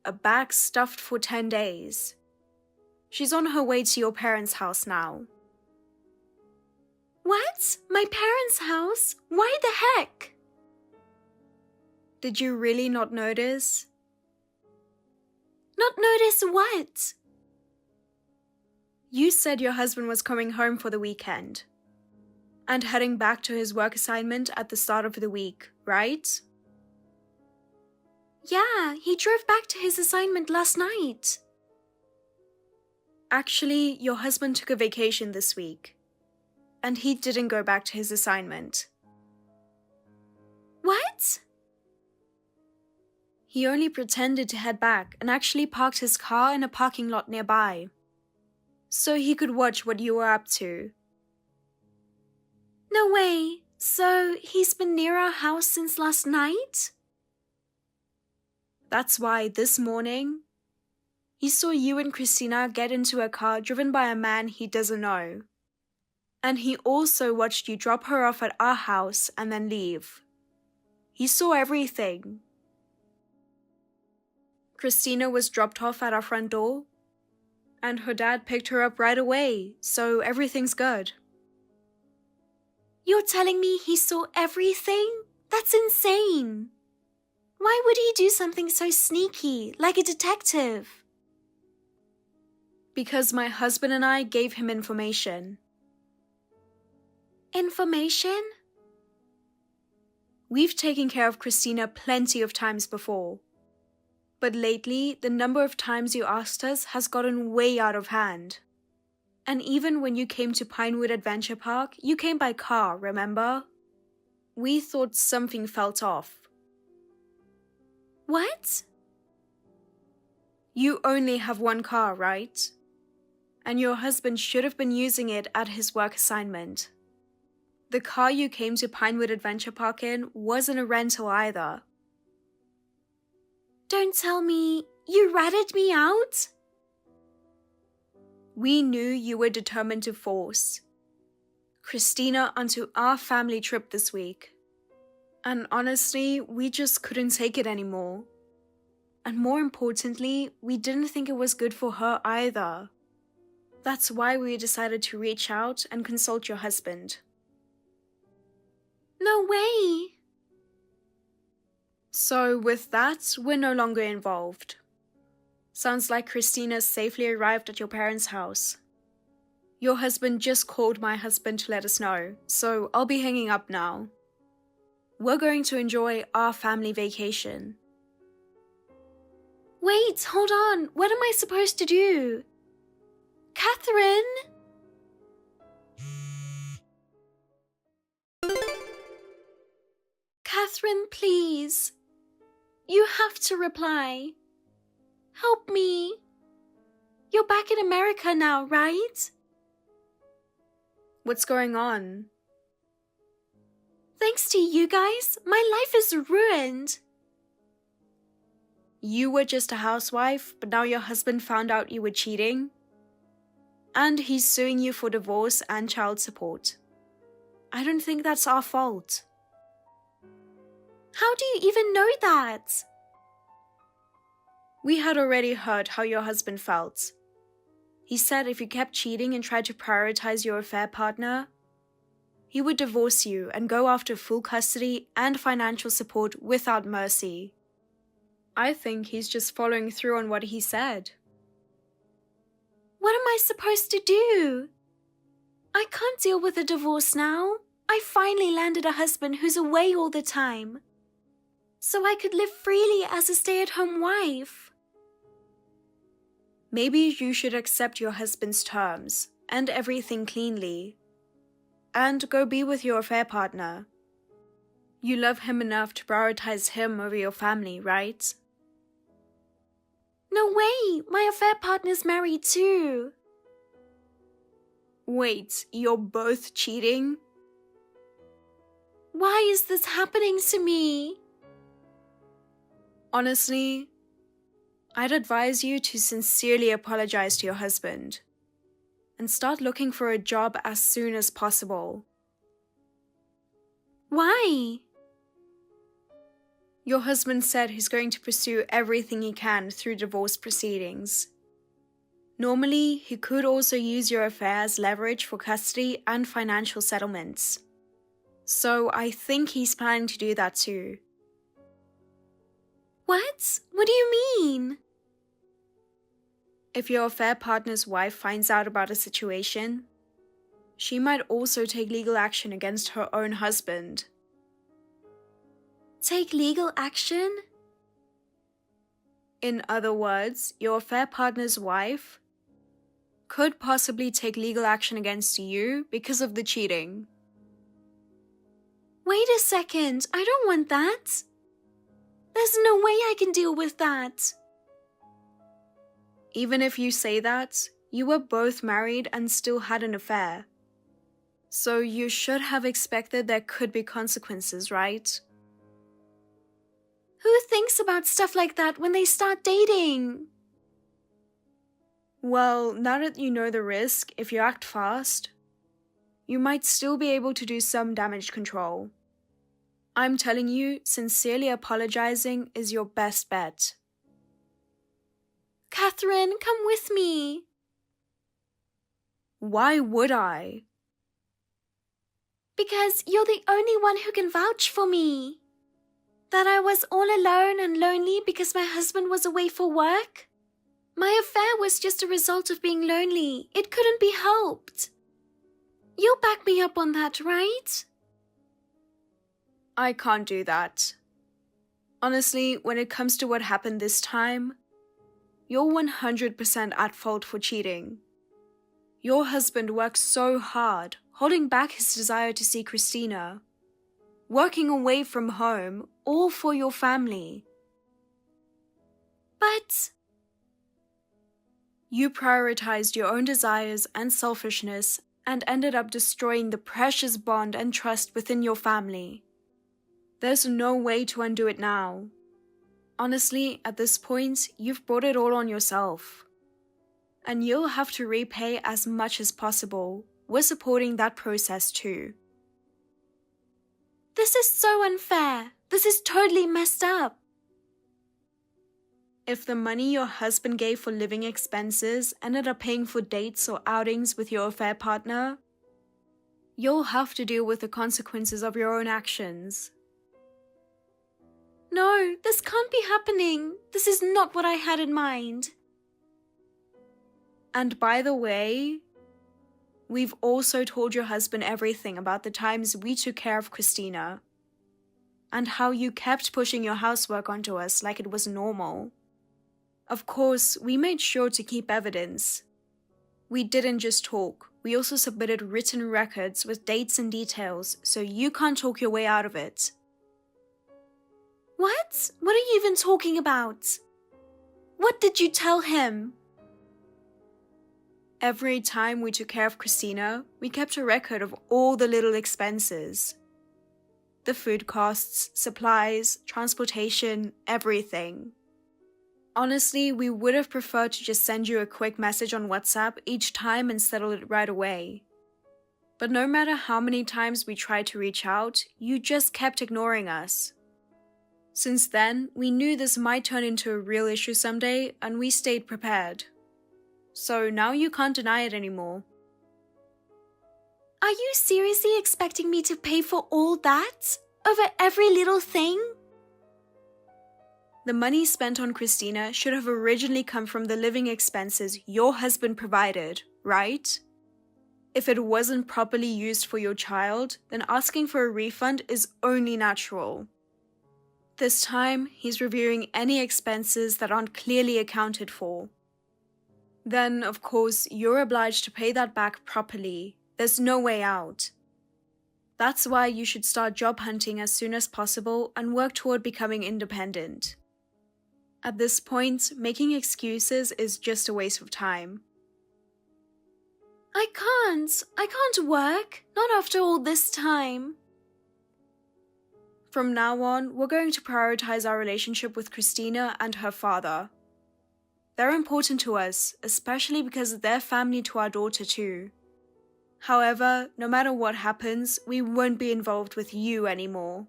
A bag stuffed for 10 days. She's on her way to your parents' house now. What? My parents' house? Why the heck? Did you really not notice? Not notice what? You said your husband was coming home for the weekend and heading back to his work assignment at the start of the week, right? Yeah, he drove back to his assignment last night. Actually, your husband took a vacation this week, and he didn't go back to his assignment. What? He only pretended to head back and actually parked his car in a parking lot nearby, so he could watch what you were up to. No way. So he's been near our house since last night? That's why this morning, he saw you and Christina get into a car driven by a man he doesn't know. And he also watched you drop her off at our house and then leave. He saw everything. Christina was dropped off at our front door, and her dad picked her up right away, so everything's good. You're telling me he saw everything? That's insane. Why would he do something so sneaky, like a detective? Because my husband and I gave him information. Information? We've taken care of Christina plenty of times before. But lately, the number of times you asked us has gotten way out of hand. And even when you came to Pinewood Adventure Park, you came by car, remember? We thought something felt off. What? You only have one car, right? And your husband should have been using it at his work assignment. The car you came to Pinewood Adventure Park in wasn't a rental either. Don't tell me you ratted me out? We knew you were determined to force Christina onto our family trip this week. And honestly, we just couldn't take it anymore. And more importantly, we didn't think it was good for her either. That's why we decided to reach out and consult your husband. No way! So with that, we're no longer involved. Sounds like Christina safely arrived at your parents' house. Your husband just called my husband to let us know, so I'll be hanging up now. We're going to enjoy our family vacation. Wait, hold on. What am I supposed to do? Catherine? Catherine, please. You have to reply. Help me. You're back in America now, right? What's going on? Thanks to you guys, my life is ruined. You were just a housewife, but now your husband found out you were cheating? And he's suing you for divorce and child support. I don't think that's our fault. How do you even know that? We had already heard how your husband felt. He said if you kept cheating and tried to prioritize your affair partner, he would divorce you and go after full custody and financial support without mercy. I think he's just following through on what he said. What am I supposed to do? I can't deal with a divorce now. I finally landed a husband who's away all the time, so I could live freely as a stay-at-home wife. Maybe you should accept your husband's terms and everything cleanly, and go be with your affair partner. You love him enough to prioritize him over your family, right? No way! My affair partner's married too. Wait, you're both cheating? Why is this happening to me? Honestly, I'd advise you to sincerely apologize to your husband and start looking for a job as soon as possible. Why? Your husband said he's going to pursue everything he can through divorce proceedings. Normally, he could also use your affair as leverage for custody and financial settlements. So I think he's planning to do that too. What? What do you mean? If your affair partner's wife finds out about a situation, she might also take legal action against her own husband. Take legal action? In other words, your affair partner's wife could possibly take legal action against you because of the cheating. Wait a second, I don't want that. There's no way I can deal with that. Even if you say that, you were both married and still had an affair. So you should have expected there could be consequences, right? Who thinks about stuff like that when they start dating? Well, now that you know the risk, if you act fast, you might still be able to do some damage control. I'm telling you, sincerely apologizing is your best bet. Catherine, come with me. Why would I? Because you're the only one who can vouch for me. That I was all alone and lonely because my husband was away for work. My affair was just a result of being lonely. It couldn't be helped. You'll back me up on that, right? I can't do that. Honestly, when it comes to what happened this time, you're 100% at fault for cheating. Your husband worked so hard, holding back his desire to see Christina, working away from home, all for your family. But you prioritized your own desires and selfishness and ended up destroying the precious bond and trust within your family. There's no way to undo it now. Honestly, at this point, you've brought it all on yourself. And you'll have to repay as much as possible. We're supporting that process too. This is so unfair. This is totally messed up. If the money your husband gave for living expenses ended up paying for dates or outings with your affair partner, you'll have to deal with the consequences of your own actions. No, this can't be happening. This is not what I had in mind. And by the way, we've also told your husband everything about the times we took care of Christina and how you kept pushing your housework onto us like it was normal. Of course, we made sure to keep evidence. We didn't just talk, we also submitted written records with dates and details, so you can't talk your way out of it. What? What are you even talking about? What did you tell him? Every time we took care of Christina, we kept a record of all the little expenses. The food costs, supplies, transportation, everything. Honestly, we would have preferred to just send you a quick message on WhatsApp each time and settle it right away. But no matter how many times we tried to reach out, you just kept ignoring us. Since then, we knew this might turn into a real issue someday, and we stayed prepared. So now you can't deny it anymore. Are you seriously expecting me to pay for all that? Over every little thing? The money spent on Christina should have originally come from the living expenses your husband provided, right? If it wasn't properly used for your child, then asking for a refund is only natural. This time, he's reviewing any expenses that aren't clearly accounted for. Then, of course, you're obliged to pay that back properly. There's no way out. That's why you should start job hunting as soon as possible and work toward becoming independent. At this point, making excuses is just a waste of time. I can't work, not after all this time. From now on, we're going to prioritize our relationship with Christina and her father. They're important to us, especially because they're family to our daughter too. However, no matter what happens, we won't be involved with you anymore.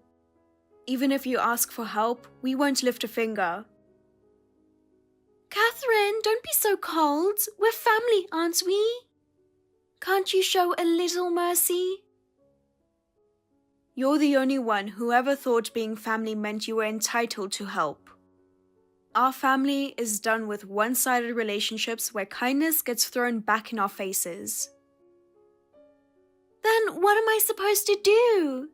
Even if you ask for help, we won't lift a finger. Catherine, don't be so cold. We're family, aren't we? Can't you show a little mercy? You're the only one who ever thought being family meant you were entitled to help. Our family is done with one-sided relationships where kindness gets thrown back in our faces. Then what am I supposed to do?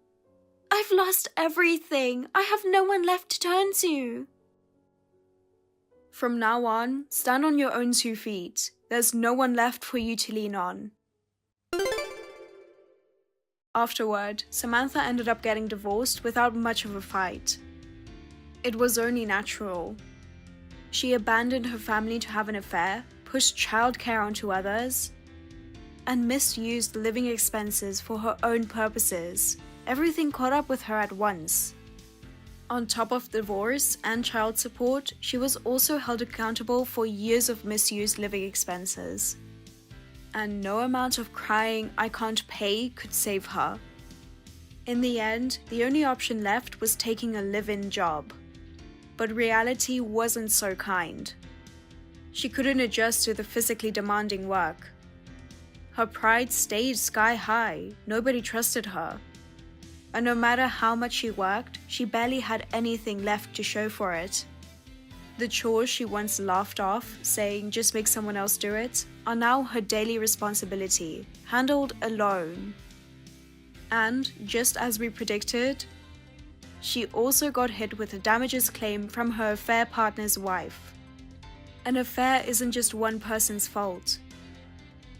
I've lost everything. I have no one left to turn to. From now on, stand on your own 2 feet. There's no one left for you to lean on. Afterward, Samantha ended up getting divorced without much of a fight. It was only natural. She abandoned her family to have an affair, pushed childcare onto others, and misused living expenses for her own purposes. Everything caught up with her at once. On top of divorce and child support, she was also held accountable for years of misused living expenses. And no amount of crying "I can't pay" could save her. In the end, the only option left was taking a live-in job. But reality wasn't so kind. She couldn't adjust to the physically demanding work. Her pride stayed sky high, nobody trusted her. And no matter how much she worked, she barely had anything left to show for it. The chores she once laughed off, saying just make someone else do it, are now her daily responsibility, handled alone. And, just as we predicted, she also got hit with a damages claim from her affair partner's wife. An affair isn't just one person's fault.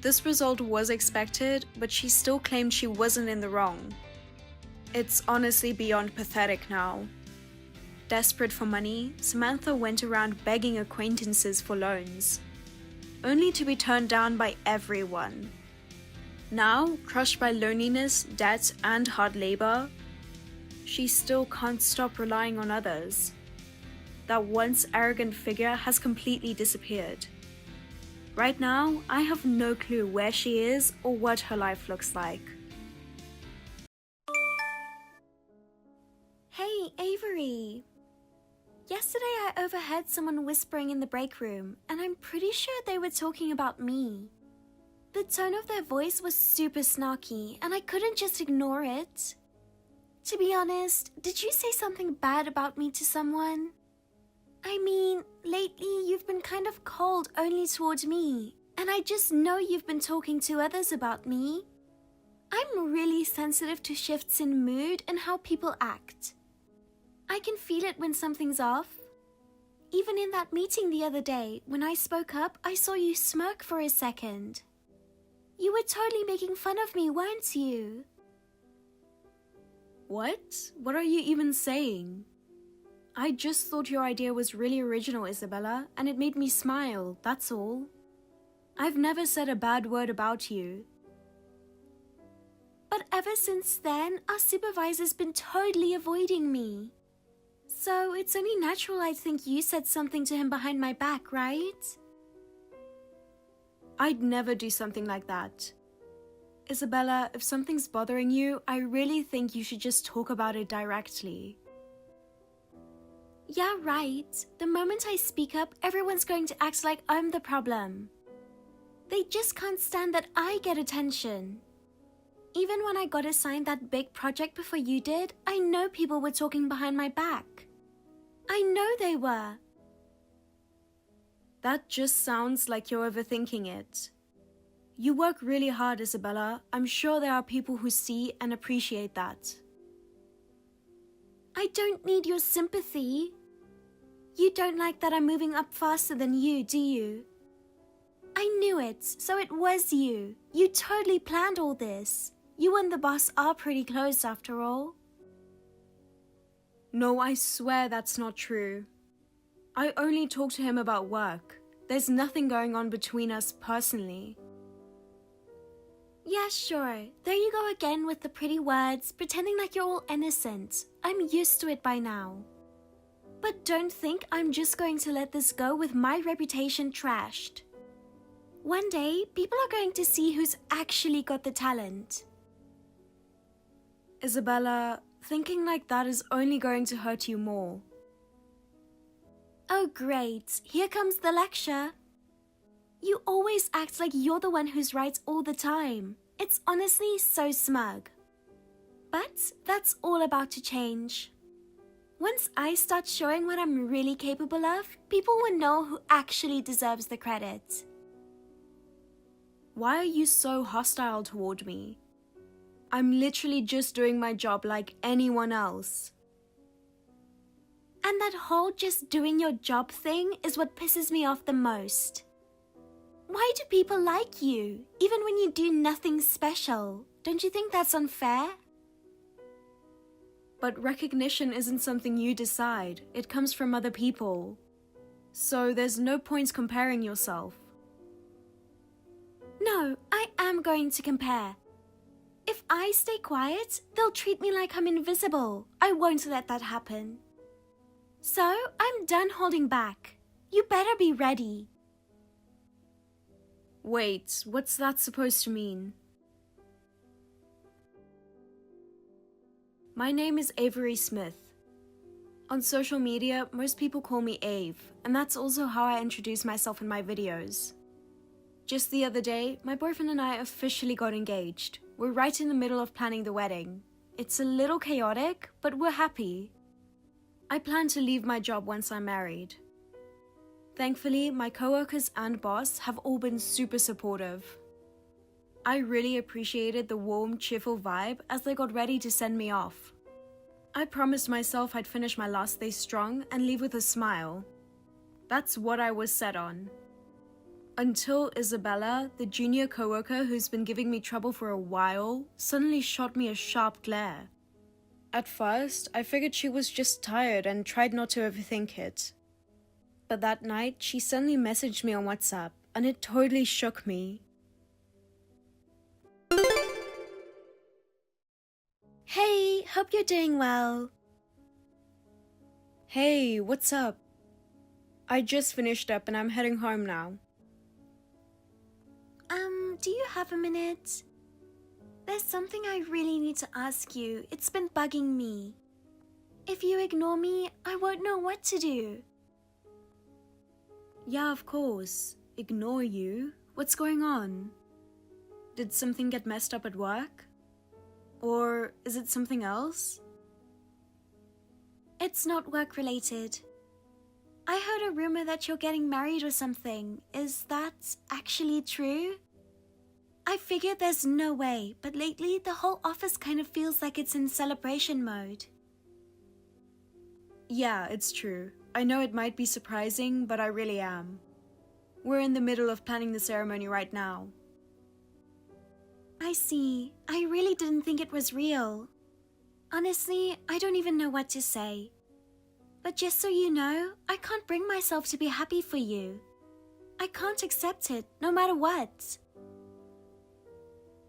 This result was expected, but she still claimed she wasn't in the wrong. It's honestly beyond pathetic now. Desperate for money, Samantha went around begging acquaintances for loans, only to be turned down by everyone. Now, crushed by loneliness, debt, and hard labor, she still can't stop relying on others. That once arrogant figure has completely disappeared. Right now, I have no clue where she is or what her life looks like. Hey, Avery. Yesterday I overheard someone whispering in the break room, and I'm pretty sure they were talking about me. The tone of their voice was super snarky, and I couldn't just ignore it. To be honest, did you say something bad about me to someone? I mean, lately you've been kind of cold only towards me, and I just know you've been talking to others about me. I'm really sensitive to shifts in mood and how people act. I can feel it when something's off. Even in that meeting the other day, when I spoke up, I saw you smirk for a second. You were totally making fun of me, weren't you? What? What are you even saying? I just thought your idea was really original, Isabella, and it made me smile, that's all. I've never said a bad word about you. But ever since then, our supervisor's been totally avoiding me. So it's only natural I think you said something to him behind my back, right? I'd never do something like that. Isabella, if something's bothering you, I really think you should just talk about it directly. Yeah, right. The moment I speak up, everyone's going to act like I'm the problem. They just can't stand that I get attention. Even when I got assigned that big project before you did, I know people were talking behind my back. I know they were. That just sounds like you're overthinking it. You work really hard, Isabella. I'm sure there are people who see and appreciate that. I don't need your sympathy. You don't like that I'm moving up faster than you, do you? I knew it, so it was you. You totally planned all this. You and the boss are pretty close after all. No, I swear that's not true. I only talk to him about work. There's nothing going on between us personally. Yeah, sure. There you go again with the pretty words, pretending like you're all innocent. I'm used to it by now. But don't think I'm just going to let this go with my reputation trashed. One day, people are going to see who's actually got the talent. Isabella, thinking like that is only going to hurt you more. Oh great, here comes the lecture. You always act like you're the one who's right all the time. It's honestly so smug. But that's all about to change. Once I start showing what I'm really capable of, people will know who actually deserves the credit. Why are you so hostile toward me? I'm literally just doing my job like anyone else. And that whole just doing your job thing is what pisses me off the most. Why do people like you, even when you do nothing special? Don't you think that's unfair? But recognition isn't something you decide. It comes from other people. So there's no point comparing yourself. No, I am going to compare. If I stay quiet, they'll treat me like I'm invisible. I won't let that happen. So, I'm done holding back. You better be ready. Wait, what's that supposed to mean? My name is Avery Smith. On social media, most people call me Ave, and that's also how I introduce myself in my videos. Just the other day, my boyfriend and I officially got engaged. We're right in the middle of planning the wedding. It's a little chaotic, but we're happy. I plan to leave my job once I'm married. Thankfully, my coworkers and boss have all been super supportive. I really appreciated the warm, cheerful vibe as they got ready to send me off. I promised myself I'd finish my last day strong and leave with a smile. That's what I was set on. Until Isabella, the junior coworker who's been giving me trouble for a while, suddenly shot me a sharp glare. At first, I figured she was just tired and tried not to overthink it. But that night, she suddenly messaged me on WhatsApp, and it totally shook me. Hey, hope you're doing well. Hey, what's up? I just finished up and I'm heading home now. Do you have a minute? There's something I really need to ask you. It's been bugging me. If you ignore me, I won't know what to do. Yeah, of course. Ignore you? What's going on? Did something get messed up at work? Or is it something else? It's not work-related. I heard a rumor that you're getting married or something. Is that actually true? I figured there's no way, but lately the whole office kind of feels like it's in celebration mode. Yeah, it's true. I know it might be surprising, but I really am. We're in the middle of planning the ceremony right now. I see. I really didn't think it was real. Honestly, I don't even know what to say. But just so you know, I can't bring myself to be happy for you. I can't accept it, no matter what.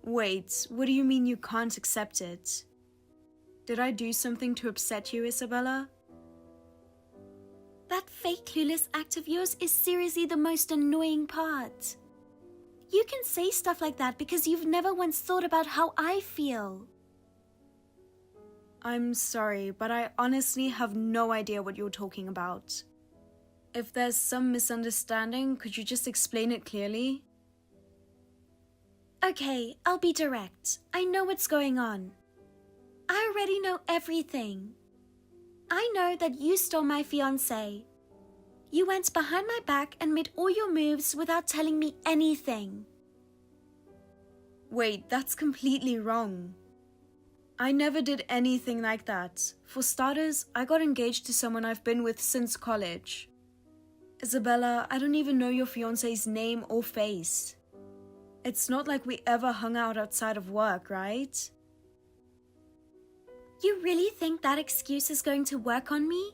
Wait, what do you mean you can't accept it? Did I do something to upset you, Isabella? That fake clueless act of yours is seriously the most annoying part. You can say stuff like that because you've never once thought about how I feel. I'm sorry, but I honestly have no idea what you're talking about. If there's some misunderstanding, could you just explain it clearly? Okay, I'll be direct. I know what's going on. I already know everything. I know that you stole my fiancé. You went behind my back and made all your moves without telling me anything. Wait, that's completely wrong. I never did anything like that. For starters, I got engaged to someone I've been with since college. Isabella, I don't even know your fiancé's name or face. It's not like we ever hung out outside of work, right? You really think that excuse is going to work on me?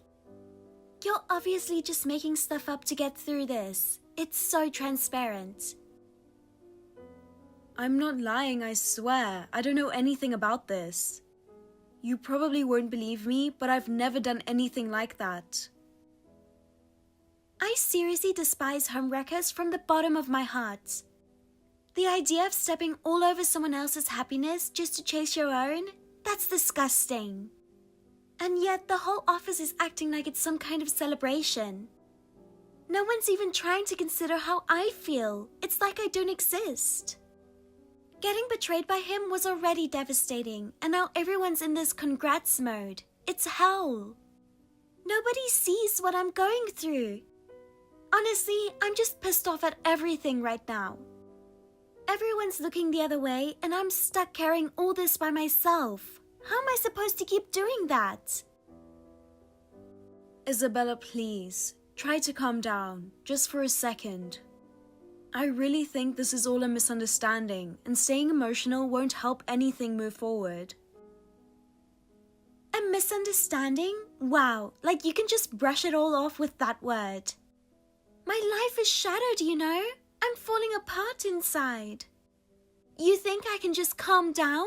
You're obviously just making stuff up to get through this. It's so transparent. I'm not lying, I swear. I don't know anything about this. You probably won't believe me, but I've never done anything like that. I seriously despise homewreckers from the bottom of my heart. The idea of stepping all over someone else's happiness just to chase your own, that's disgusting. And yet the whole office is acting like it's some kind of celebration. No one's even trying to consider how I feel. It's like I don't exist. Getting betrayed by him was already devastating, and now everyone's in this congrats mode. It's hell. Nobody sees what I'm going through. Honestly, I'm just pissed off at everything right now. Everyone's looking the other way, and I'm stuck carrying all this by myself. How am I supposed to keep doing that? Isabella, please, try to calm down, just for a second. I really think this is all a misunderstanding, and staying emotional won't help anything move forward. A misunderstanding? Wow, like you can just brush it all off with that word. My life is shattered, you know? I'm falling apart inside. You think I can just calm down?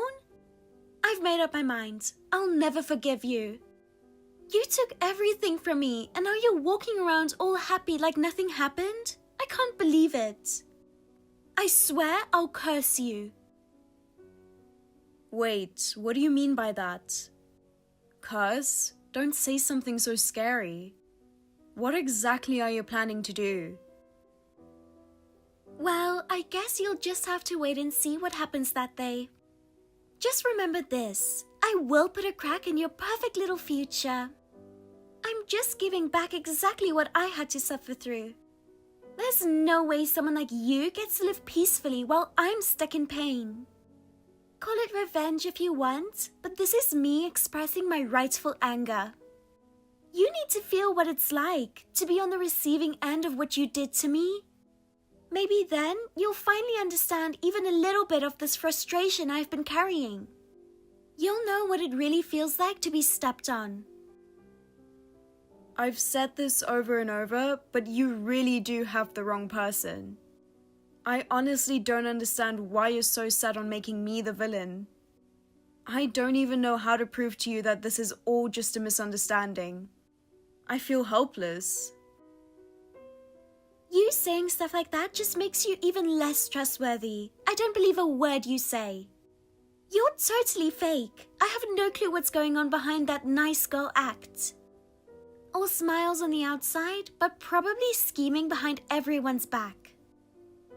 I've made up my mind. I'll never forgive you. You took everything from me, and now you're walking around all happy like nothing happened? I can't believe it. I swear I'll curse you. Wait, what do you mean by that? Curse? Don't say something so scary. What exactly are you planning to do? Well, I guess you'll just have to wait and see what happens that day. Just remember this. I will put a crack in your perfect little future. I'm just giving back exactly what I had to suffer through. There's no way someone like you gets to live peacefully while I'm stuck in pain. Call it revenge if you want, but this is me expressing my rightful anger. You need to feel what it's like to be on the receiving end of what you did to me. Maybe then you'll finally understand even a little bit of this frustration I've been carrying. You'll know what it really feels like to be stepped on. I've said this over and over, but you really do have the wrong person. I honestly don't understand why you're so set on making me the villain. I don't even know how to prove to you that this is all just a misunderstanding. I feel helpless. You saying stuff like that just makes you even less trustworthy. I don't believe a word you say. You're totally fake. I have no clue what's going on behind that nice girl act. All smiles on the outside, but probably scheming behind everyone's back.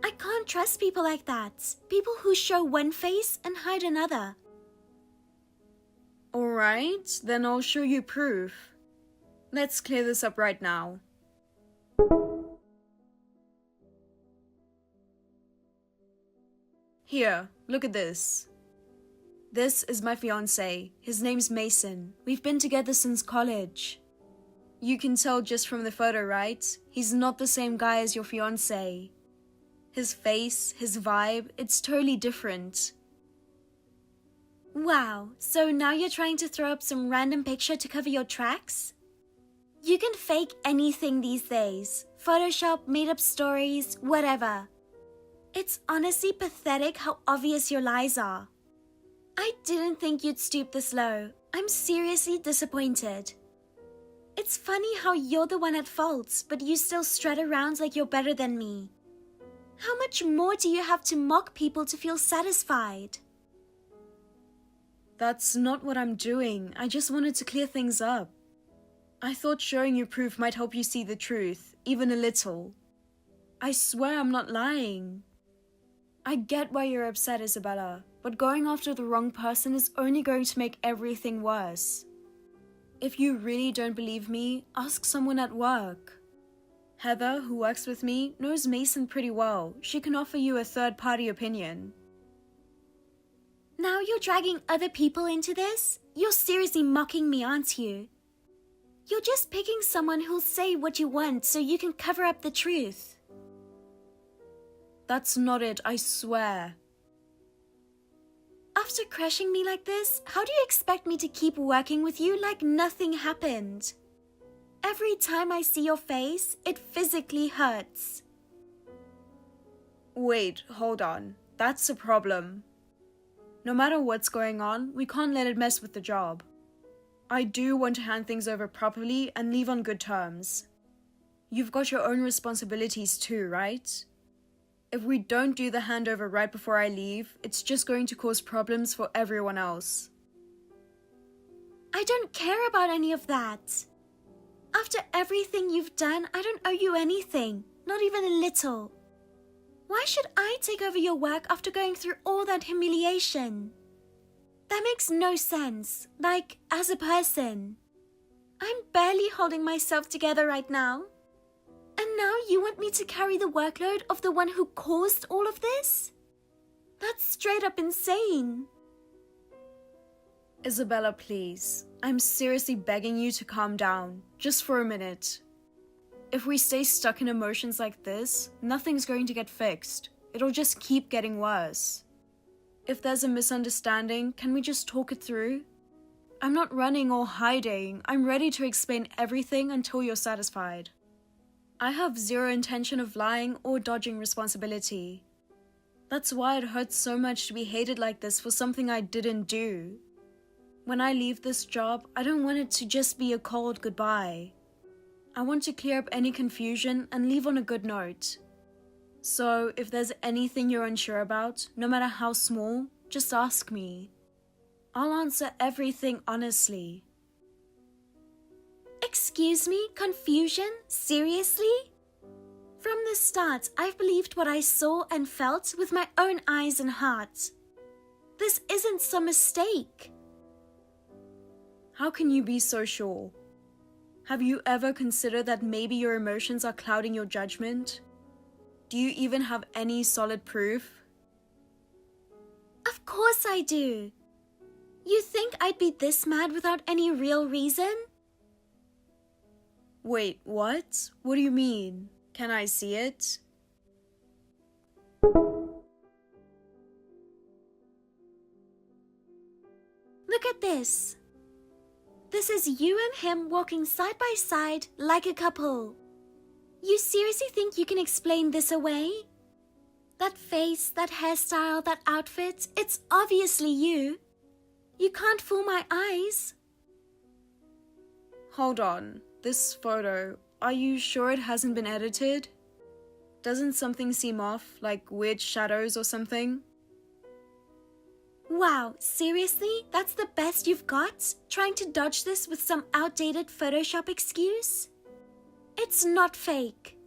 I can't trust people like that. People who show one face and hide another. Alright, then I'll show you proof. Let's clear this up right now. Here, look at this. This is my fiancé. His name's Mason. We've been together since college. You can tell just from the photo, right? He's not the same guy as your fiancé. His face, his vibe, it's totally different. Wow, so now you're trying to throw up some random picture to cover your tracks? You can fake anything these days. Photoshop, made up stories, whatever. It's honestly pathetic how obvious your lies are. I didn't think you'd stoop this low. I'm seriously disappointed. It's funny how you're the one at fault, but you still strut around like you're better than me. How much more do you have to mock people to feel satisfied? That's not what I'm doing. I just wanted to clear things up. I thought showing you proof might help you see the truth, even a little. I swear I'm not lying. I get why you're upset, Isabella, but going after the wrong person is only going to make everything worse. If you really don't believe me, ask someone at work. Heather, who works with me, knows Mason pretty well. She can offer you a third-party opinion. Now you're dragging other people into this? You're seriously mocking me, aren't you? You're just picking someone who'll say what you want so you can cover up the truth. That's not it, I swear. After crushing me like this, how do you expect me to keep working with you like nothing happened? Every time I see your face, it physically hurts. Wait, hold on. That's a problem. No matter what's going on, we can't let it mess with the job. I do want to hand things over properly and leave on good terms. You've got your own responsibilities too, right? If we don't do the handover right before I leave, it's just going to cause problems for everyone else. I don't care about any of that. After everything you've done, I don't owe you anything, not even a little. Why should I take over your work after going through all that humiliation? That makes no sense, like, as a person. I'm barely holding myself together right now. And now you want me to carry the workload of the one who caused all of this? That's straight up insane. Isabella, please. I'm seriously begging you to calm down, just for a minute. If we stay stuck in emotions like this, nothing's going to get fixed. It'll just keep getting worse. If there's a misunderstanding, can we just talk it through? I'm not running or hiding. I'm ready to explain everything until you're satisfied. I have zero intention of lying or dodging responsibility. That's why it hurts so much to be hated like this for something I didn't do. When I leave this job, I don't want it to just be a cold goodbye. I want to clear up any confusion and leave on a good note. So, if there's anything you're unsure about, no matter how small, just ask me. I'll answer everything honestly. Excuse me? Confusion? Seriously? From the start, I've believed what I saw and felt with my own eyes and heart. This isn't some mistake. How can you be so sure? Have you ever considered that maybe your emotions are clouding your judgment? Do you even have any solid proof? Of course I do. You think I'd be this mad without any real reason? Wait, what? What do you mean? Can I see it? Look at this. This is you and him walking side by side like a couple. You seriously think you can explain this away? That face, that hairstyle, that outfit, it's obviously you. You can't fool my eyes. Hold on. This photo, are you sure it hasn't been edited? Doesn't something seem off, like weird shadows or something? Wow, seriously? That's the best you've got? Trying to dodge this with some outdated Photoshop excuse? It's not fake.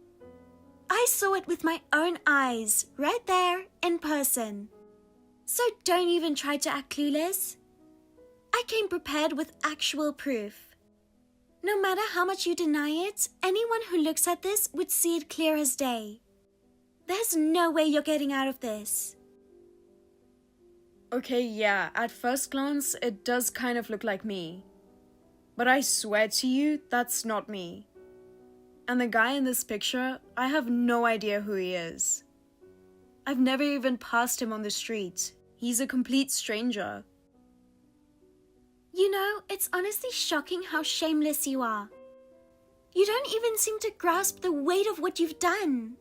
I saw it with my own eyes, right there, in person. So don't even try to act clueless. I came prepared with actual proof. No matter how much you deny it, anyone who looks at this would see it clear as day. There's no way you're getting out of this. Okay, yeah, at first glance, it does kind of look like me. But I swear to you, that's not me. And the guy in this picture, I have no idea who he is. I've never even passed him on the street. He's a complete stranger. You know, it's honestly shocking how shameless you are. You don't even seem to grasp the weight of what you've done.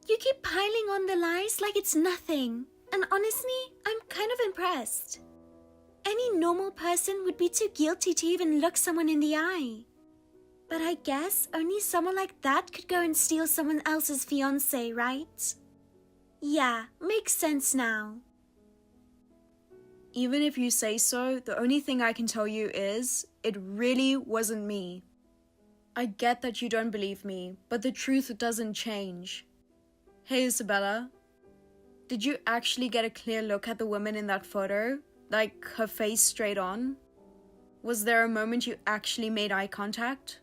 You keep piling on the lies like it's nothing. And honestly, I'm kind of impressed. Any normal person would be too guilty to even look someone in the eye. But I guess only someone like that could go and steal someone else's fiancé, right? Yeah, makes sense now. Even if you say so, the only thing I can tell you is, it really wasn't me. I get that you don't believe me, but the truth doesn't change. Hey Isabella, did you actually get a clear look at the woman in that photo? Like, her face straight on? Was there a moment you actually made eye contact?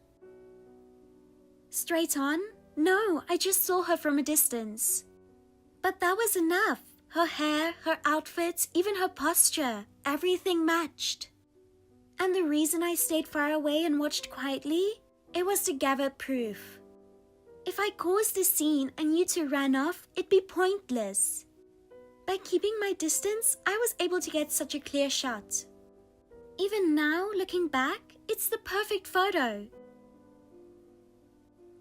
Straight on? No, I just saw her from a distance. But that was enough. Her hair, her outfit, even her posture, everything matched. And the reason I stayed far away and watched quietly, it was to gather proof. If I caused a scene and you two ran off, it'd be pointless. By keeping my distance, I was able to get such a clear shot. Even now, looking back, it's the perfect photo.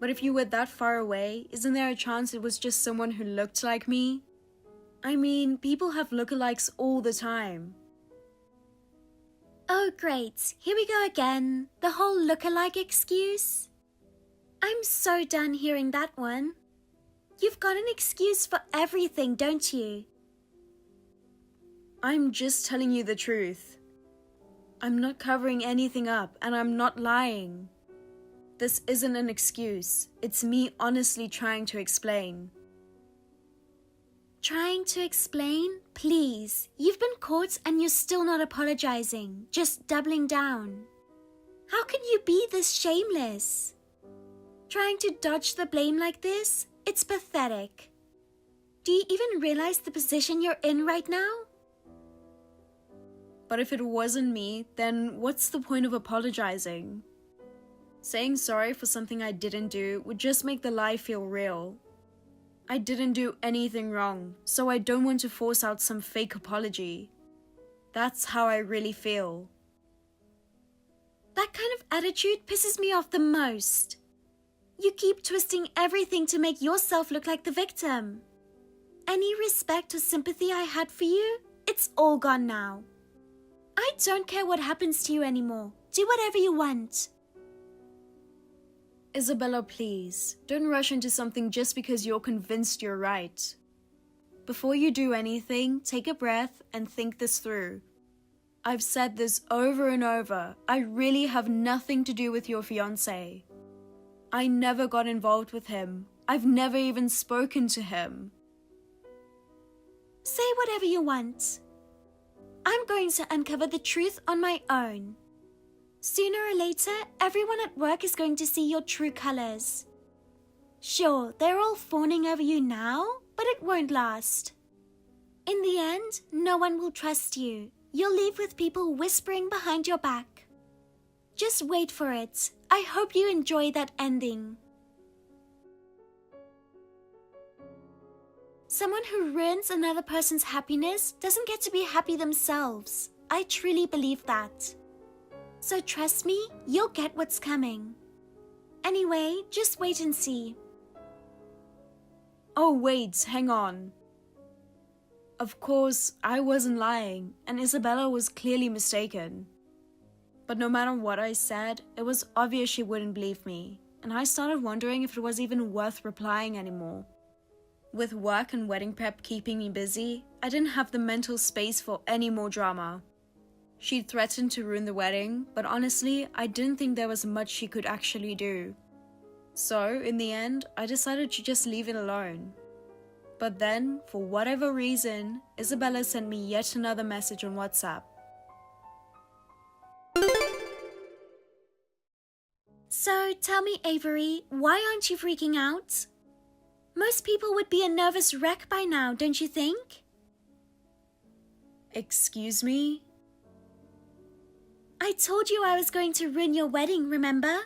But if you were that far away, isn't there a chance it was just someone who looked like me? I mean, people have lookalikes all the time. Oh great, here we go again. The whole lookalike excuse. I'm so done hearing that one. You've got an excuse for everything, don't you? I'm just telling you the truth. I'm not covering anything up, and I'm not lying. This isn't an excuse. It's me honestly trying to explain. Trying to explain? Please. You've been caught and you're still not apologizing, just doubling down. How can you be this shameless? Trying to dodge the blame like this? It's pathetic. Do you even realize the position you're in right now? But if it wasn't me, then what's the point of apologizing? Saying sorry for something I didn't do would just make the lie feel real. I didn't do anything wrong, so I don't want to force out some fake apology. That's how I really feel. That kind of attitude pisses me off the most. You keep twisting everything to make yourself look like the victim. Any respect or sympathy I had for you, it's all gone now. I don't care what happens to you anymore. Do whatever you want. Isabella, please, don't rush into something just because you're convinced you're right. Before you do anything, take a breath and think this through. I've said this over and over. I really have nothing to do with your fiancé. I never got involved with him. I've never even spoken to him. Say whatever you want. I'm going to uncover the truth on my own. Sooner or later, everyone at work is going to see your true colors. Sure, they're all fawning over you now, but it won't last. In the end, no one will trust you. You'll leave with people whispering behind your back. Just wait for it. I hope you enjoy that ending. Someone who ruins another person's happiness doesn't get to be happy themselves. I truly believe that. So trust me, you'll get what's coming. Anyway, just wait and see. Oh wait, hang on. Of course, I wasn't lying, and Isabella was clearly mistaken. But no matter what I said, it was obvious she wouldn't believe me, and I started wondering if it was even worth replying anymore. With work and wedding prep keeping me busy, I didn't have the mental space for any more drama. She threatened to ruin the wedding, but honestly, I didn't think there was much she could actually do. So, in the end, I decided to just leave it alone. But then, for whatever reason, Isabella sent me yet another message on WhatsApp. So, tell me, Avery, why aren't you freaking out? Most people would be a nervous wreck by now, don't you think? Excuse me? I told you I was going to ruin your wedding, remember?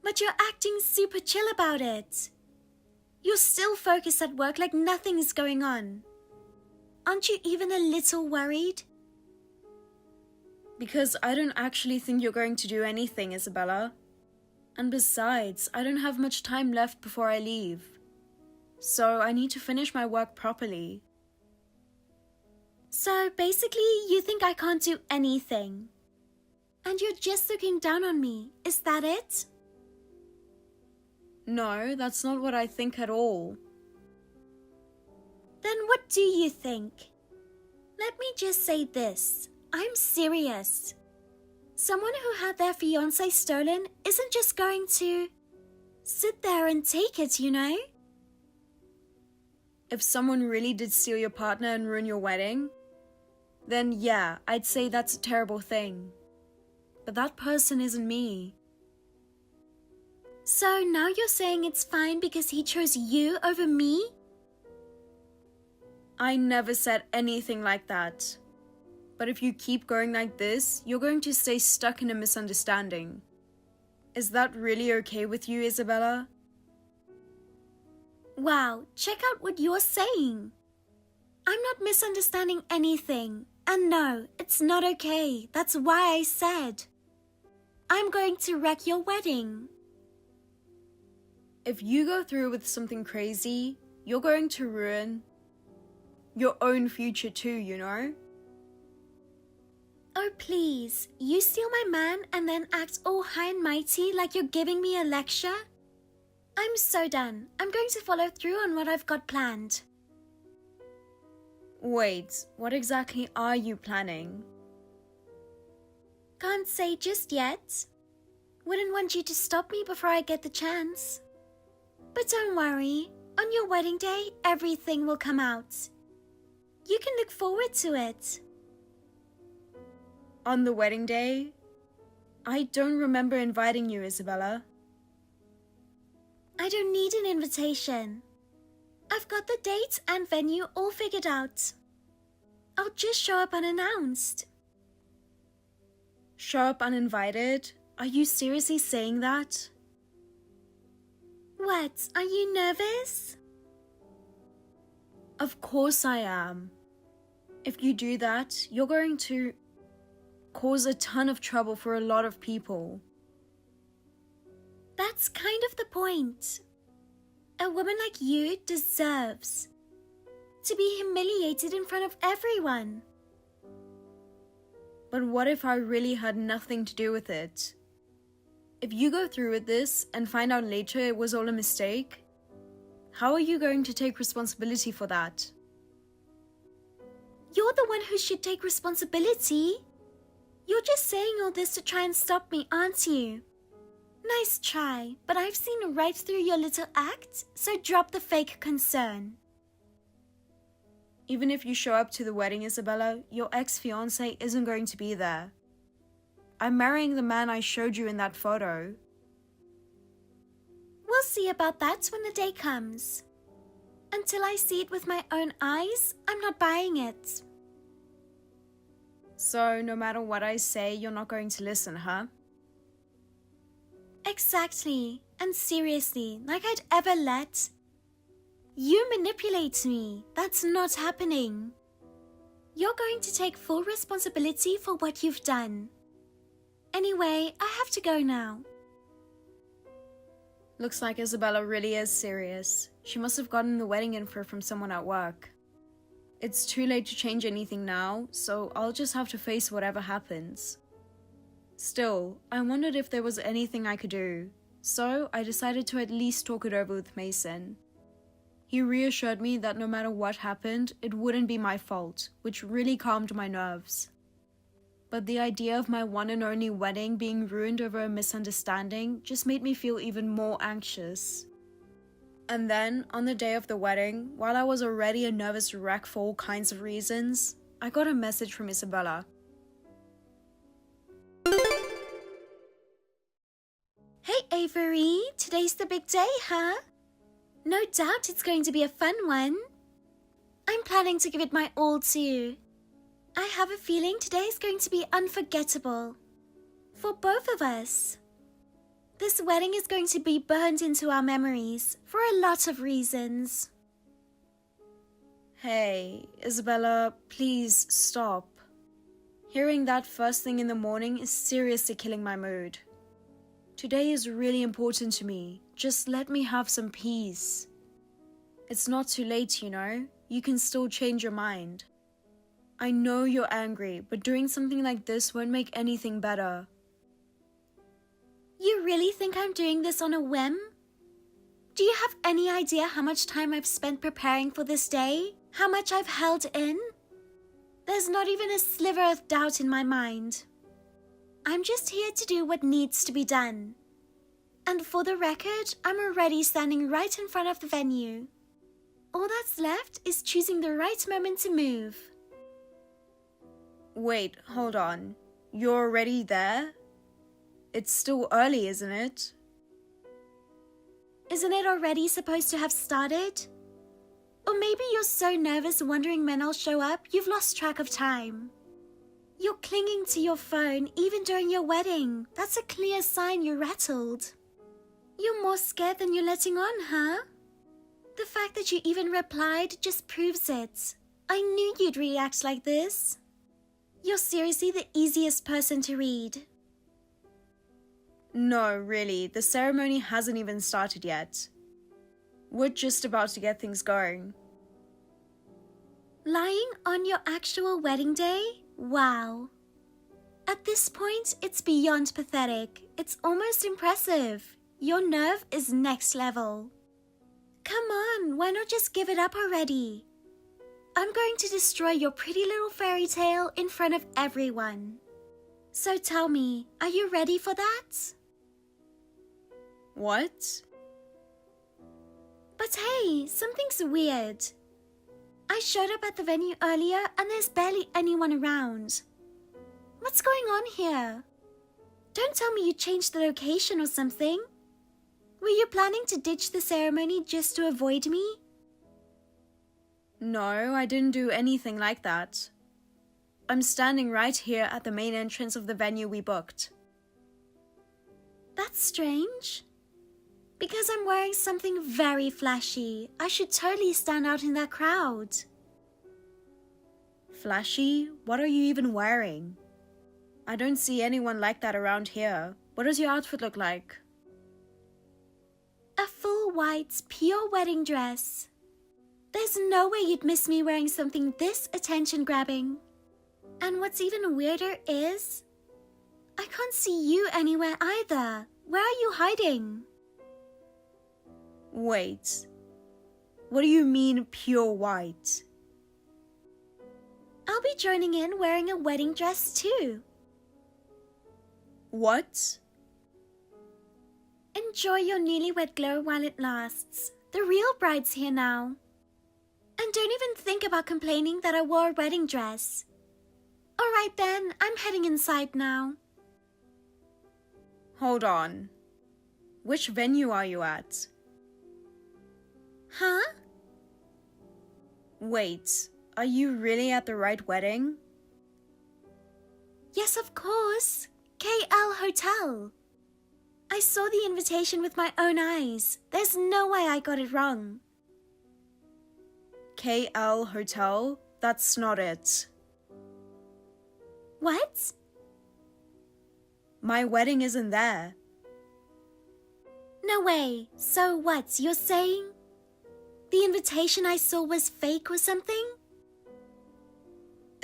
But you're acting super chill about it. You're still focused at work like nothing is going on. Aren't you even a little worried? Because I don't actually think you're going to do anything, Isabella. And besides, I don't have much time left before I leave. So I need to finish my work properly. So basically, you think I can't do anything. And you're just looking down on me, is that it? No, that's not what I think at all. Then what do you think? Let me just say this. I'm serious. Someone who had their fiancé stolen isn't just going to sit there and take it, you know? If someone really did steal your partner and ruin your wedding, then yeah, I'd say that's a terrible thing. But that person isn't me. So now you're saying it's fine because he chose you over me? I never said anything like that. But if you keep going like this, you're going to stay stuck in a misunderstanding. Is that really okay with you, Isabella? Wow, check out what you're saying. I'm not misunderstanding anything. And no, it's not okay. That's why I said I'm going to wreck your wedding. If you go through with something crazy, you're going to ruin your own future too, you know? Oh please, you steal my man and then act all high and mighty like you're giving me a lecture? I'm so done. I'm going to follow through on what I've got planned. Wait, what exactly are you planning? Can't say just yet. Wouldn't want you to stop me before I get the chance. But don't worry, on your wedding day, everything will come out. You can look forward to it. On the wedding day? I don't remember inviting you, Isabella. I don't need an invitation. I've got the date and venue all figured out. I'll just show up unannounced. Show up uninvited? Are you seriously saying that? What, are you nervous? Of course I am. If you do that, you're going to cause a ton of trouble for a lot of people. That's kind of the point. A woman like you deserves to be humiliated in front of everyone. But what if I really had nothing to do with it? If you go through with this and find out later it was all a mistake, how are you going to take responsibility for that? You're the one who should take responsibility. You're just saying all this to try and stop me, aren't you? Nice try, but I've seen right through your little act, so drop the fake concern. Even if you show up to the wedding, Isabella, your ex-fiancé isn't going to be there. I'm marrying the man I showed you in that photo. We'll see about that when the day comes. Until I see it with my own eyes, I'm not buying it. So, no matter what I say, you're not going to listen, huh? Exactly. And seriously, like I'd ever let you manipulate me. That's not happening. You're going to take full responsibility for what you've done. Anyway, I have to go now. Looks like Isabella really is serious. She must have gotten the wedding info from someone at work. It's too late to change anything now, so I'll just have to face whatever happens. Still, I wondered if there was anything I could do, so I decided to at least talk it over with Mason. He reassured me that no matter what happened, it wouldn't be my fault, which really calmed my nerves. But the idea of my one and only wedding being ruined over a misunderstanding just made me feel even more anxious. And then, on the day of the wedding, while I was already a nervous wreck for all kinds of reasons, I got a message from Isabella. Hey Avery, today's the big day, huh? No doubt it's going to be a fun one. I'm planning to give it my all too. I have a feeling today is going to be unforgettable. For both of us. This wedding is going to be burned into our memories for a lot of reasons. Hey, Isabella, please stop. Hearing that first thing in the morning is seriously killing my mood. Today is really important to me. Just let me have some peace. It's not too late, you know. You can still change your mind. I know you're angry, but doing something like this won't make anything better. You really think I'm doing this on a whim? Do you have any idea how much time I've spent preparing for this day? How much I've held in? There's not even a sliver of doubt in my mind. I'm just here to do what needs to be done. And for the record, I'm already standing right in front of the venue. All that's left is choosing the right moment to move. Wait, hold on. You're already there? It's still early, isn't it? Isn't it already supposed to have started? Or maybe you're so nervous wondering when I'll show up, you've lost track of time. You're clinging to your phone even during your wedding. That's a clear sign you're rattled. You're more scared than you're letting on, huh? The fact that you even replied just proves it. I knew you'd react like this. You're seriously the easiest person to read. No, really, the ceremony hasn't even started yet. We're just about to get things going. Lying on your actual wedding day? Wow. At this point, it's beyond pathetic. It's almost impressive. Your nerve is next level. Come on, why not just give it up already? I'm going to destroy your pretty little fairy tale in front of everyone. So tell me, are you ready for that? What? But hey, something's weird. I showed up at the venue earlier and there's barely anyone around. What's going on here? Don't tell me you changed the location or something. Were you planning to ditch the ceremony just to avoid me? No, I didn't do anything like that. I'm standing right here at the main entrance of the venue we booked. That's strange. Because I'm wearing something very flashy. I should totally stand out in that crowd. Flashy? What are you even wearing? I don't see anyone like that around here. What does your outfit look like? A full white, pure wedding dress. There's no way you'd miss me wearing something this attention-grabbing. And what's even weirder is, I can't see you anywhere either. Where are you hiding? Wait. What do you mean, pure white? I'll be joining in wearing a wedding dress too. What? Enjoy your newlywed glow while it lasts. The real bride's here now. And don't even think about complaining that I wore a wedding dress. Alright then, I'm heading inside now. Hold on. Which venue are you at? Huh? Wait, are you really at the right wedding? Yes, of course. KL Hotel. I saw the invitation with my own eyes. There's no way I got it wrong. KL Hotel? That's not it. What? My wedding isn't there. No way. So what, you're saying? The invitation I saw was fake or something?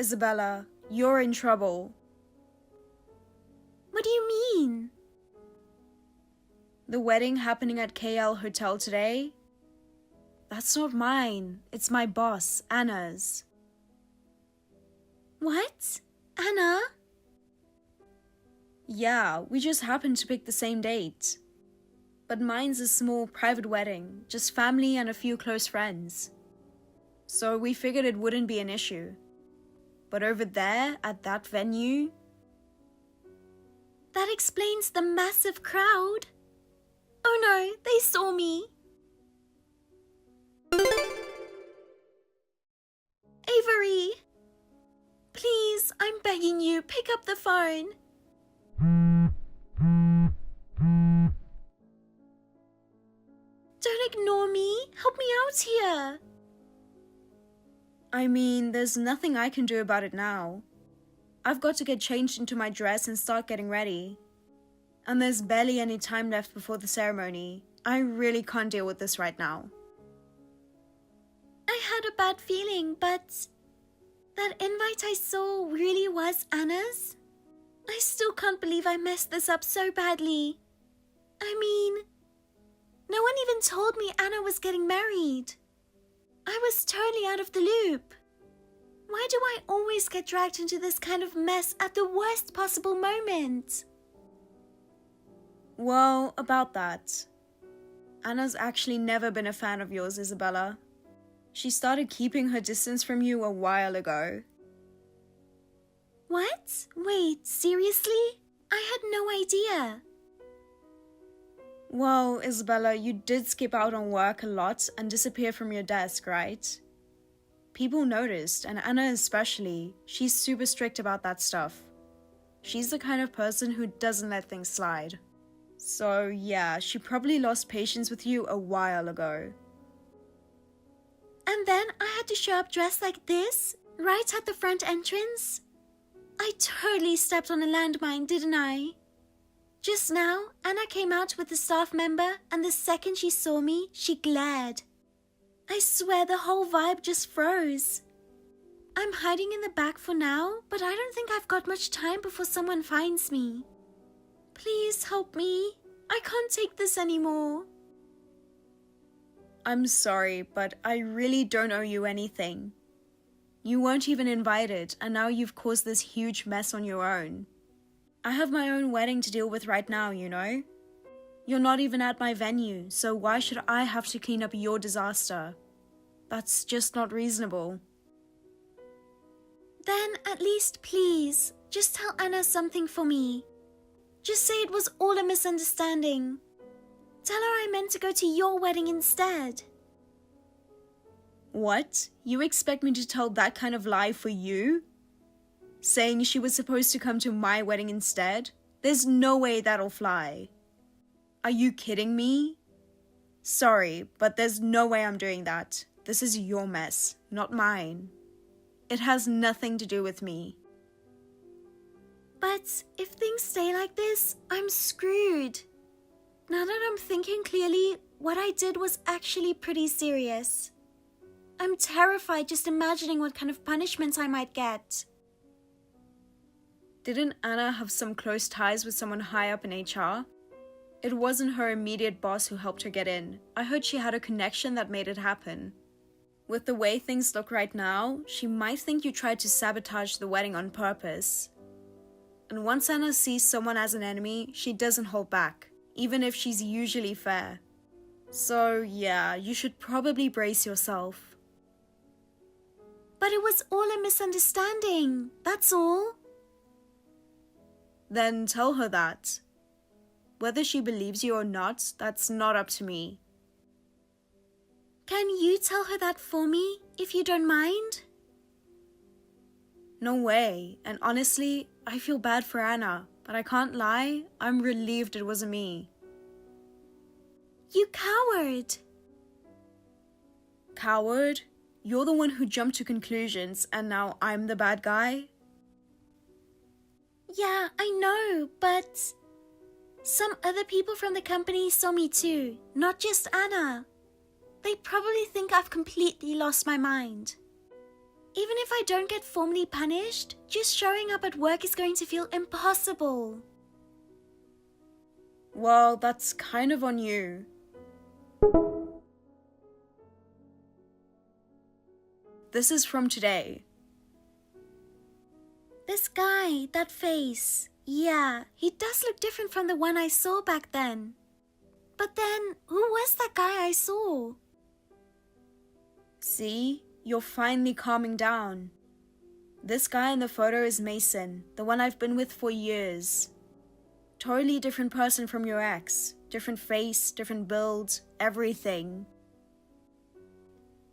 Isabella, you're in trouble. What do you mean? The wedding happening at KL Hotel today? That's not mine. It's my boss, Anna's. What? Anna? Yeah, we just happened to pick the same date. But mine's a small private wedding, just family and a few close friends. So we figured it wouldn't be an issue. But over there, at that venue... That explains the massive crowd. Oh no, they saw me. Avery! Please, I'm begging you, pick up the phone. Don't ignore me. Help me out here. I mean, there's nothing I can do about it now. I've got to get changed into my dress and start getting ready. And there's barely any time left before the ceremony. I really can't deal with this right now. I had a bad feeling, but that invite I saw really was Anna's. I still can't believe I messed this up so badly. I mean, no one even told me Anna was getting married. I was totally out of the loop. Why do I always get dragged into this kind of mess at the worst possible moment? Well, about that. Anna's actually never been a fan of yours, Isabella. She started keeping her distance from you a while ago. What? Wait, seriously? I had no idea. Well, Isabella, you did skip out on work a lot and disappear from your desk, right? People noticed, and Anna especially. She's super strict about that stuff. She's the kind of person who doesn't let things slide. So yeah, she probably lost patience with you a while ago. And then I had to show up dressed like this, right at the front entrance? I totally stepped on a landmine, didn't I? Just now, Anna came out with a staff member, and the second she saw me, she glared. I swear the whole vibe just froze. I'm hiding in the back for now, but I don't think I've got much time before someone finds me. Please help me. I can't take this anymore. I'm sorry, but I really don't owe you anything. You weren't even invited, and now you've caused this huge mess on your own. I have my own wedding to deal with right now, you know? You're not even at my venue, so why should I have to clean up your disaster? That's just not reasonable. Then, at least, please, just tell Anna something for me. Just say it was all a misunderstanding. Tell her I meant to go to your wedding instead. What? You expect me to tell that kind of lie for you? Saying she was supposed to come to my wedding instead? There's no way that'll fly. Are you kidding me? Sorry, but there's no way I'm doing that. This is your mess, not mine. It has nothing to do with me. But if things stay like this, I'm screwed. Now that I'm thinking clearly, what I did was actually pretty serious. I'm terrified just imagining what kind of punishments I might get. Didn't Anna have some close ties with someone high up in HR? It wasn't her immediate boss who helped her get in. I heard she had a connection that made it happen. With the way things look right now, she might think you tried to sabotage the wedding on purpose. And once Anna sees someone as an enemy, she doesn't hold back, even if she's usually fair. So yeah, you should probably brace yourself. But it was all a misunderstanding, that's all. Then tell her that. Whether she believes you or not, that's not up to me. Can you tell her that for me, if you don't mind? No way, and honestly, I feel bad for Anna, but I can't lie, I'm relieved it wasn't me. You coward! Coward? You're the one who jumped to conclusions, and now I'm the bad guy? Yeah, I know, but some other people from the company saw me too, not just Anna. They probably think I've completely lost my mind. Even if I don't get formally punished, just showing up at work is going to feel impossible. Well, that's kind of on you. This is from today. This guy, that face, yeah, he does look different from the one I saw back then. But then, who was that guy I saw? See? You're finally calming down. This guy in the photo is Mason, the one I've been with for years. Totally different person from your ex. Different face, different build, everything.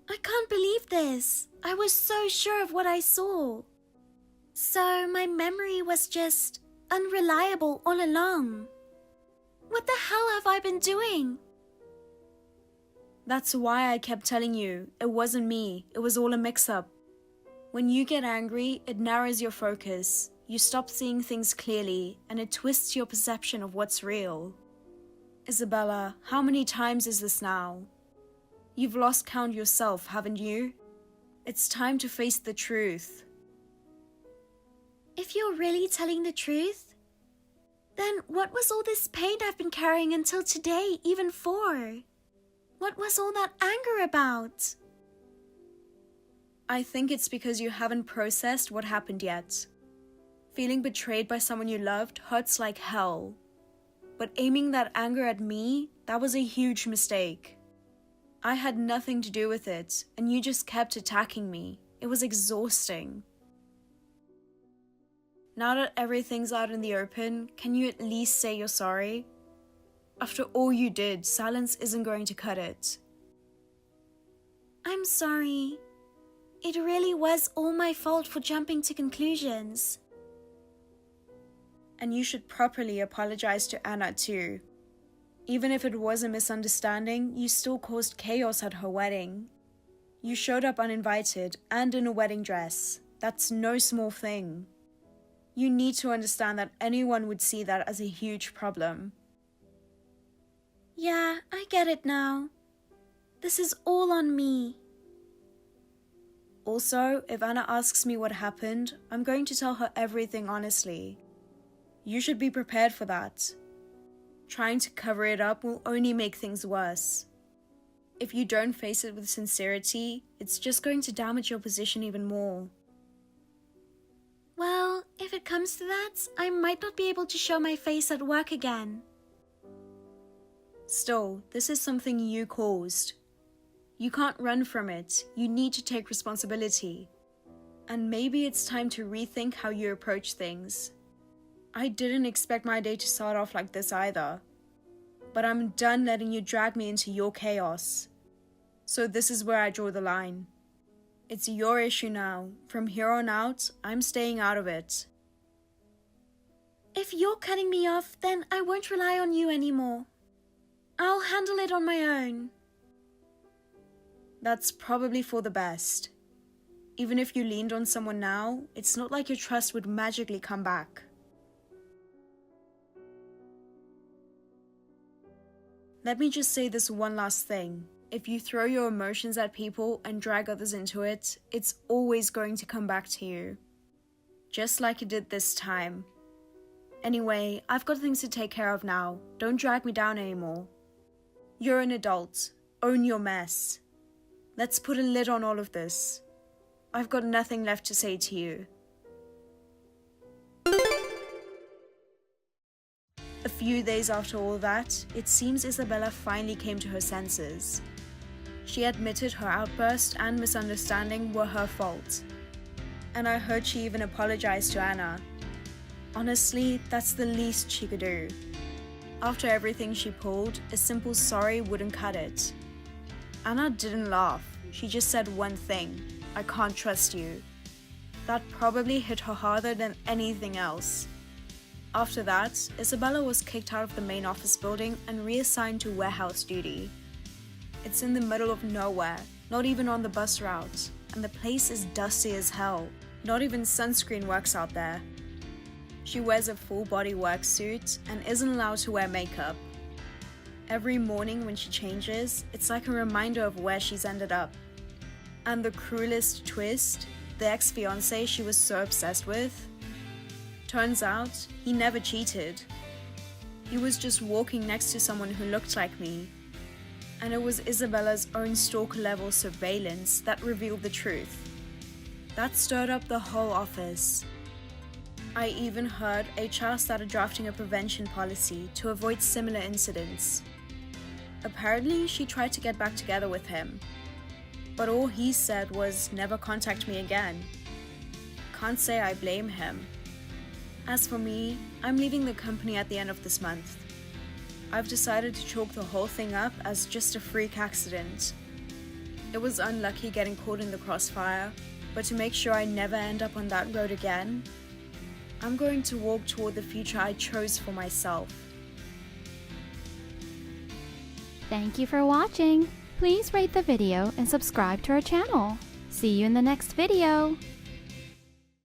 I can't believe this. I was so sure of what I saw. So my memory was just unreliable all along. What the hell have I been doing? That's why I kept telling you, it wasn't me, it was all a mix-up. When you get angry, it narrows your focus, you stop seeing things clearly, and it twists your perception of what's real. Isabella, how many times is this now? You've lost count yourself, haven't you? It's time to face the truth. If you're really telling the truth, then what was all this pain I've been carrying until today even for? What was all that anger about? I think it's because you haven't processed what happened yet. Feeling betrayed by someone you loved hurts like hell. But aiming that anger at me, that was a huge mistake. I had nothing to do with it, and you just kept attacking me. It was exhausting. Now that everything's out in the open, can you at least say you're sorry? After all you did, silence isn't going to cut it. I'm sorry. It really was all my fault for jumping to conclusions. And you should properly apologize to Anna too. Even if it was a misunderstanding, you still caused chaos at her wedding. You showed up uninvited and in a wedding dress. That's no small thing. You need to understand that anyone would see that as a huge problem. Yeah, I get it now. This is all on me. Also, if Anna asks me what happened, I'm going to tell her everything honestly. You should be prepared for that. Trying to cover it up will only make things worse. If you don't face it with sincerity, it's just going to damage your position even more. Well, if it comes to that, I might not be able to show my face at work again. Still, this is something you caused. You can't run from it. You need to take responsibility. And maybe it's time to rethink how you approach things. I didn't expect my day to start off like this either. But I'm done letting you drag me into your chaos. So this is where I draw the line. It's your issue now. From here on out, I'm staying out of it. If you're cutting me off, then I won't rely on you anymore. I'll handle it on my own. That's probably for the best. Even if you leaned on someone now, it's not like your trust would magically come back. Let me just say this one last thing. If you throw your emotions at people and drag others into it, it's always going to come back to you. Just like it did this time. Anyway, I've got things to take care of now. Don't drag me down anymore. You're an adult. Own your mess. Let's put a lid on all of this. I've got nothing left to say to you. A few days after all that, it seems Isabella finally came to her senses. She admitted her outburst and misunderstanding were her fault. And I heard she even apologized to Anna. Honestly, that's the least she could do. After everything she pulled, a simple sorry wouldn't cut it. Anna didn't laugh. She just said one thing: I can't trust you. That probably hit her harder than anything else. After that, Isabella was kicked out of the main office building and reassigned to warehouse duty. It's in the middle of nowhere, not even on the bus route, and the place is dusty as hell. Not even sunscreen works out there. She wears a full-body work suit and isn't allowed to wear makeup. Every morning when she changes, it's like a reminder of where she's ended up. And the cruelest twist, the ex-fiancé she was so obsessed with, turns out he never cheated. He was just walking next to someone who looked like me. And it was Isabella's own stalker-level surveillance that revealed the truth. That stirred up the whole office. I even heard HR started drafting a prevention policy to avoid similar incidents. Apparently, she tried to get back together with him, but all he said was never contact me again. Can't say I blame him. As for me, I'm leaving the company at the end of this month. I've decided to chalk the whole thing up as just a freak accident. It was unlucky getting caught in the crossfire, but to make sure I never end up on that road again, I'm going to walk toward the future I chose for myself. Thank you for watching. Please rate the video and subscribe to our channel. See you in the next video.